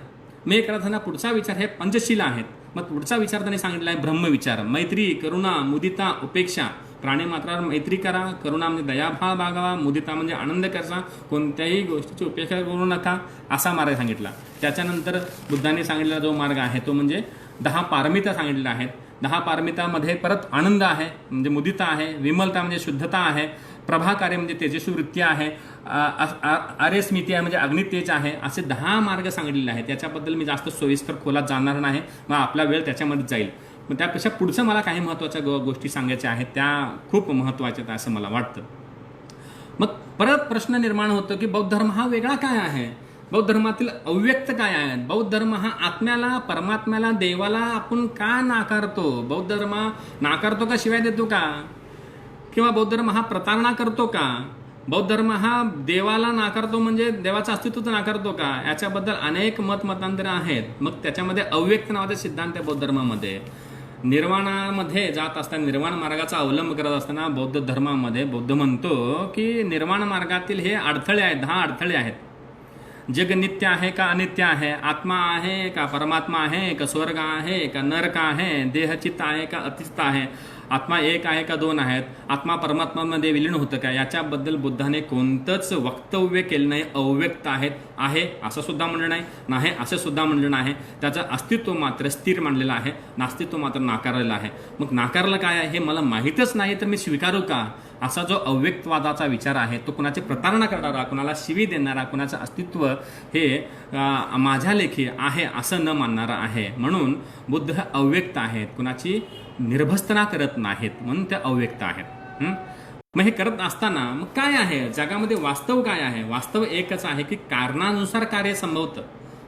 मग एक अर्थाने पुढचा विचार हे पंचशीला आहेत. मग पुढचा विचार त्यांनी सांगितला आहे ब्रह्मविचार. मैत्री, करुणा, मुदिता, उपेक्षा. प्राणी मात्रावर मैत्री करा, करुणा म्हणजे दयाभाव बाळगावा, मुदिता म्हणजे आनंद करा, कोणत्याही गोष्टीची उपेक्षा करू नका, असा मार्ग सांगितला. त्याच्यानंतर बुद्धांनी सांगितलेला जो मार्ग आहे तो म्हणजे 10 पारमिता सांगितलेल्या आहेत. 10 पारमितामध्ये परत आनंद आहे म्हणजे मुदिता आहे, विमलता म्हणजे शुद्धता आहे, प्रभाकार्य म्हणजे तेजस्वी वृत्ती आहे, आर्यस्मिती आहे म्हणजे अग्नितेज आहे. असे 10 मार्ग सांगितलेले आहेत. त्याच्याबद्दल मी जास्त सोयीस्कर खोलात जाणार नाही, मग आपला वेळ त्याच्यामध्ये जाईल. मग त्यापेक्षा पुढचं मला काही महत्त्वाच्या गोष्टी सांगायच्या आहेत, त्या खूप महत्त्वाच्या आहेत असं मला वाटतं. मग परत प्रश्न निर्माण होतो की बौद्ध धर्म हा वेगळा काय आहे, बौद्ध धर्मातील अव्यक्त काय आहे, बौद्ध धर्म हा आत्म्याला, परमात्म्याला, देवाला आपण का नाकारतो, बौद्ध धर्म नाकारतो का शिवाय देतो का, किंवा बौद्ध धर्म हा प्रतारणा करतो का, बौद्ध धर्म हा देवाला नाकारतो म्हणजे देवाचं अस्तित्वच नाकारतो का, याच्याबद्दल अनेक मतांतरे आहेत. मग त्याच्यामध्ये अव्यक्त नावाचा सिद्धांत आहे बौद्ध धर्मामध्ये. निर्वाणामध्ये जात असताना, निर्वाण मार्गाचा अवलंब करत असताना बौद्ध धर्मामध्ये बौद्ध म्हणतो की निर्वाण मार्गातील हे अडथळे आहेत, 10 अडथळे आहेत. जग नित्य आहे का अनित्य आहे, आत्मा आहे का परमात्मा आहे का स्वर्ग आहे का नरक आहे, देहचित्त आहे का अतिचित्त आहे, आत्मा एक आहे का 2 आहेत, आत्मा परमात्मामध्ये विलीन होतं का, याच्याबद्दल बुद्धाने कोणतंच वक्तव्य केलं नाही. अव्यक्त आहेत, आहे असं सुद्धा म्हणलं नाही, नाही असं सुद्धा म्हणलं नाही. त्याचं अस्तित्व मात्र स्थिर मानलेलं आहे, नास्तित्व मात्र नाकारलेलं आहे. मग नाकारलं काय आहे हे मला माहीतच नाही तर मी स्वीकारू का, असा जो अव्यक्तवादाचा विचार आहे तो कुणाची प्रतारणा करणारा, कुणाला शिवी देणारा, कुणाचं अस्तित्व हे माझ्या लेखी आहे असं न मानणारा आहे. म्हणून बुद्ध हे अव्यक्त आहेत, कुणाची निर्भस्तना करत नाहीत, म्हणून ते अव्यक्त आहेत. मग हे करत असताना मग काय आहे जगामध्ये वास्तव काय आहे, वास्तव एकच आहे की कारणानुसार कार्य संभवतं.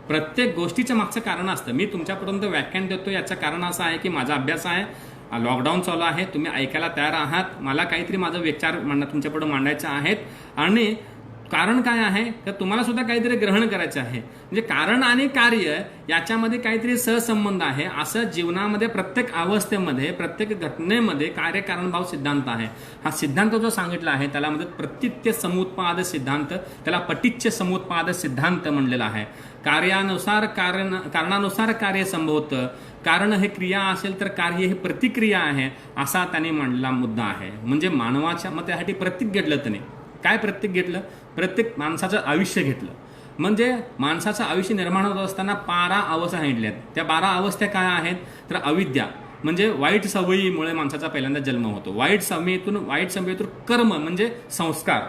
प्रत्येक गोष्टीच्या मागचं कारण असतं. मी तुमच्यापर्यंत व्याख्यान देतो याचं कारण असं आहे की माझा अभ्यास आहे, लॉकडाऊन चालू आहे, तुम्ही ऐकायला तयार आहात, मला काहीतरी माझा विचार तुमच्यापुढे मांडायचा आहेत, आणि कारण काय आहे तर तुम्हाला सुद्धा काहीतरी ग्रहण करायचं आहे. म्हणजे कारण आणि कार्य याच्यामध्ये काहीतरी सहसंबंध आहे. असं जीवनामध्ये प्रत्येक अवस्थेमध्ये, प्रत्येक घटनेमध्ये कार्यकारणभाव सिद्धांत आहे. हा सिद्धांत जो सांगितला आहे त्याला म्हणजे प्रतित्य समुत्पाद सिद्धांत, त्याला पटिच्य समुत्पाद सिद्धांत म्हणलेला आहे. कार्यानुसार कारणानुसार कार्य संभवतं, कारण हे क्रिया असेल तर कार्य हे प्रतिक्रिया आहे, असा त्याने मांडलेला मुद्दा आहे. म्हणजे मानवाच्या मग त्यासाठी प्रतीक घेतलं त्याने. काय प्रत्येक घेतलं, प्रत्येक माणसाचं आयुष्य घेतलं. म्हणजे माणसाचं आयुष्य निर्माण होत असताना 12 अवस्था सांगितल्यात. त्या 12 अवस्था काय आहेत तर अविद्या म्हणजे वाईट सवयीमुळे माणसाचा पहिल्यांदा जन्म होतो. वाईट सवयीतून कर्म म्हणजे संस्कार,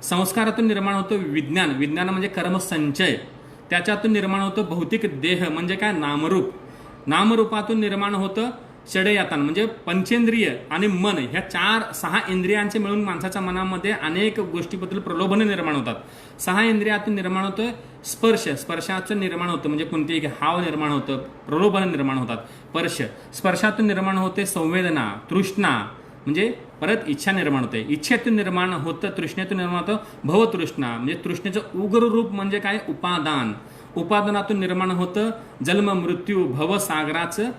संस्कारातून निर्माण होतो विज्ञान, विज्ञान म्हणजे कर्मसंचय, त्याच्यातून निर्माण होतं भौतिक देह म्हणजे काय नामरूप, नामरूपातून निर्माण होतं षडयातन म्हणजे पंचेंद्रिय आणि मन, ह्या 4-6 इंद्रियांचे मिळून माणसाच्या मनामध्ये अनेक गोष्टीबद्दल प्रलोभन निर्माण होतात. 6 इंद्रियातून निर्माण होतं स्पर्श, स्पर्शाचं निर्माण होतं म्हणजे कोणतेही हाव निर्माण होतं, प्रलोभन निर्माण होतात. स्पर्शातून निर्माण होते संवेदना, तृष्णा म्हणजे परत इच्छा निर्माण होते, इच्छेतून निर्माण होतं, तृष्णेतून निर्माण होतं भवतृष्णा म्हणजे तृष्णेचं उग्र रूप म्हणजे काय उपादान, उपादानातून निर्माण होतं जन्म मृत्यू भवसागराचं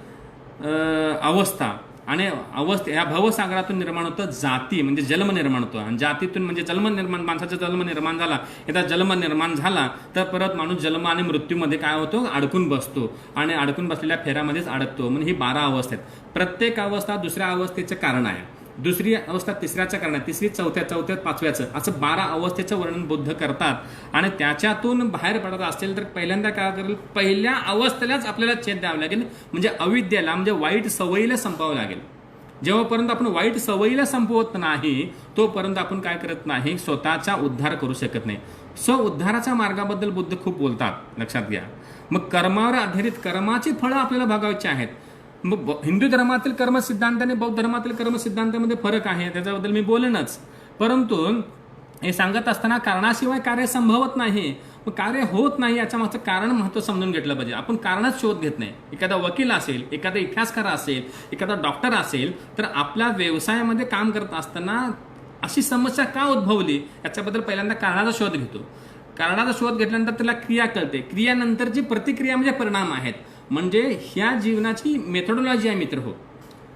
अवस्था, आणि ह्या भवसागरातून निर्माण होतं जाती म्हणजे जन्म निर्माण होतं, आणि जातीतून म्हणजे माणसाचा जन्म निर्माण झाला, एकदा जन्म निर्माण झाला तर परत माणूस जन्म आणि मृत्यूमध्ये काय होतो अडकून बसतो, आणि अडकून बसलेल्या फेऱ्यामध्येच अडकतो. म्हणजे ही 12 अवस्था आहेत. प्रत्येक अवस्था दुसऱ्या अवस्थेचं कारण आहे, दुसरी अवस्था तिसऱ्याचं कारण आहे, तिसरी चौथ्यात 5व्याचं, असं 12 अवस्थेचं वर्णन बुद्ध करतात. आणि त्याच्यातून बाहेर पडत असेल तर पहिल्यांदा काय करेल, पहिल्या अवस्थेलाच आपल्याला छेद द्यावं लागेल, म्हणजे अविद्येला म्हणजे वाईट सवयीला संपवावं लागेल. जेव्हापर्यंत आपण वाईट सवयीला संपवत नाही तोपर्यंत आपण काय करत नाही, स्वतःचा उद्धार करू शकत नाही. उद्धाराच्या मार्गाबद्दल बुद्ध खूप बोलतात, लक्षात घ्या. मग कर्मावर आधारित कर्माची फळं आपल्याला भोगायची आहेत. मग हिंदू धर्मातील कर्मसिद्धांत आणि बौद्ध धर्मातील कर्मसिद्धांतामध्ये फरक आहे, त्याच्याबद्दल मी बोलेनच. परंतु हे सांगत असताना कारणाशिवाय कार्य संभवत नाही, मग कार्य होत नाही याच्या मागचं कारण महत्त्व समजून घेतलं पाहिजे. आपण कारणच शोध घेत नाही. एखादा वकील असेल, एखादा इतिहासकार असेल, एखादा डॉक्टर असेल, तर आपल्या व्यवसायामध्ये काम करत असताना अशी समस्या का उद्भवली याच्याबद्दल पहिल्यांदा कारणाचा शोध घेतो. कारणाचा शोध घेतल्यानंतर त्याला क्रिया कळते, क्रियानंतरची प्रतिक्रिया म्हणजे परिणाम आहेत. म्हणजे ह्या जीवनाची मेथोडॉलॉजी आहे मित्र हो.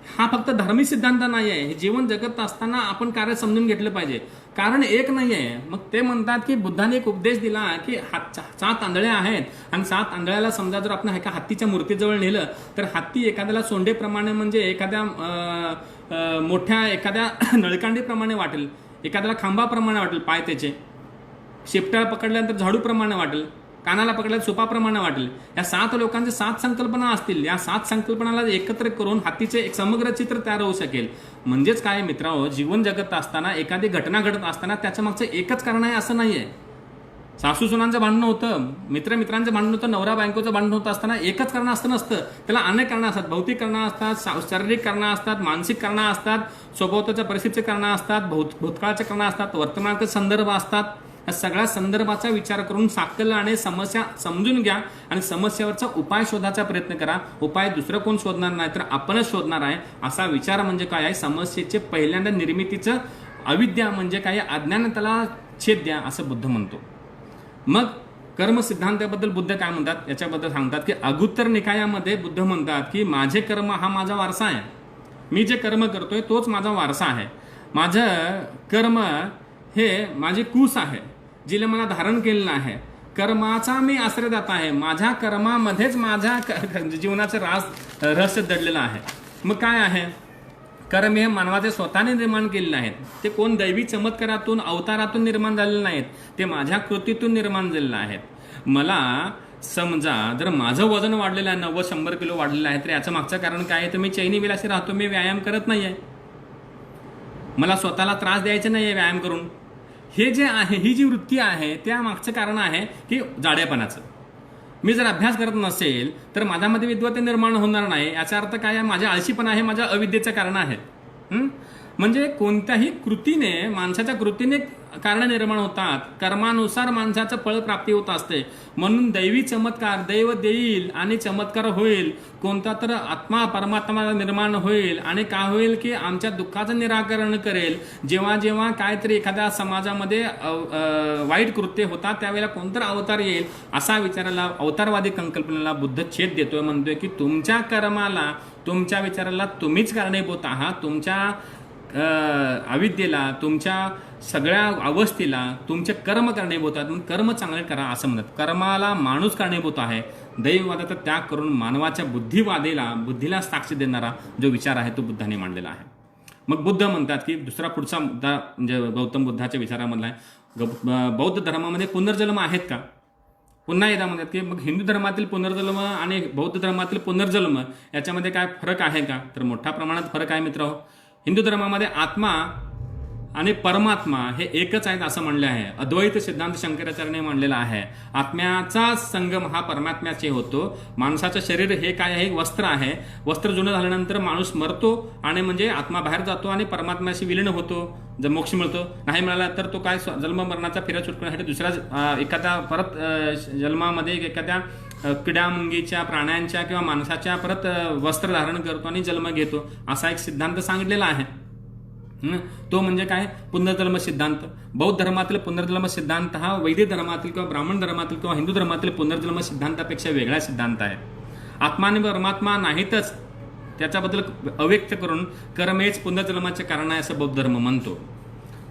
हा फक्त धार्मिक सिद्धांत नाही आहे, हे जीवन जगत असताना आपण कार्य समजून घेतलं पाहिजे. कारण एक नाही आहे. मग ते म्हणतात की बुद्धाने एक उपदेश दिला की 7 आंधळ्या आहेत आणि 7 आंधळ्याला समजा जर आपण एका हत्तीच्या मूर्तीजवळ नेलं तर हत्ती एखाद्याला सोंडेप्रमाणे म्हणजे एखाद्या मोठ्या एखाद्या नळकांडीप्रमाणे वाटेल, एखाद्याला खांबाप्रमाणे वाटेल, पाय त्याचे शेपट्याला पकडल्यानंतर झाडूप्रमाणे वाटेल, कानाला पकडल्यावर सुपाप्रमाणे वाटेल. या 7 लोकांचे 7 संकल्पना असतील. या 7 संकल्पनाला एकत्र करून हातीचे एक समग्र चित्र तयार होऊ शकेल. म्हणजेच काय मित्रांनो, जीवन जगत असताना एखादी घटना घडत असताना त्याच्या मागचं एकच कारण आहे असं नाहीये. सासू सुनांचं भांडण होतं, मित्रांचं भांडण होतं, नवरा बायकोचं भांडण होतं असताना एकच कारण असतं नसतं. त्याला अनेक कारणं असतात. भौतिक कारणं असतात, शारीरिक कारणं असतात, मानसिक कारणं असतात, स्वभावाच्या परिस्थितीचे कारणं असतात, भूतकाळाचे कारणं असतात, वर्तमानाचे संदर्भ असतात. या सगळ्या संदर्भाचा विचार करून साकल आणि समस्या समजून घ्या आणि समस्येवरचा उपाय शोधायचा प्रयत्न करा. उपाय दुसरं कोण शोधणार नाही तर आपणच शोधणार आहे असा विचार म्हणजे काय आहे. समस्येचे पहिल्यांदा निर्मितीचं अविद्या म्हणजे काय, अज्ञान, त्याला छेद द्या असं बुद्ध म्हणतो. मग कर्म सिद्धांताबद्दल बुद्ध काय म्हणतात याच्याबद्दल सांगतात की अगुत्तर निकायामध्ये बुद्ध म्हणतात की माझे कर्म हा माझा वारसा आहे. मी जे कर्म करतोय तोच माझा वारसा आहे. माझं कर्म हे माझी कूस आहे, जिला मला धारण केलेलं आहे. कर्माचा मी आश्रयदाता आहे. माझ्या कर्मामध्येच माझ्या जीवनाचं रहस्य दडलेलं आहे. मग काय आहे, कर्म हे मानवाचे स्वतःने निर्माण केलेले आहेत. ते कोण दैवी चमत्कारातून अवतारातून निर्माण झालेले नाहीत, ते माझ्या कृतीतून निर्माण झालेले आहेत. मला समजा जर माझं वजन वाढलेलं आहे, 90-100 किलो वाढलेलं आहे, तर याचं मागचं कारण काय आहे, तर मी चैनी विलासी राहतो, मी व्यायाम करत नाही आहे, मला स्वतःला त्रास द्यायचा नाही आहे व्यायाम करून. हे जे आहे, ही जी वृत्ती आहे त्या मागचं कारण आहे की जाडेपणाचं. मी जर अभ्यास करत नसेल तर माझ्यामध्ये विद्वत्ता निर्माण होणार नाही. याचा अर्थ काय आहे, माझ्या आळशीपणा आहे, माझ्या अविद्येचं कारण आहे. म्हणजे कोणत्याही कृतीने, माणसाच्या कृतीने कारण निर्माण होतात. कर्मानुसार माणसाचं फळ प्राप्ती होत असते. म्हणून दैवी चमत्कार, दैव देईल आणि चमत्कार होईल. कोणता तर आत्मा परमात्मा निर्माण होईल आणि काय होईल की आमच्या दुःखाचं निराकरण करेल. जेव्हा जेव्हा काहीतरी एखाद्या समाजामध्ये वाईट कृत्य होतात त्यावेळेला कोणतर अवतार येईल असा विचाराला, अवतारवादी संकल्पनेला बुद्ध छेद देतोय. म्हणतोय की तुमच्या कर्माला, तुमच्या विचाराला तुम्हीच कारणीभूत आहात. तुमच्या अविद्येला, तुमच्या सगळ्या अवस्थेला तुमचे कर्म कारणीभूत आहेत. म्हणून कर्म चांगले करा असं म्हणतात. कर्माला माणूस कारणीभूत आहे. दैववादाचा त्याग करून मानवाच्या बुद्धीला साक्ष देणारा जो विचार आहे तो बुद्धाने मांडलेला आहे. मग बुद्ध म्हणतात की दुसरा पुढचा मुद्दा म्हणजे गौतम बुद्धाच्या विचारामधला आहे, बौद्ध धर्मामध्ये पुनर्जन्म आहेत का. पुन्हा एकदा म्हणतात की मग हिंदू धर्मातील पुनर्जन्म आणि बौद्ध धर्मातील पुनर्जन्म याच्यामध्ये काय फरक आहे का, तर मोठ्या प्रमाणात फरक आहे मित्र. हिंदू धर्मामध्ये आत्मा आणि परमात्मा हे एकच आहेत असं म्हणले आहे. अद्वैत सिद्धांत शंकराचार्याने मांडलेला आहे. आत्म्याचा संगम हा परमात्म्याचे होतो. माणसाचं शरीर हे काय आहे, वस्त्र आहे. वस्त्र जुनं झाल्यानंतर माणूस मरतो आणि म्हणजे आत्मा बाहेर जातो आणि परमात्म्याशी विलीन होतो, जर मोक्ष मिळतो. नाही मिळाला तर तो काय जन्म मरणाचा फेरा सुटण्यासाठी दुसऱ्या एखाद्या परत जन्मामध्ये एखाद्या किड्या मुंगीच्या, प्राण्यांच्या किंवा माणसाच्या परत वस्त्र धारण करतो आणि जन्म घेतो असा एक सिद्धांत सांगितलेला आहे. तो म्हणजे काय, पुनर्जन्म सिद्धांत. बौद्ध धर्मातील पुनर्जन्म सिद्धांत हा वैदिक धर्मातील किंवा ब्राह्मण धर्मातील किंवा हिंदू धर्मातील पुनर्जन्म सिद्धांतापेक्षा वेगळा सिद्धांत आहे. आत्मा आणि परमात्मा नाहीतच त्याच्याबद्दल अव्यक्त करून कर्म हेच पुनर्जन्माचे कारण आहे असं बौद्ध धर्म म्हणतो.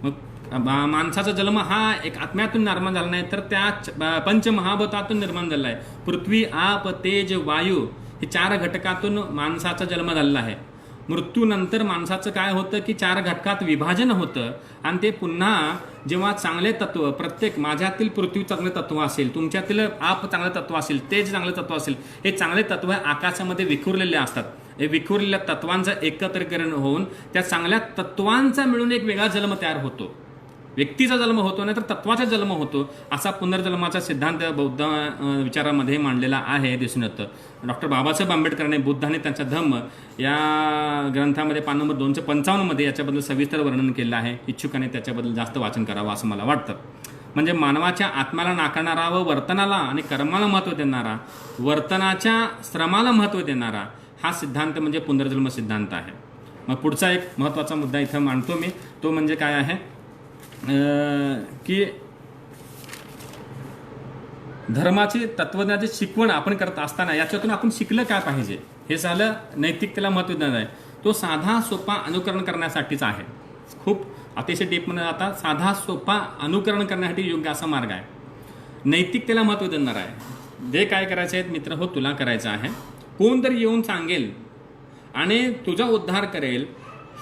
मग माणसाचा जन्म हा एक आत्म्यातून निर्माण झाला नाही तर त्या पंचमहाभूतातून निर्माण झाला आहे. पृथ्वी, आप, तेज, वायू हे 4 घटकातून माणसाचा जन्म झालेला आहे. मृत्यूनंतर माणसाचं काय होतं की 4 घटकात विभाजन होतं आणि ते पुन्हा जेव्हा चांगले तत्व, प्रत्येक माझ्यातील पृथ्वी चांगले तत्व असेल, तुमच्यातील आप चांगले तत्व असेल, तेज चांगले तत्व असेल, हे चांगले तत्व आकाशामध्ये विखुरलेले असतात. हे विखुरलेल्या तत्वांचं एकत्रीकरण होऊन त्या चांगल्या तत्वांचा मिळून एक वेगळा जन्म तयार होतो. व्यक्तीचा जन्म होतो नाही तर तत्वाचा जन्म होतो असा पुनर्जन्माचा सिद्धांत बौद्ध विचारामध्ये मांडलेला आहे दिसून येतं. डॉक्टर बाबासाहेब आंबेडकरांनी बुद्धाने त्यांचा धम्म या ग्रंथामध्ये पान नंबर 255 मध्ये याच्याबद्दल सविस्तर वर्णन केलं आहे. इच्छुकाने त्याच्याबद्दल जास्त वाचन करावं असं मला वाटतं. म्हणजे मानवाच्या आत्म्याला नाकारणारा व वर्तनाला आणि कर्माला महत्त्व देणारा, वर्तनाच्या श्रमाला महत्त्व देणारा हा सिद्धांत म्हणजे पुनर्जन्म सिद्धांत आहे. मग पुढचा एक महत्त्वाचा मुद्दा इथं मांडतो मी, तो म्हणजे काय आहे की धर्माची तत्वज्ञानाची शिकवण आपण करत असताना याच्यातून आपण शिकलं काय पाहिजे. हे झालं नैतिकतेला महत्त्व देणार आहे. तो साधा सोपा अनुकरण करण्यासाठीच आहे. खूप अतिशय डीपमध्ये आता साधा सोपा अनुकरण करण्यासाठी योग्य असा मार्ग आहे. नैतिकतेला महत्त्व देणार आहे. जे काय करायचं आहे मित्र हो तुला करायचं आहे. कोण तरी येऊन सांगेल आणि तुझा उद्धार करेल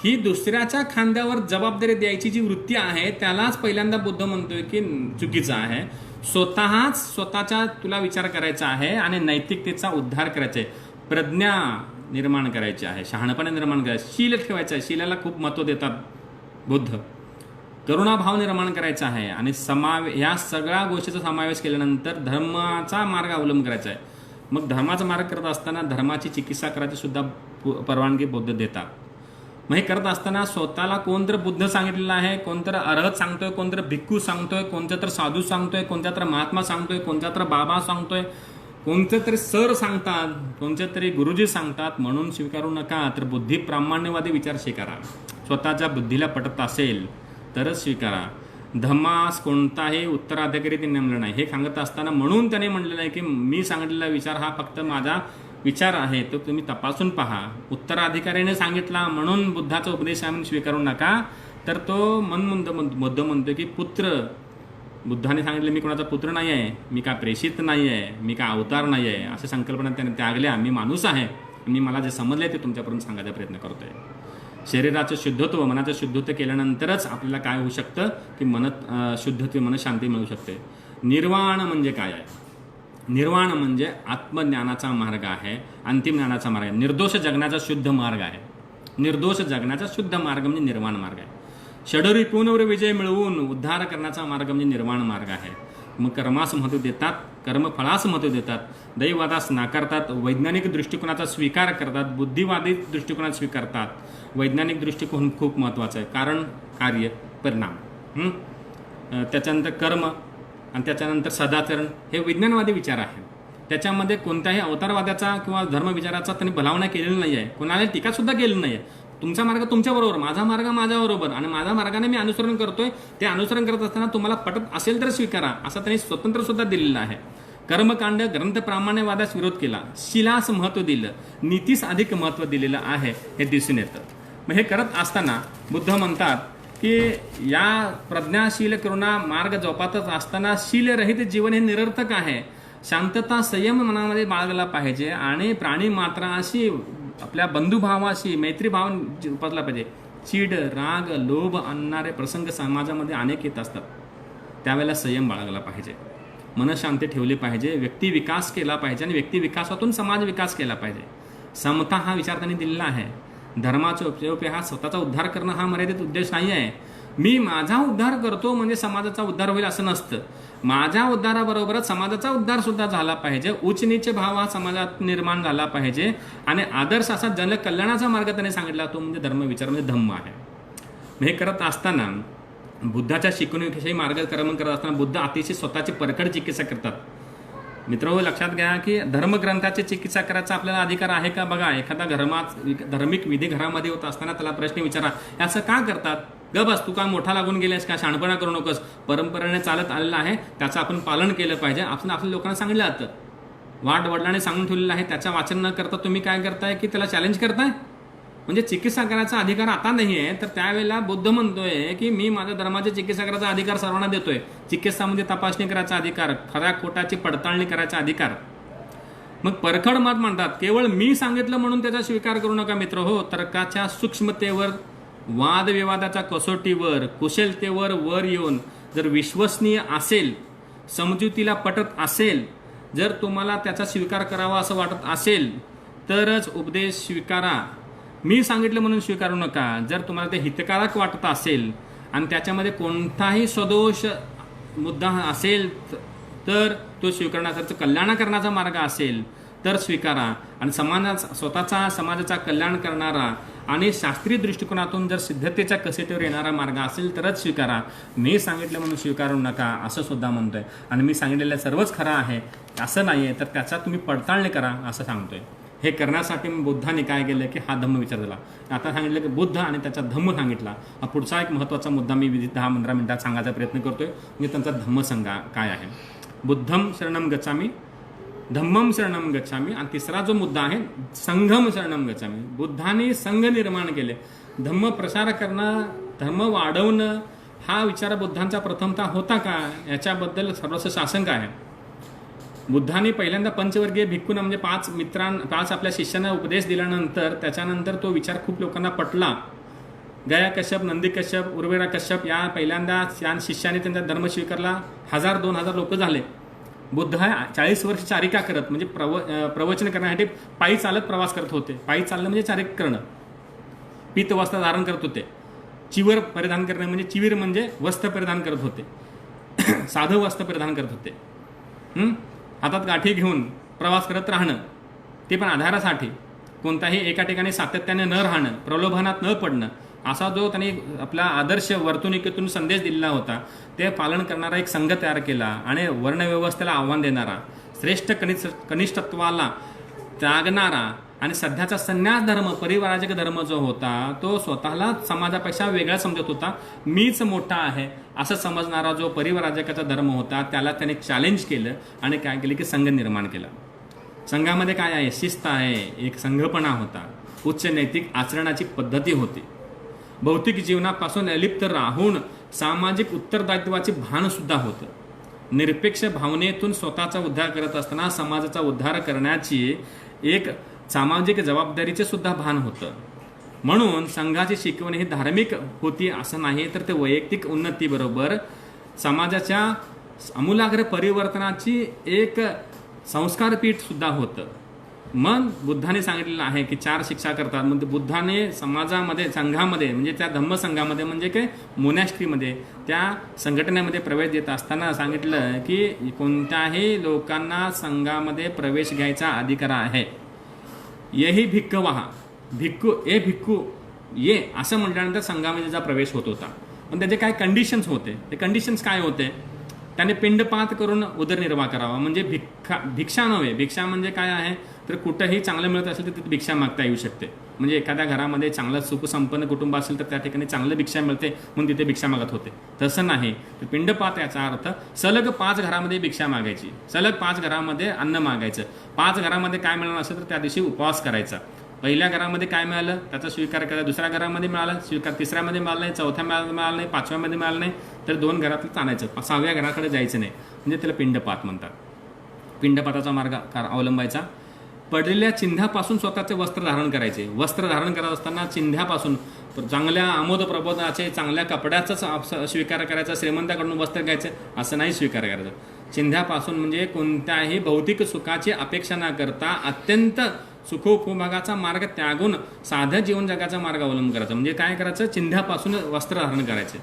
ही दुसऱ्याच्या खांद्यावर जबाबदारी द्यायची जी वृत्ती आहे त्यालाच पहिल्यांदा बुद्ध म्हणतोय की चुकीचं आहे. स्वतःच्या तुला विचार करायचा आहे आणि नैतिकतेचा उद्धार करायचा आहे. प्रज्ञा निर्माण करायची आहे, शहाणपणा निर्माण करायचं, शील ठेवायचं आहे. शीलाला खूप महत्त्व देतात बुद्ध. करुणाभाव निर्माण करायचा आहे आणि या सगळ्या गोष्टीचा समावेश केल्यानंतर धर्माचा मार्ग अवलंब करायचा आहे. मग धर्माचा मार्ग करत असताना धर्माची चिकित्सा करायची सुद्धा परवानगी बुद्ध देतात. मग हे करत असताना स्वतःला कोणतर बुद्ध सांगितलेलं आहे, कोणतर अर्हत सांगतोय, कोणतर भिक्खू सांगतोय, कोणत्या तर साधू सांगतोय, कोणत्या तर महात्मा सांगतोय, कोणत्या तर बाबा सांगतोय, कोणते तरी सर सांगतात, कोणते तरी गुरुजी सांगतात म्हणून स्वीकारू नका. तर बुद्धी प्रामाण्यवादी विचार स्वीकारा. स्वतःच्या बुद्धीला पटत असेल तरच स्वीकारा. धम्मास कोणताही उत्तराधिकारी ते नेमलं नाही. हे सांगत असताना म्हणून त्याने म्हटलेलं आहे की मी सांगितलेला विचार हा फक्त माझा विचार आहे, तो तुम्ही तपासून पहा. उत्तराधिकाऱ्याने सांगितला म्हणून बुद्धाचा उपदेश आम्ही स्वीकारू नका. तर तो बुद्ध म्हणतो की पुत्र, बुद्धाने सांगितलं मी कोणाचा पुत्र नाही आहे, मी का प्रेषित नाही आहे, मी का अवतार नाही आहे, अशा संकल्पना त्याने त्यागल्या. मी माणूस आहे आणि मला जे समजले ते तुमच्यापर्यंत सांगायचा प्रयत्न करतोय. शरीराचं शुद्धत्व, मनाचं शुद्धत्व केल्यानंतरच आपल्याला काय होऊ शकतं की शुद्धत्व, मनशांती मिळू शकते. निर्वाण म्हणजे काय आहे? निर्वाण म्हणजे आत्मज्ञानाचा मार्ग आहे, अंतिम ज्ञानाचा मार्ग आहे, निर्दोष जगण्याचा शुद्ध मार्ग आहे. निर्दोष जगण्याचा शुद्ध मार्ग म्हणजे निर्वाण मार्ग आहे. षडरिपूंवर विजय मिळवून उद्धार करण्याचा मार्ग म्हणजे निर्वाण मार्ग आहे. मग कर्मास महत्त्व देतात, कर्मफळास महत्त्व देतात, दैववादास नाकारतात, वैज्ञानिक दृष्टिकोनाचा स्वीकार करतात, बुद्धिवादी दृष्टिकोनात स्वीकारतात. वैज्ञानिक दृष्टिकोन खूप महत्त्वाचा आहे. कारण, कार्य, परिणाम, त्याच्यानंतर कर्म आणि त्याच्यानंतर सदाचरण हे विज्ञानवादी विचार आहे. त्याच्यामध्ये कोणत्याही अवतारवादाचा किंवा धर्मविचाराचा त्यांनी भलावणा केलेला नाही आहे, कोणाला टीकासुद्धा केलेली नाही आहे. तुमचा मार्ग तुमच्याबरोबर, माझा मार्ग माझ्याबरोबर आणि माझ्या मार्गाने मी अनुसरण करतोय. ते अनुसरण करत असताना तुम्हाला पटत असेल तर स्वीकारा असं त्यांनी स्वतंत्र सुद्धा दिलेलं आहे. कर्मकांड ग्रंथ प्रामाण्यवादास विरोध केला, शिलास महत्त्व दिलं, नीतीस अधिक महत्त्व दिलेलं आहे हे दिसून येतं. मग हे करत असताना बुद्ध म्हणतात की या प्रज्ञाशील करुणा मार्ग जोपातच असताना शीलरहित जीवन हे निरर्थक आहे. शांतता, संयम मनामध्ये बाळगला पाहिजे आणि प्राणी मात्राशी, आपल्या बंधुभावाशी मैत्रीभाव जोपासला पाहिजे. चीड, राग, लोभ आणणारे प्रसंग समाजामध्ये अनेक येत असतात, त्यावेळेला संयम बाळगला पाहिजे, मनशांती ठेवली पाहिजे, व्यक्ती विकास केला पाहिजे आणि व्यक्ती विकासातून समाज विकास केला पाहिजे. समता हा विचार त्यांनी दिलेला आहे. धर्माचा उपयोग हा स्वतःचा उद्धार करणं हा मर्यादित उद्देश नाही आहे. मी माझा उद्धार करतो म्हणजे समाजाचा उद्धार होईल असं नसतं. माझ्या उद्धाराबरोबरच समाजाचा उद्धार सुद्धा झाला पाहिजे. उच्च नीच भाव हा समाजात निर्माण झाला पाहिजे आणि आदर्श असा जनकल्याणाचा मार्ग त्याने सांगितला, तो म्हणजे धर्मविचार म्हणजे धम्म आहे. हे करत असताना बुद्धाच्या शिकवणुकीविषयी मार्गक्रमण करत असताना बुद्ध अतिशय स्वतःची परखड चिकित्सा करतात. मित्रहो, लक्षात घ्या की धर्मग्रंथाची चिकित्सा करायचा आपल्याला अधिकार आहे का? बघा, एखादा धार्मिक विधी घरामध्ये होत असताना त्याला प्रश्न विचारा, असं का करतात? बस तू काय मोठा लागून गेलेस का? शहाणपणा करू नकोस. परंपरेने चालत आलेलं आहे, त्याचं आपण पालन केलं पाहिजे. आपण आपल्या लोकांना सांगितलं जातं, वाट वडिलांनी सांगून ठेवलेलं आहे, त्याचं वाचन न करता तुम्ही काय करताय की त्याला चॅलेंज करताय. म्हणजे चिकित्सा करायचा अधिकार आता नाही आहे. तर त्यावेळेला बुद्ध म्हणतोय की मी माझ्या धर्माची चिकित्सा करायचा अधिकार सर्वांना देतोय. चिकित्सा म्हणजे तपासणी करायचा अधिकार, खऱ्या खोटाची पडताळणी करायचा अधिकार. मग परखड मत म्हणतात, केवळ मी सांगितलं म्हणून त्याचा स्वीकार करू नका मित्र हो. तर्काच्या सूक्ष्मतेवर, वादविवादाच्या कसोटीवर, कुशलतेवर वर येऊन जर विश्वसनीय असेल, समजुतीला पटत असेल, जर तुम्हाला त्याचा स्वीकार करावा असं वाटत असेल तरच उपदेश स्वीकारा. मी सांगितलं म्हणून स्वीकारू नका. जर तुम्हाला ते हितकारक वाटत असेल आणि त्याच्यामध्ये कोणताही सदोष मुद्दा असेल तर तो स्वीकारण्याचा, कल्याण करण्याचा मार्ग असेल तर स्वीकारा. आणि स्वतःचा समाजाचा कल्याण करणारा आणि शास्त्रीय दृष्टिकोनातून जर सिद्धतेच्या कसेतेवर येणारा मार्ग असेल तरच स्वीकारा. मी सांगितलं म्हणून स्वीकारू नका असं सुद्धा म्हणतोय. आणि मी सांगितलेलं सर्वच खरं आहे असं नाही आहे, तर त्याचा तुम्ही पडताळणी करा असं सांगतोय. हे करण्यासाठी बुद्धाने काय केलं की हा धम्म विचार दिला. आता सांगितलं की बुद्ध आणि त्याचा धम्म सांगितला. हा पुढचा एक महत्त्वाचा मुद्दा मी 10-15 मिनिटात सांगायचा प्रयत्न करतोय. म्हणजे त्यांचा धम्म सांगा काय आहे. बुद्धम शरणम गच्छामी, धम्मम शरणम गच्छामी, आणि तिसरा जो मुद्दा आहे संघम शरणम गच्छामी. बुद्धाने संघ निर्माण केले. धम्म प्रसार करणं, धर्म वाढवणं हा विचार बुद्धांचा प्रथमतः होता का, याच्याबद्दल सर्वस्व शासन काय आहे. बुद्धाने पहिल्यांदा पंचवर्गीय भिक्खूंना म्हणजे 5 आपल्या शिष्यांना उपदेश दिल्यानंतर त्याच्यानंतर तो विचार खूप लोकांना पटला. गया कश्यप, नंदी कश्यप, उर्वेरा कश्यप या पहिल्यांदा या शिष्याने त्यांचा धर्म स्वीकारला. 1000-2000 लोक झाले. बुद्ध 40 वर्ष चारिका करत म्हणजे प्रवचन करण्यासाठी पायी चालत प्रवास करत होते. पायी चालणं म्हणजे चारिक करणं. पीत वस्त्र धारण करत होते. चिवर परिधान करणे म्हणजे चिवीर म्हणजे वस्त्र परिधान करत होते. साधं वस्त्र परिधान करत होते. हातात गाठी घेऊन प्रवास करत राहणं, ते पण आधारासाठी. कोणताही एका ठिकाणी सातत्याने न राहणं, प्रलोभनात न पडणं, असा जो त्यांनी आपला आदर्श वर्तणुकीतून संदेश दिलेला होता, ते पालन करणारा एक संघ तयार केला. आणि वर्णव्यवस्थेला आव्हान देणारा, श्रेष्ठ कनिष्ठत्वाला त्यागणारा आणि सध्याचा संन्यास धर्म, परिवाराजक धर्म जो होता, तो स्वतःला समाजापेक्षा वेगळा समजत होता. मीच मोठा आहे असं समजणारा जो परिवाराजकाचा धर्म होता, त्याला त्याने चॅलेंज केलं आणि काय केलं की संघ निर्माण केला. संघामध्ये काय आहे, शिस्त आहे, एक संघपणा होता, उच्च नैतिक आचरणाची पद्धती होती. भौतिक जीवनापासून अलिप्त राहून सामाजिक उत्तरदायित्वाचे भान सुद्धा होतं. निरपेक्ष भावनेतून स्वतःचा उद्धार करत असताना समाजाचा उद्धार करण्याची एक सामाजिक जबाबदारीचे सुद्धा भान होतं. म्हणून संघाची शिकवण ही धार्मिक होती असं नाही, तर ते वैयक्तिक उन्नतीबरोबर समाजाच्या आमूलाग्र परिवर्तनाची एक संस्कारपीठ सुद्धा होतं. मग बुद्धाने सांगितलेलं आहे की 4 शिक्षा करतात. म्हणजे बुद्धाने समाजामध्ये, संघामध्ये म्हणजे त्या धम्मसंघामध्ये म्हणजे काय मोनॅस्ट्रीमध्ये, त्या संघटनेमध्ये प्रवेश देत असताना सांगितलं की कोणत्याही लोकांना संघामध्ये प्रवेश घ्यायचा अधिकार आहे. येही भिक्ख वहा, भिक्खू ये असं म्हटल्यानंतर संघामध्ये प्रवेश होत होता. पण त्याचे काय कंडिशन्स होते. ते कंडिशन्स काय होते, त्याने पिंडपात करून उदरनिर्वाह करावा. म्हणजे भिक्षा नव्हे. भिक्षा म्हणजे काय आहे, तर कुठंही चांगलं मिळत असेल तर तिथे भिक्षा मागता येऊ शकते. म्हणजे एखाद्या घरामध्ये चांगलं सुखसंपन्न कुटुंब असेल तर त्या ठिकाणी चांगलं भिक्षा मिळते म्हणून तिथे भिक्षा मागत होते. तसं नाही. तर पिंडपात याचा अर्थ सलग 5 घरामध्ये भिक्षा मागायची, सलग 5 घरामध्ये अन्न मागायचं. 5 घरामध्ये काय मिळालं असेल तर त्या दिवशी उपवास करायचा. पहिल्या घरामध्ये काय मिळालं त्याचा स्वीकार करायचा, दुसऱ्या घरामध्ये मिळाला स्वीकार, तिसऱ्यामध्ये मिळालं नाही, चौथ्या मिळालं नाही, 5व्यामध्ये मिळालं नाही, तर 2 घरातलं आणायचं, 6व्या घराकडे जायचं नाही. म्हणजे त्याला पिंडपात म्हणतात. पिंडपाताचा मार्ग अवलंबायचा. पडलेल्या चिन्हापासून स्वतःचे वस्त्र धारण करायचे. वस्त्र धारण करत असताना चिन्हापासून चांगल्या आमोद प्रबोधाचे, चांगल्या कपड्याचाच स्वीकार करायचा. श्रीमंताकडून वस्त्र घ्यायचं असं नाही स्वीकार करायचं. चिन्हापासून म्हणजे कोणत्याही भौतिक सुखाची अपेक्षा न करता अत्यंत सुखोपभोगाचा मार्ग त्यागून साध्या जीवन जगाचा मार्ग अवलंब करायचा. म्हणजे काय करायचं, चिन्हापासून वस्त्र धारण करायचे.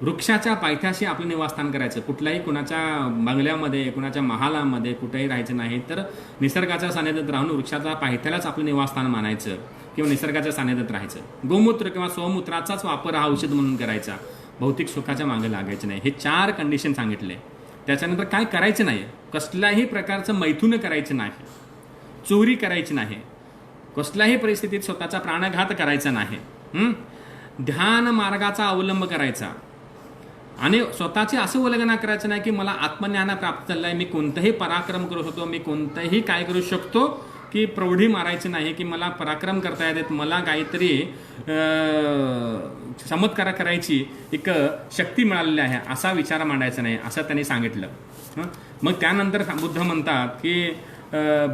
वृक्षाच्या पायथ्याशी आपलं निवासस्थान करायचं. कुठल्याही कुणाच्या बंगल्यामध्ये, कुणाच्या महालामध्ये कुठेही राहायचं नाही, तर निसर्गाच्या सानिध्यात राहून वृक्षाच्या पायथ्यालाच आपलं निवासस्थान मानायचं किंवा निसर्गाच्या सानिध्यात राहायचं. गोमूत्र किंवा स्वमूत्राचाच वापर हा औषध म्हणून करायचा. भौतिक सुखाच्या मागे लागायचं नाही. हे 4 कंडिशन सांगितले. त्याच्यानंतर काय करायचं नाही, कसल्याही प्रकारचं मैथुन करायचं नाही, चोरी करायची नाही, कसल्याही परिस्थितीत स्वतःचा प्राणघात करायचा नाही, ध्यान मार्गाचा अवलंब करायचा. आणि स्वतःची असं उल्लंघन करायचं नाही की मला आत्मज्ञान प्राप्त झालं आहे, मी कोणतंही पराक्रम करू शकतो, मी कोणतंही काय करू शकतो, की प्रौढी मारायची नाही की मला पराक्रम करता येतात, मला काहीतरी चमत्कार करायची एक शक्ती मिळालेली आहे, असा विचार मांडायचा नाही, असं त्यांनी सांगितलं. मग त्यानंतर बुद्ध म्हणतात की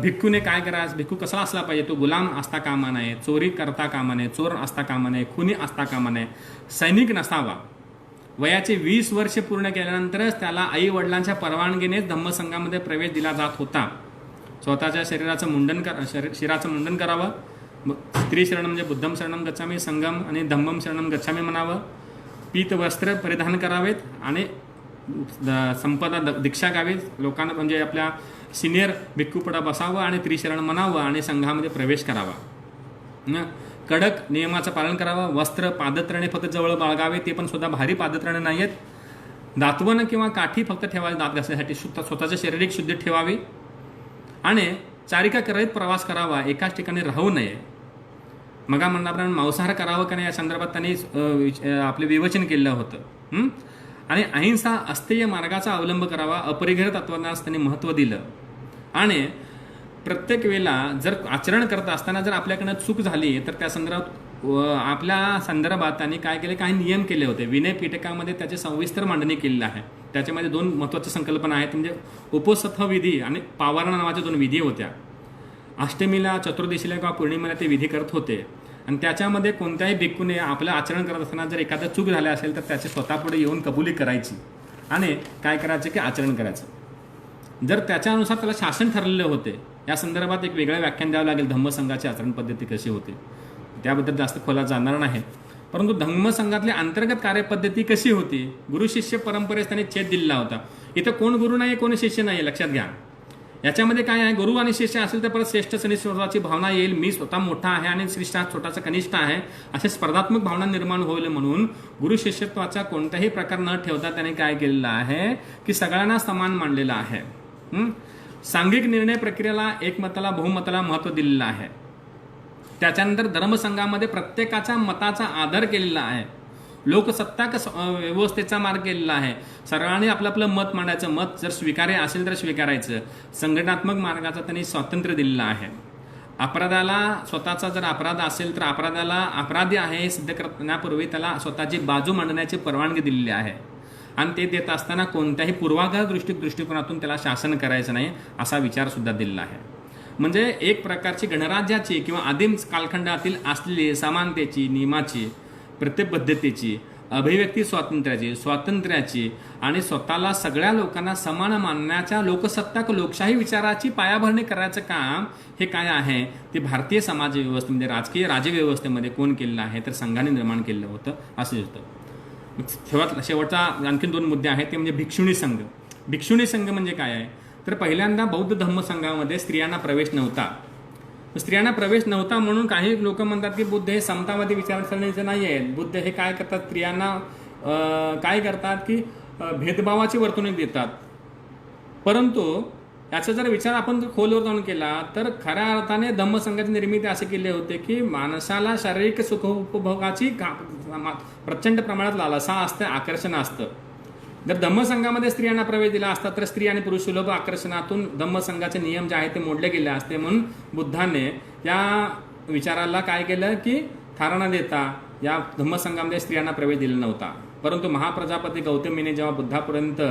भिक्खूने काय करायचं, भिक्खू कसा असला पाहिजे, तो गुलाम असता कामा नये, चोरी करता कामा नये, चोर असता कामा नये, खुनी असता कामा नये, सैनिक नसावा. वयाचे 20 वर्ष पूर्ण केल्यानंतरच त्याला आई वडिलांच्या परवानगीनेच धम्मसंघामध्ये प्रवेश दिला जात होता. स्वतःच्या शिराचं मुंडन करावं. स्त्री शरण म्हणजे बुद्धम शरणम गच्छामी, संगम आणि धम्मम शरणम गच्छामी म्हणावं. पीत वस्त्र परिधान करावेत आणि संपदा दीक्षा घ्यावी. लोकांना म्हणजे आपल्या सिनियर भिक्खूपडा बसावं आणि त्रिशरण म्हणावं आणि संघामध्ये प्रवेश करावा. कडक नियमाचं पालन करावं. वस्त्र पादत्राणे फक्त जवळ बाळगावे, ते पण सुद्धा भारी पादत्राणे नाही आहेत. दातवन किंवा काठी फक्त ठेवावी दात घासण्यासाठी, स्वतःचं शारीरिक शुद्धी ठेवावी आणि चारिका करत प्रवास करावा, एकाच ठिकाणी राहू नये. मग म्हणण्याप्रमाणे मांसाहार करावं का नाही या संदर्भात त्यांनी आपले विवेचन केलेलं होतं. आणि अहिंसा अस्तेय मार्गाचा अवलंब करावा, अपरिग्रह तत्त्वांना त्यांनी महत्त्व दिलं. आणि प्रत्येक वेळेला जर आचरण करत असताना जर आपल्याकडनं चूक झाली तर त्या आपल्या संदर्भात त्यांनी काय केले, काही नियम केले होते. विनय पिटकामध्ये त्याची सविस्तर मांडणी केलेली आहे. त्याच्यामध्ये 2 महत्त्वाच्या संकल्पना आहेत, म्हणजे उपसथ विधी आणि पावारणा नावाच्या 2 विधी होत्या. अष्टमीला, चतुर्दशीला किंवा पौर्णिमेला ते विधी करत होते. आणि त्याच्यामध्ये कोणत्याही भिक्खूने आपलं आचरण करत असताना जर एखादा चूक झाली असेल तर त्याची स्वतःपुढे येऊन कबुली करायची आणि काय करायचं की आचरण करायचं. जर त्याच्यानुसार त्याला शासन ठरलेले होते. या संदर्भात एक वेगळं व्याख्यान द्यावं लागेल, धम्मसंघाची आचरण पद्धती कशी होती त्याबद्दल जास्त खोलात जाणार नाही. परंतु धम्मसंघातली अंतर्गत कार्यपद्धती कशी होती, गुरु शिष्य परंपरेस त्याने छेद दिलेला होता. इथं कोण गुरु नाही, कोण शिष्य नाही, लक्षात घ्या. याच्यामध्ये काय आहे, गुरु आणि शिष्य असेल तर परत श्रेष्ठ स्वभावाची भावना येईल. मी स्वतः मोठा आहे आणि श्रेष्ठ छोटासा कनिष्ठ आहे, अशा स्पर्धात्मक भावना निर्माण होईल. म्हणून गुरु शिष्यत्वाचा कोणताही प्रकार न ठेवता त्याने काय केलेलं आहे की सगळ्यांना समान मानलेलं आहे. सांघिक निर्णय प्रक्रियेला, एकमताला, बहुमताला महत्त्व दिलेलं आहे. त्याच्यानंतर धर्मसंघामध्ये प्रत्येकाच्या मताचा आदर केलेला आहे. लोकसत्ताक व्यवस्थेचा मार्ग केलेला आहे. सर्वांनी आपलं आपलं मत मांडायचं, मत जर स्वीकार्य असेल तर स्वीकारायचं. संघटनात्मक मार्गाचा त्यांनी स्वातंत्र्य दिलेलं आहे. अपराधाला स्वतःचा जर अपराध असेल तर अपराधाला अपराधी आहे हे सिद्ध करण्यापूर्वी त्याला स्वतःची बाजू मांडण्याची परवानगी दिलेली आहे. आणि ते देत असताना कोणत्याही पूर्वाग्रह दृष्टिकोनातून त्याला शासन करायचं नाही असा विचार सुद्धा दिलेला आहे. म्हणजे एक प्रकारची गणराज्याची किंवा आदिम कालखंडातील असलेली समानतेची, नियमाची, प्रतिबद्धतेची, अभिव्यक्ती स्वातंत्र्याची आणि स्वतःला सगळ्या लोकांना समान मानण्याच्या लोकसत्ताक लोकशाही विचाराची पायाभरणी करायचं काम हे काय आहे ते भारतीय समाज व्यवस्थेमध्ये, राजकीय राजव्यवस्थेमध्ये कोण केलेलं आहे तर संघाने निर्माण केलेलं होतं असं होतं. शेवटचा आणखीन 2 मुद्दे आहेत ते म्हणजे भिक्षुणी संघ. भिक्षुणी संघ म्हणजे काय आहे तर पहिल्यांदा बौद्ध धम्म संघामध्ये स्त्रियांना प्रवेश नव्हता. स्त्रियांना प्रवेश नव्हता म्हणून काही लोक म्हणतात की बुद्ध हे समतावादी विचारसरणीचे नाही आहेत. बुद्ध हे काय करतात, स्त्रियांना काय करतात की भेदभावाची वर्तणूक देतात. परंतु याचा जर विचार आपण खोलवर जाऊन केला तर खऱ्या अर्थाने धम्मसंघाची निर्मिती असे केले होते की माणसाला शारीरिक सुखोपभोगाची प्रचंड प्रमाणात लालसा असते, आकर्षण असतं. जर धम्मसंघामध्ये स्त्रियांना प्रवेश दिला असता तर स्त्री आणि पुरुष सुलभ आकर्षणातून धम्मसंघाचे नियम जे आहेत ते मोडले गेले असते. म्हणून बुद्धाने या विचाराला काय केलं की थारणा देता या धम्मसंघामध्ये स्त्रियांना प्रवेश दिला नव्हता. परंतु महाप्रजापती गौतमीने जेव्हा बुद्धापर्यंत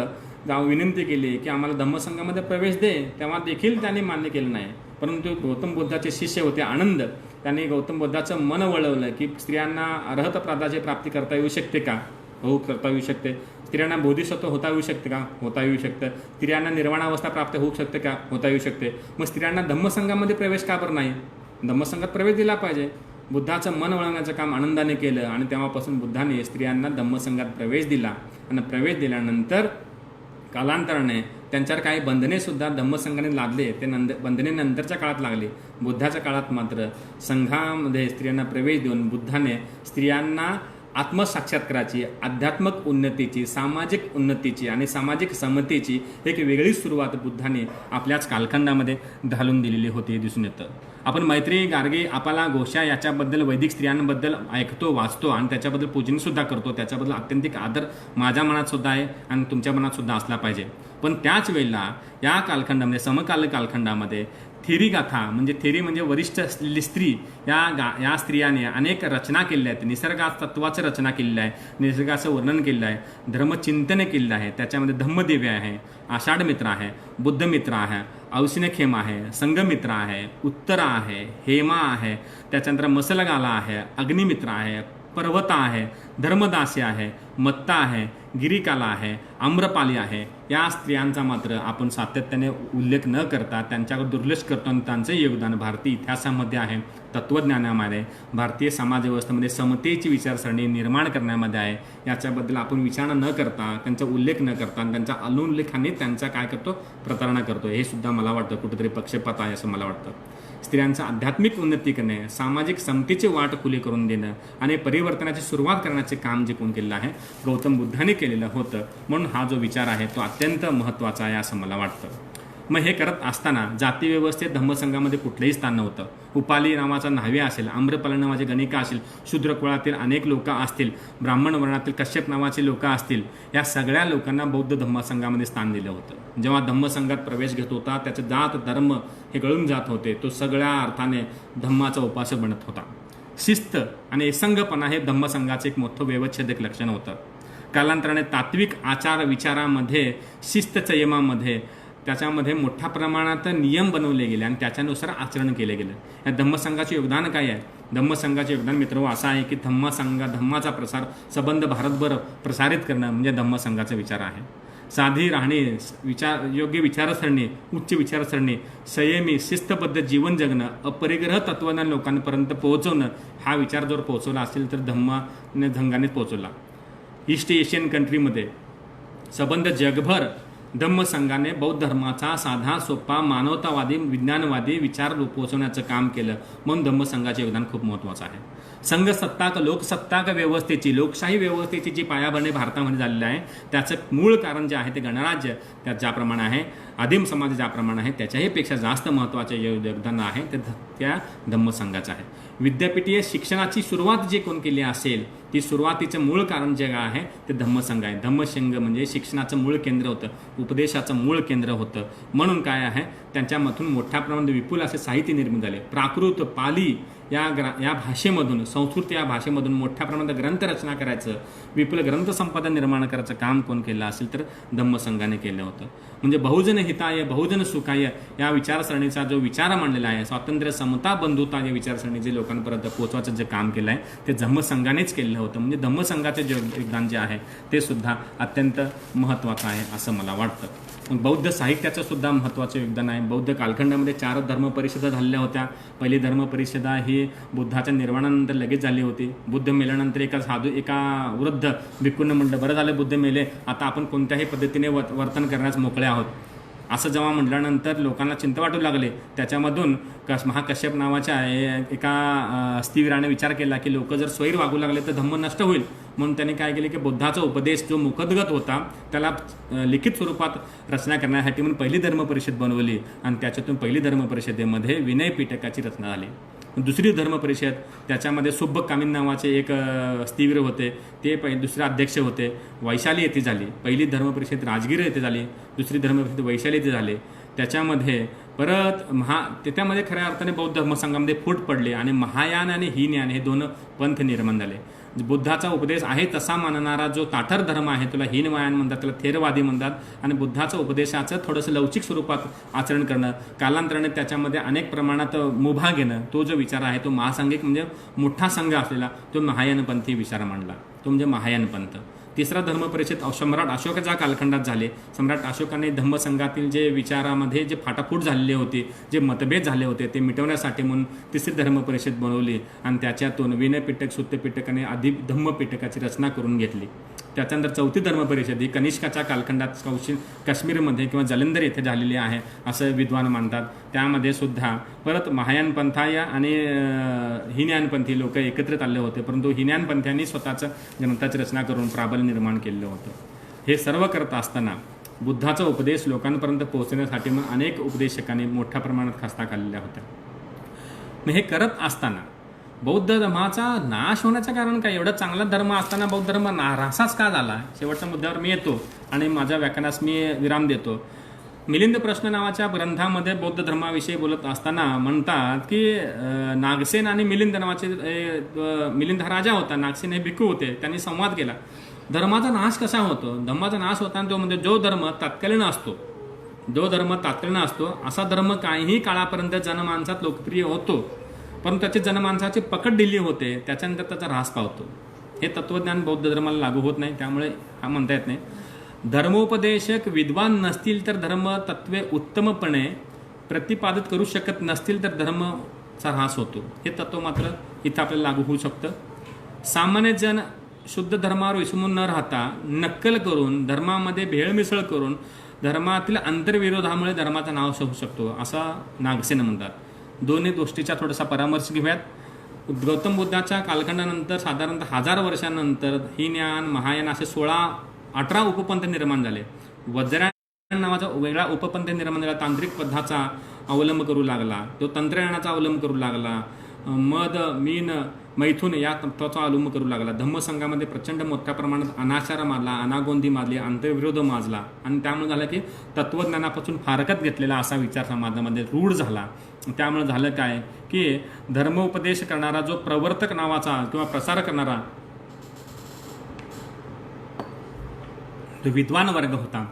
विनंती केली की आम्हाला धम्मसंघामध्ये प्रवेश दे, तेव्हा देखील त्यांनी मान्य केलं नाही. परंतु गौतम बुद्धाचे शिष्य होते आनंद, त्यांनी गौतम बुद्धाचं मन वळवलं की स्त्रियांना अर्हत पदाची प्राप्ती करता येऊ शकते का, हो करता येऊ शकते. स्त्रियांना बोधिसत्व होता येऊ शकते का, होता येऊ शकतं. स्त्रियांना निर्वाणावस्था प्राप्त होऊ शकते का, होता येऊ शकते. मग स्त्रियांना धम्मसंघामध्ये प्रवेश का बरं नाही, धम्मसंघात प्रवेश दिला पाहिजे. बुद्धाचं मन वळवण्याचं काम आनंदाने केलं आणि तेव्हापासून बुद्धाने स्त्रियांना धम्मसंघात प्रवेश दिला. आणि प्रवेश दिल्यानंतर कालांतराने त्यांच्यावर काही बंधने सुद्धा धम्मसंघाने लादले. ते बंधने नंतरच्या काळात लागले. बुद्धाच्या काळात मात्र संघामध्ये स्त्रियांना प्रवेश देऊन बुद्धाने स्त्रियांना आत्मसाक्षात्काराची, आध्यात्मिक उन्नतीची, सामाजिक उन्नतीची आणि सामाजिक समतेची एक वेगळीच सुरुवात बुद्धाने आपल्याच कालखंडामध्ये घालून दिलेली होती दिसून येतं. आपण मैत्री, गार्गी, आपाला, घोषा याच्याबद्दल वैदिक स्त्रियांबद्दल ऐकतो, वाचतो आणि त्याच्याबद्दल पूजनसुद्धा करतो. त्याच्याबद्दल अत्यंतिक आदर माझ्या मनात सुद्धा आहे आणि तुमच्या मनात सुद्धा असला पाहिजे. पण त्याच वेळेला या कालखंडामध्ये, समकालीन कालखंडामध्ये थेरी गाथा म्हणजे थेरी म्हणजे वरिष्ठ असलेली स्त्री, या स्त्रियाने अनेक रचना केलेल्या आहेत. निसर्गतत्वाचं रचना केलेलं आहे, निसर्गाचं वर्णन केलेलं आहे, धर्मचिंतन केलेलं आहे. त्याच्यामध्ये धम्मदेवी आहे, आषाढ मित्र आहे, बुद्धमित्र आहे, औसिनखेम आहे, संघमित्र आहे, उत्तरा आहे, हेमा आहे, त्याच्यानंतर मसलगाला आहे, अग्निमित्र आहे, पर्वता आहे, धर्मदासी आहे, मत्ता आहे, गिरिकाला आहे, आम्रपाली आहे. या स्त्रियांचा मात्र आपण सातत्याने उल्लेख न करता त्यांच्याकडे दुर्लक्ष करतो आणि त्यांचं योगदान भारतीय इतिहासामध्ये आहे, तत्त्वज्ञानामध्ये, भारतीय समाज व्यवस्थेमध्ये समतेची विचारसरणी निर्माण करण्यामध्ये आहे. याच्याबद्दल आपण विचार न करता, त्यांचा उल्लेख न करता, त्यांच्या अनुल्लेखाने त्यांचा काय करतो, प्रतारणा करतो. हे सुद्धा मला वाटतं कुठेतरी पक्षपात आहे असं मला वाटतं. स्त्रियांचं आध्यात्मिक उन्नती करणे, सामाजिक समतेची वाट खुली करून देणं आणि परिवर्तनाची सुरुवात करण्याचे काम जे कोण केलेलं आहे, गौतम बुद्धाने केलेलं होतं. म्हणून हा जो विचार आहे तो अत्यंत महत्त्वाचा आहे असं मला वाटतं. मग हे करत असताना जाती व्यवस्थेत धम्मसंघामध्ये कुठलंही स्थान नव्हतं. उपाली नावाचा न्हावी असेल, आम्रपाली नावाचे गणिका असेल, शूद्र कुळातील अनेक लोक असतील, ब्राह्मण वर्णातील कश्यप नावाचे लोक असतील, या सगळ्या लोकांना बौद्ध धम्मसंघामध्ये स्थान दिलं होतं. जेव्हा धम्मसंघात प्रवेश घेत होता त्याचे जात धर्म हे गळून जात होते. तो सगळ्या अर्थाने धम्माचा उपासक बनत होता. शिस्त आणि एसंगपणा हे धम्मसंघाचे एक मोठं व्यवच्छेदक लक्षण होतं. कालांतराने तात्विक आचार विचारामध्ये, शिस्त संयमामध्ये त्याच्यामध्ये मोठ्या प्रमाणात नियम बनवले गेले आणि त्याच्यानुसार आचरण केले गेलं. या धम्मसंघाचे योगदान काय आहे? धम्मसंघाचे योगदान मित्र असं आहे की धम्माचा प्रसार संबंध भारतभर प्रसारित करणं म्हणजे धम्मसंघाचा विचार आहे. साधी राहणे, योग्य विचारसरणी, उच्च विचारसरणी, संयमी शिस्तबद्ध जीवन जगणं, अपरिग्रह तत्वज्ञान लोकांपर्यंत पोहोचवणं, हा विचार जर पोहोचवला असेल तर धम्मानेच पोहोचवला. ईस्ट एशियन कंट्रीमध्ये संबंध जगभर धम्मसंघाने बौद्ध धर्माचा साधा सोपा मानवतावादी विज्ञानवादी विचार पोहोचवण्याचं काम केलं. म्हणून धम्मसंघाचे योगदान खूप महत्त्वाचं आहे. संघसत्ताक लोकसत्ताक व्यवस्थेची, लोकशाही व्यवस्थेची जी पायाभरणी भारतामध्ये झालेली आहे त्याचं मूळ कारण जे आहे ते गणराज्य त्यात ज्याप्रमाणे आहे, आदिम समाज ज्याप्रमाणे आहे त्याच्याही पेक्षा जास्त महत्त्वाचे योगदान आहे ते त्या धम्मसंघाचं आहे. विद्यापीठीय शिक्षणाची सुरुवात जे कोण केली असेल ती सुरुवातीचं मूळ कारण जे आहे ते धम्मसंघ आहे. धम्मसंघ म्हणजे शिक्षणाचं मूळ केंद्र होतं, उपदेशाचं मूळ केंद्र होतं. म्हणून काय आहे त्यांच्यामधून मोठ्या प्रमाणात विपुल असे साहित्य निर्मित झाले. प्राकृत, पाली या भाषेमधून, संस्कृत या भाषेमधून मोठ्या प्रमाणात ग्रंथरचना करायचं, विपुल ग्रंथसंपदा निर्माण करायचं काम कोण केलं असेल तर धम्मसंघाने केलं होतं. म्हणजे बहुजन हिताय बहुजन सुखाय या विचारसरणीचा जो विचार मांडलेला आहे, स्वातंत्र्य समता बंधुता या विचारसरणी जे लोकांपर्यंत पोहोचवायचं जे काम केलं आहे ते धम्मसंघानेच केलं होतं. म्हणजे धम्मसंघाचे जे योगदान जे आहे ते सुद्धा अत्यंत महत्त्वाचं आहे असं मला वाटतं. बौद्ध साहित्याचं सुद्धा महत्त्वाचं योगदान आहे. बौद्ध कालखंडामध्ये 4 धर्मपरिषदा झालेल्या होत्या. पहिली धर्मपरिषदा ही बुद्धाच्या निर्वाणानंतर लगेच झाली होती. बुद्ध मेल्यानंतर एका वृद्ध भिक्खूंना म्हटलं बरं झालं बुद्ध मेले, आता आपण कोणत्याही पद्धतीने वर्तन करण्यास मोकळे आहोत. असं जेव्हा म्हटल्यानंतर लोकांना चिंता वाटू लागले. त्याच्यामधून महाकश्यप नावाच्या एका स्थिवीराने विचार केला की लोक जर स्वैर वागू लागले तर धम्म नष्ट होईल. म्हणून त्याने काय केले की बुद्धाचा उपदेश जो मुखद्गत होता त्याला लिखित स्वरूपात रचना करण्यासाठी म्हणून पहिली धर्मपरिषद बनवली आणि त्याच्यातून पहिली धर्मपरिषदेमध्ये विनय पिटकाची रचना झाली. दुसरी धर्मपरिषद त्याच्यामध्ये सुब्बक कामिन नावाचे एक स्थिवीर होते, ते दुसरे अध्यक्ष होते. वैशाली येथे झाली. पहिली धर्मपरिषद राजगीर येथे झाली, दुसरी धर्मपरिषद वैशाली येथे झाली. त्याच्यामध्ये परत त्याच्यामध्ये खऱ्या अर्थाने बौद्ध धर्मसंघामध्ये फूट पडले आणि महायान आणि हीनयान हे दोन पंथ निर्माण झाले. बुद्धाचा उपदेश आहे तसा मानणारा जो ताठर धर्म आहे त्याला हीनवायान म्हणतात, त्याला थेरवादी म्हणतात. आणि बुद्धाचं उपदेशाचं थोडंसं लवचिक स्वरूपात आचरण करणं, कालांतराने त्याच्यामध्ये अनेक प्रमाणात मुभा घेणं, तो जो विचार आहे तो महासांघिक म्हणजे मोठा संघ असलेला तो महायानपंथी विचार मांडला, तो म्हणजे महायान पंथ. तिसरा धर्मपरिषद सम्राट अशोकाच्या कालखंडात झाले. सम्राट अशोकाने धम्मसंघातील जे विचारामध्ये जे फाटाफूट झालेले होते, जे मतभेद झाले होते ते मिटवण्यासाठी म्हणून तिसरी धर्मपरिषद बनवली आणि त्याच्यातून विनय पिटक, सुत्त पिटकाने आधी धम्मपिटकाची रचना करून घेतली. त्याच्यानंतर चौथी धर्मपरिषद ही कनिष्काच्या कालखंडात काश्मीरमध्ये किंवा जलंधर येथे झालेली आहे असं विद्वान मानतात. त्यामध्ये सुद्धा परत महायानपंथाया आणि हीनयानपंथी लोक एकत्रित आले होते, परंतु हीनयानपंथ्यांनी स्वतःचं ग्रंथाची रचना करून प्राबल्य निर्माण केलेलं होतं. हे सर्व करत असताना बुद्धाचा उपदेश लोकांपर्यंत पोहोचण्यासाठी मग अनेक उपदेशकांनी मोठ्या प्रमाणात खस्ता खाल्लेल्या होत्या. मग हे करत असताना बौद्ध धर्माचा नाश होण्याचं कारण काय? एवढा चांगला धर्म असताना बौद्ध धर्म नारासाच का झाला? शेवटच्या मुद्द्यावर मी येतो आणि माझ्या व्याख्यानास मी विराम देतो. मिलिंद प्रश्न नावाच्या ग्रंथामध्ये बौद्ध धर्माविषयी बोलत असताना म्हणतात की नागसेन आणि मिलिंद नावाचे मिलिंद हा राजा होता, नागसेन हे भिक्खू होते, त्यांनी संवाद केला. धर्माचा नाश कसा होतो? धर्माचा नाश होताना तो म्हणजे जो धर्म तात्कालीन असतो असा धर्म काहीही काळापर्यंत जनमानसात लोकप्रिय होतो, परंतु त्याची जनमानसाची पकड दिली होते, त्याच्यानंतर त्याचा ऱ्हास पावतो. हे तत्त्वज्ञान बौद्ध धर्माला लागू होत नाही, त्यामुळे हा म्हणता येत नाही. धर्मोपदेशक विद्वान नसतील तर धर्म तत्वे उत्तमपणे प्रतिपादित करू शकत नसतील तर धर्माचा ऱ्हास होतो. हे तत्व मात्र इथं आपल्याला लागू होऊ शकतं. सामान्य जन शुद्ध धर्मावर विसंबून न राहता नक्कल करून, धर्मामध्ये भेळमिसळ करून धर्मातील आंतरविरोधामुळे धर्माचा नाश होऊ शकतो असं नागसेन म्हणतात. दोन्ही गोष्टीचा थोडासा परामर्श घेऊयात. गौतम बुद्धाच्या कालखंडानंतर साधारणतः 1000 वर्षानंतर हीनयान महायान असे 16-18 उपपंथ निर्माण झाले. वज्रा नावाचा वेगळा उपपंथ निर्माण झाला, तांत्रिक पद्धतीचा अवलंब करू लागला, तो तंत्रज्ञानाचा अवलंब करू लागला, मद मीन मैथून या तत्वाचा अवलंब करू लागला. धम्मसंघामध्ये प्रचंड मोठ्या प्रमाणात अनाचार माजला, अनागोंदी माजली, आंतरविरोध माजला आणि त्यामुळे झालं की तत्वज्ञानापासून फारकत घेतलेला असा विचार समाजामध्ये रूढ झाला. त्यामुळे झालं काय की धर्मोपदेश करणारा जो प्रवर्तक नावाचा किंवा प्रसार करणारा तो विद्वान वर्ग होता.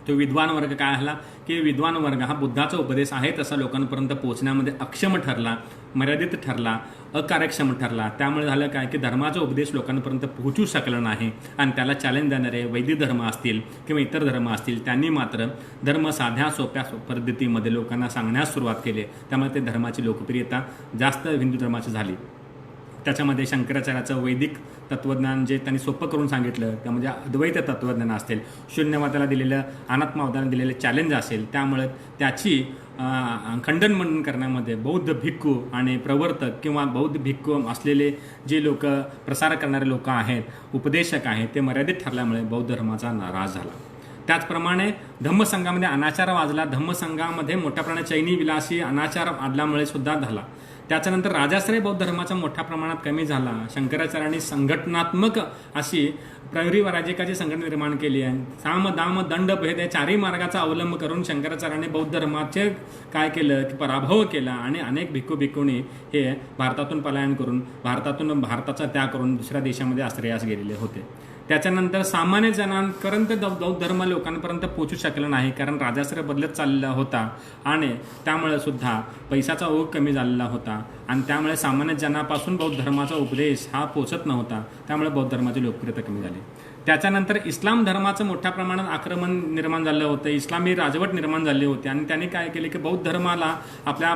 तो विद्वान वर्ग काय झाला की विद्वान वर्ग हा बुद्धाचा उपदेश आहे तसा लोकांपर्यंत पोहोचण्यामध्ये अक्षम ठरला, मर्यादित ठरला, अकार्यक्षम ठरला. त्यामुळे झालं काय की धर्माचा उपदेश लोकांपर्यंत पोहोचू शकला नाही आणि त्याला चॅलेंज देणारे वैदिक धर्म असतील किंवा इतर धर्म असतील त्यांनी मात्र धर्म साध्या सोप्या पद्धतीमध्ये लोकांना सांगण्यास सुरुवात केली. त्यामुळे ते धर्माची लोकप्रियता जास्त हिंदू धर्माची झाली. त्याच्यामध्ये शंकराचार्याचं वैदिक तत्त्वज्ञान जे त्यांनी सोपं करून सांगितलं त्या म्हणजे अद्वैत तत्त्वज्ञान असेल, शून्यवादाला दिलेलं, अनात्मवादाला दिलेलं चॅलेंज असेल, त्यामुळे त्याची खंडन मंडन करण्यामध्ये बौद्ध भिक्खू आणि प्रवर्तक किंवा बौद्ध भिक्खू असलेले जे लोक प्रसार करणारे लोक आहेत, उपदेशक आहेत, ते मर्यादित ठरल्यामुळे बौद्ध धर्माचा नाराज झाला. त्याचप्रमाणे धम्मसंघामध्ये अनाचार वाजला. धम्मसंघामध्ये मोठ्या प्रमाणात चैनी विलासी अनाचार वाजल्यामुळे सुद्धा झाला. त्याच्यानंतर राजाश्रय बौद्ध धर्माचा मोठ्या प्रमाणात कमी झाला. शंकराचार्यांनी संघटनात्मक अशी प्रहरी राज्यकाची संघटना निर्माण केली आहे. साम दाम दंड भेद या चारही मार्गाचा अवलंब करून शंकराचार्यांनी बौद्ध धर्माचे काय केलं की पराभव केला आणि अनेक भिक्खू भिक्खुणी हे भारतातून पलायन करून भारताचा त्याग करून दुसऱ्या देशामध्ये आश्रयास गेलेले होते. त्याच्यानंतर सामान्य जणांपर्यंत बौद्ध धर्म लोकांपर्यंत पोहोचू शकला नाही, कारण राजाश्रय बदलत चाललेला होता आणि त्यामुळे सुद्धा पैशाचा ओघ कमी झालेला होता आणि त्यामुळे सामान्य जनापासून बौद्ध धर्माचा उपदेश हा पोचत नव्हता. त्यामुळे बौद्ध धर्माची लोकप्रियता कमी झाली. त्याच्यानंतर इस्लाम धर्माचं मोठ्या प्रमाणात आक्रमण निर्माण झालं होतं, इस्लामी राजवट निर्माण झाली होती आणि त्यांनी काय केले की बौद्ध धर्माला आपल्या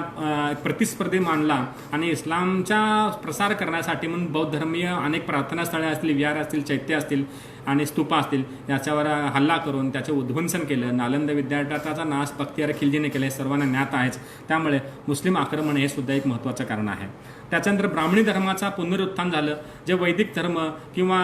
प्रतिस्पर्धी मानला आणि इस्लामचा प्रसार करण्यासाठी म्हणून बौद्ध धर्मीय अनेक प्रार्थनास्थळे असतील, विहार असतील, चैत्य असतील आणि स्तूपा असतील याच्यावर हल्ला करून त्याचे उद्ध्वंसन केलं. नालंदा विद्यापीठाचा नाश बख्तियार खिलजीने केले, सर्वांना ज्ञात आहेच. त्यामुळे मुस्लिम आक्रमण हे सुद्धा एक महत्त्वाचं कारण आहे. त्याच्यानंतर ब्राह्मणी धर्माचा पुनरुत्थान झालं. जे वैदिक धर्म किंवा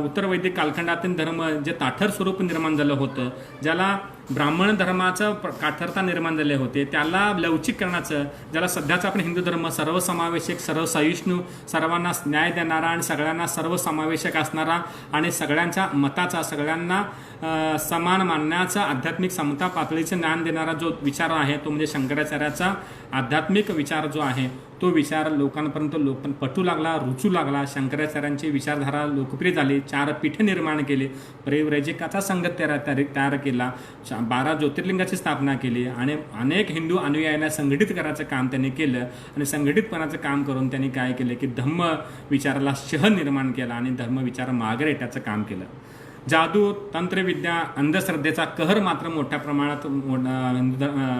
उत्तर वैदिक कालखंडातील धर्म जे ताठर स्वरूप निर्माण झालं होतं, ज्याला ब्राह्मण धर्माचं काठरता निर्माण झाले होते, त्याला लवचिकरणाचं, ज्याला सध्याचा आपण हिंदू धर्म सर्वसमावेशक, सर्वसहिष्णू, सर्वांना न्याय देणारा आणि सगळ्यांना सर्वसमावेशक असणारा आणि सगळ्यांच्या मताचा, सगळ्यांना समान मानण्याचा, आध्यात्मिक समता पातळीचं ज्ञान देणारा जो विचार आहे तो म्हणजे शंकराचार्याचा आध्यात्मिक विचार जो आहे तो विचार लोकांपर्यंत पटू लागला, रुचू लागला. शंकराचार्यांची विचारधारा लोकप्रिय झाली. 4 पीठे निर्माण केली, प्रव्रजिकाचा संघ तयार केला, 12 ज्योतिर्लिंगाची स्थापना केली आणि अनेक हिंदू अनुयायांना संघटित करायचं काम त्यांनी केलं आणि संघटितपणाचं काम करून त्यांनी काय केलं की धम्म विचाराला शह निर्माण केला आणि धर्म विचार मागे रेटण्याचं काम केलं. जादू, तंत्रविद्या, अंधश्रद्धेचा कहर मात्र मोठ्या प्रमाणात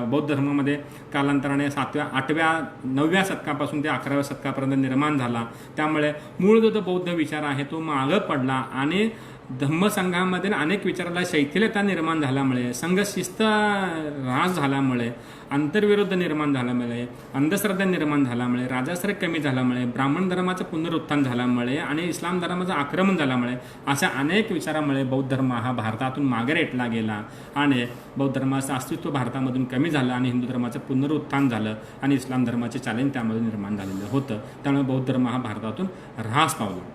बौद्ध धर्मामध्ये कालांतराने 7व्या, 8व्या, 9व्या शतकापासून ते 11व्या शतकापर्यंत निर्माण झाला. त्यामुळे मूळ जो बौद्ध विचार आहे तो मागं पडला आणि धम्मसंघामध्ये अनेक विचाराला शैथिल्यता निर्माण झाल्यामुळे, संघशिस्त ऱ्हास झाल्यामुळे, आंतरविरोध निर्माण झाल्यामुळे, अंधश्रद्धा निर्माण झाल्यामुळे, राजाश्रय कमी झाल्यामुळे, ब्राह्मण धर्माचं पुनरुत्थान झाल्यामुळे आणि इस्लाम धर्माचं आक्रमण झाल्यामुळे अशा अनेक विचारामुळे बौद्ध धर्म हा भारतातून मागे रेटला गेला आणि बौद्ध धर्माचं अस्तित्व भारतामधून कमी झालं आणि हिंदू धर्माचं पुनरुत्थान झालं आणि इस्लाम धर्माचे चॅलेंज त्यामध्ये निर्माण झालेलं होतं. त्यामुळे बौद्ध धर्म हा भारतातून ऱ्हास पावला.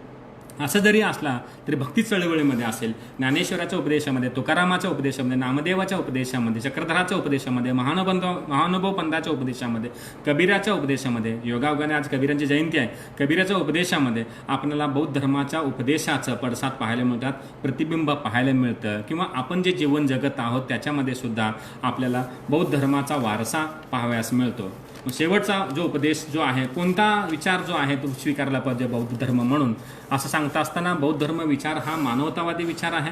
असं जरी असला तरी भक्ती चळवळीमध्ये असेल, ज्ञानेश्वराच्या उपदेशामध्ये, तुकारामाच्या उपदेशामध्ये, नामदेवाच्या उपदेशामध्ये, चक्रधराच्या उपदेशामध्ये, महानुभव पंथाच्या उपदेशामध्ये, कबीराच्या उपदेशामध्ये, योगायोगाने आज कबीरांची जयंती आहे, कबीराच्या उपदेशामध्ये आपल्याला बौद्ध धर्माच्या उपदेशाचं पडसाद पाहायला मिळतात, प्रतिबिंब पाहायला मिळतं किंवा आपण जे जीवन जगत आहोत त्याच्यामध्ये सुद्धा आपल्याला बौद्ध धर्माचा वारसा पाहावयास मिळतो. शेवटचा जो उपदेश जो आहे, कोणता विचार जो आहे तो स्वीकारला पाहिजे बौद्ध धर्म म्हणून असं सांगता असताना बौद्ध धर्म विचार हा मानवतावादी विचार आहे,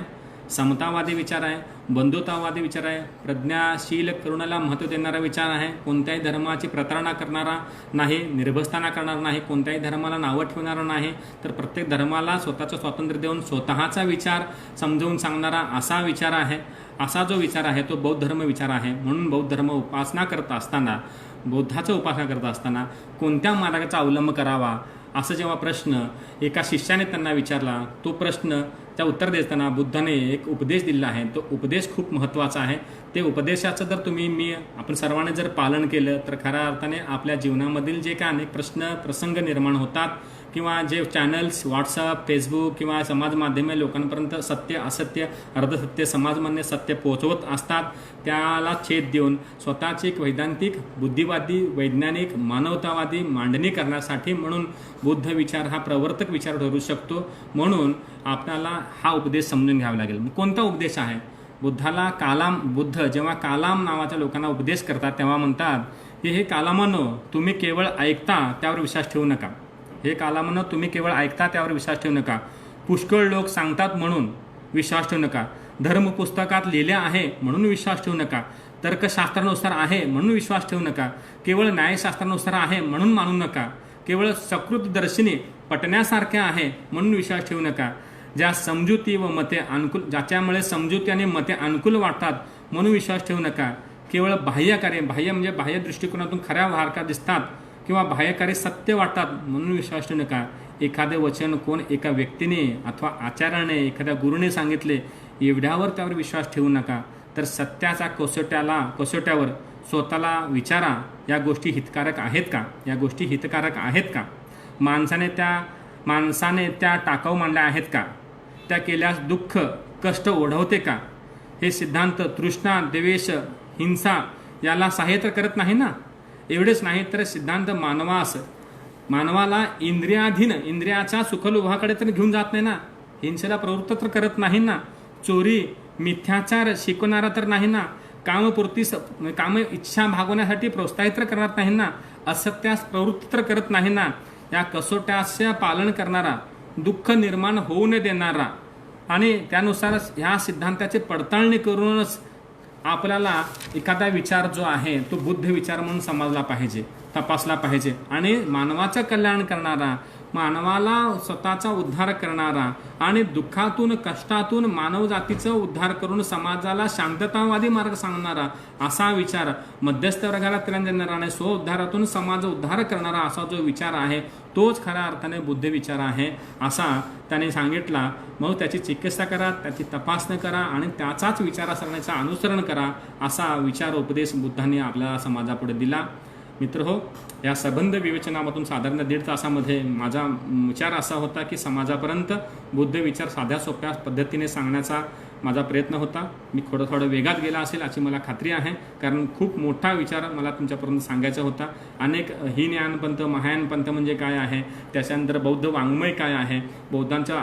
समतावादी विचार आहे, बंधुतावादी विचार आहे, प्रज्ञाशील करुणाला महत्त्व देणारा विचार आहे, कोणत्याही धर्माची प्रतारणा करणारा नाही, निर्भस्ताना करणारा नाही, कोणत्याही धर्माला नावं ठेवणारा नाही, तर प्रत्येक धर्माला स्वतःचं स्वातंत्र्य देऊन स्वतःचा विचार समजावून सांगणारा असा विचार आहे. असा जो विचार आहे तो बौद्ध धर्म विचार आहे. म्हणून बौद्ध धर्म उपासना करत असताना, बुद्धाचं उपासना करत असताना कोणत्या मार्गाचा अवलंब करावा असं जेव्हा प्रश्न एका शिष्याने त्यांना विचारला, तो प्रश्न त्या उत्तर देताना बुद्धाने एक उपदेश दिला आहे. तो उपदेश खूप महत्त्वाचा आहे. ते उपदेशाचं जर आपण सर्वांनी जर पालन केलं तर खऱ्या अर्थाने आपल्या जीवनामधील जे काय अनेक प्रसंग निर्माण होतात किंवा जे चॅनल्स व्हॉट्सअप फेसबुक किंवा समाज माध्यमे लोकांपर्यंत सत्य असत्य अर्धसत्य समाजमान्य सत्य पोहोचवत असतात, त्याला छेद देऊन स्वतःची एक वैधानिक बुद्धिवादी वैज्ञानिक मानवतावादी मांडणी करण्यासाठी म्हणून बुद्ध विचार हा प्रवर्तक विचार ठरू शकतो. म्हणून आपल्याला हा उपदेश समजून घ्यावा लागेल. कोणता उपदेश आहे? बुद्ध जेव्हा कालाम नावाच्या लोकांना उपदेश करतात तेव्हा म्हणतात की हे कालामानो, तुम्ही केवळ ऐकता त्यावर विश्वास ठेवू नका. हे कालामानो, तुम्ही केवळ ऐकता त्यावर विश्वास ठेवू नका. पुष्कळ लोक सांगतात म्हणून विश्वास ठेवू नका. धर्मपुस्तकात लिहिले आहे म्हणून विश्वास ठेवू नका. तर्कशास्त्रानुसार आहे म्हणून विश्वास ठेवू नका. केवळ न्यायशास्त्रानुसार आहे म्हणून मानू नका. केवळ सकृतदर्शिनी पटण्यासारखे आहे म्हणून विश्वास ठेवू नका. ज्याच्यामुळे समजुती आणि मते अनुकूल वाटतात म्हणून विश्वास ठेवू नका. केवळ बाह्य म्हणजे बाह्य दृष्टिकोनातून खऱ्या वारका दिसतात किंवा बाह्यकार्य सत्य वाटतात म्हणून विश्वास ठेवू नका. एखादे वचन कोण एका व्यक्तीने अथवा आचार्याने एखाद्या गुरुने सांगितले एवढ्यावर त्यावर विश्वास ठेवू नका. तर सत्याच्या कसोट्यावर स्वतःला विचारा, या गोष्टी हितकारक आहेत का? माणसाने त्या टाकाऊ मानल्या आहेत का? त्या केल्यास दुःख कष्ट ओढवते का? हे सिद्धांत तृष्णा द्वेष हिंसा याला सहाय्य तर करत नाही ना. एवढेच नाही तर सिद्धांत मानवाला इंद्रियाच्या सुखलोभाकडे तर घेऊन जात नाही ना. हिंसेला प्रवृत्त तर करत नाही ना. चोरी मिथ्याचार शिकवणारा तर नाही ना. काम इच्छा भागवण्यासाठी प्रोत्साहित तर करत नाही ना. असत्यास प्रवृत्त तर करत नाही ना. या कसोट्याचे पालन करणारा, दुःख निर्माण होऊ न देणारा आणि त्यानुसारच ह्या सिद्धांताची पडताळणी करूनच आपल्याला एखादा विचार जो आहे तो बुद्ध विचार म्हणून समजला पाहिजे, तपासला पाहिजे. आणि मानवाचं कल्याण करणारा, मानवाला स्वतःचा उद्धार करणारा आणि दुःखातून कष्टातून मानव जातीचा उद्धार करून समाजाला शांततावादी मार्ग सांगणारा असा विचार, मध्यस्थ वर्गाला कल्याण देणारा आणि स्वउद्धारातून समाज उद्धार करणारा असा जो विचार आहे तोच खऱ्या अर्थाने बुद्ध विचार आहे असा त्याने सांगितला. मग त्याची चिकित्सा करा, त्याची तपासणी करा आणि त्याचाच विचारसरणीचं अनुसरण करा असा विचार उपदेश बुद्धांनी आपल्या समाजापुढे दिला. मित्रहो, या संबंध विवेचनामधून साधारण 1.5 तासामध्ये माझा विचार असा होता की समाजापर्यंत बुद्ध विचार साध्या सोप्या पद्धतीने सांगण्याचा माझा प्रयत्न होता. मी थोडं वेगात गेला असेल अशी मला खात्री आहे, कारण खूप मोठा विचार मला तुमच्यापर्यंत सांगायचा होता. अनेक हीनयानपंथ महायानपंथ म्हणजे काय आहे, त्याच्यानंतर बौद्ध वाङ्मय काय आहे, बौद्धांच्या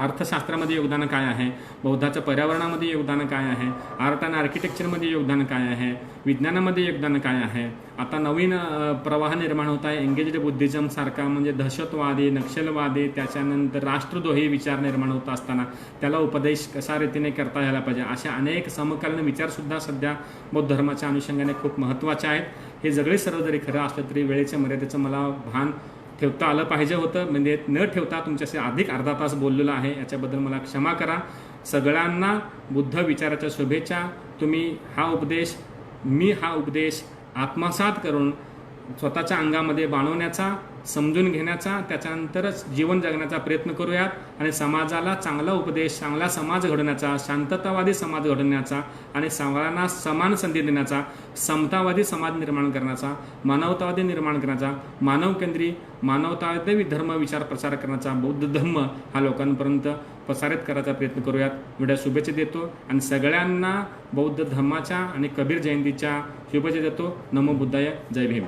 अर्थशास्त्रामध्ये योगदान काय आहे, बौद्धाच्या पर्यावरणामध्ये योगदान काय आहे, आर्ट अँड आर्किटेक्चरमध्ये योगदान काय आहे, विज्ञानामध्ये योगदान काय आहे. आता नवीन प्रवाह निर्माण होत आहे एंगेज्ड बुद्धिझम सारखा, म्हणजे दहशतवादी नक्षलवादी त्याच्यानंतर राष्ट्रद्रोही विचार निर्माण होत असताना त्याला उपदेश कशा रीतीने करता यायला पाहिजे, अशा अनेक समकालीन विचारसुद्धा सध्या बौद्ध धर्माच्या अनुषंगाने खूप महत्त्वाचे आहेत. हे सगळे सर्व जरी खरं असलं तरी वेळेच्या मर्यादेचं मला भान ठेवता आलं पाहिजे होतं. म्हणजे न ठेवता तुमच्याशी अधिक अर्धा तास बोललेलो आहे, याच्याबद्दल मला क्षमा करा. सगळ्यांना बुद्ध विचाराच्या शुभेच्छा. मी हा उपदेश आत्मसात करून स्वतःच्या अंगामध्ये बाणवण्याचा, समजून घेण्याचा, त्याच्यानंतरच जीवन जगण्याचा प्रयत्न करूयात आणि समाजाला चांगला उपदेश, चांगला समाज घडवण्याचा, शांततावादी समाज घडवण्याचा आणि सगळ्यांना समान संधी देण्याचा, समतावादी समाज निर्माण करण्याचा, मानवतावादी निर्माण करण्याचा, मानवकेंद्री मानवतावादी धर्म विचार प्रसार करण्याचा, बौद्ध धर्म हा लोकांपर्यंत प्रसारित करायचा प्रयत्न करूयात. एवढ्या शुभेच्छा देतो आणि सगळ्यांना बौद्ध धर्माच्या आणि कबीर जयंतीच्या शुभेच्छा देतो. नमो बुद्धाय. जय भीम.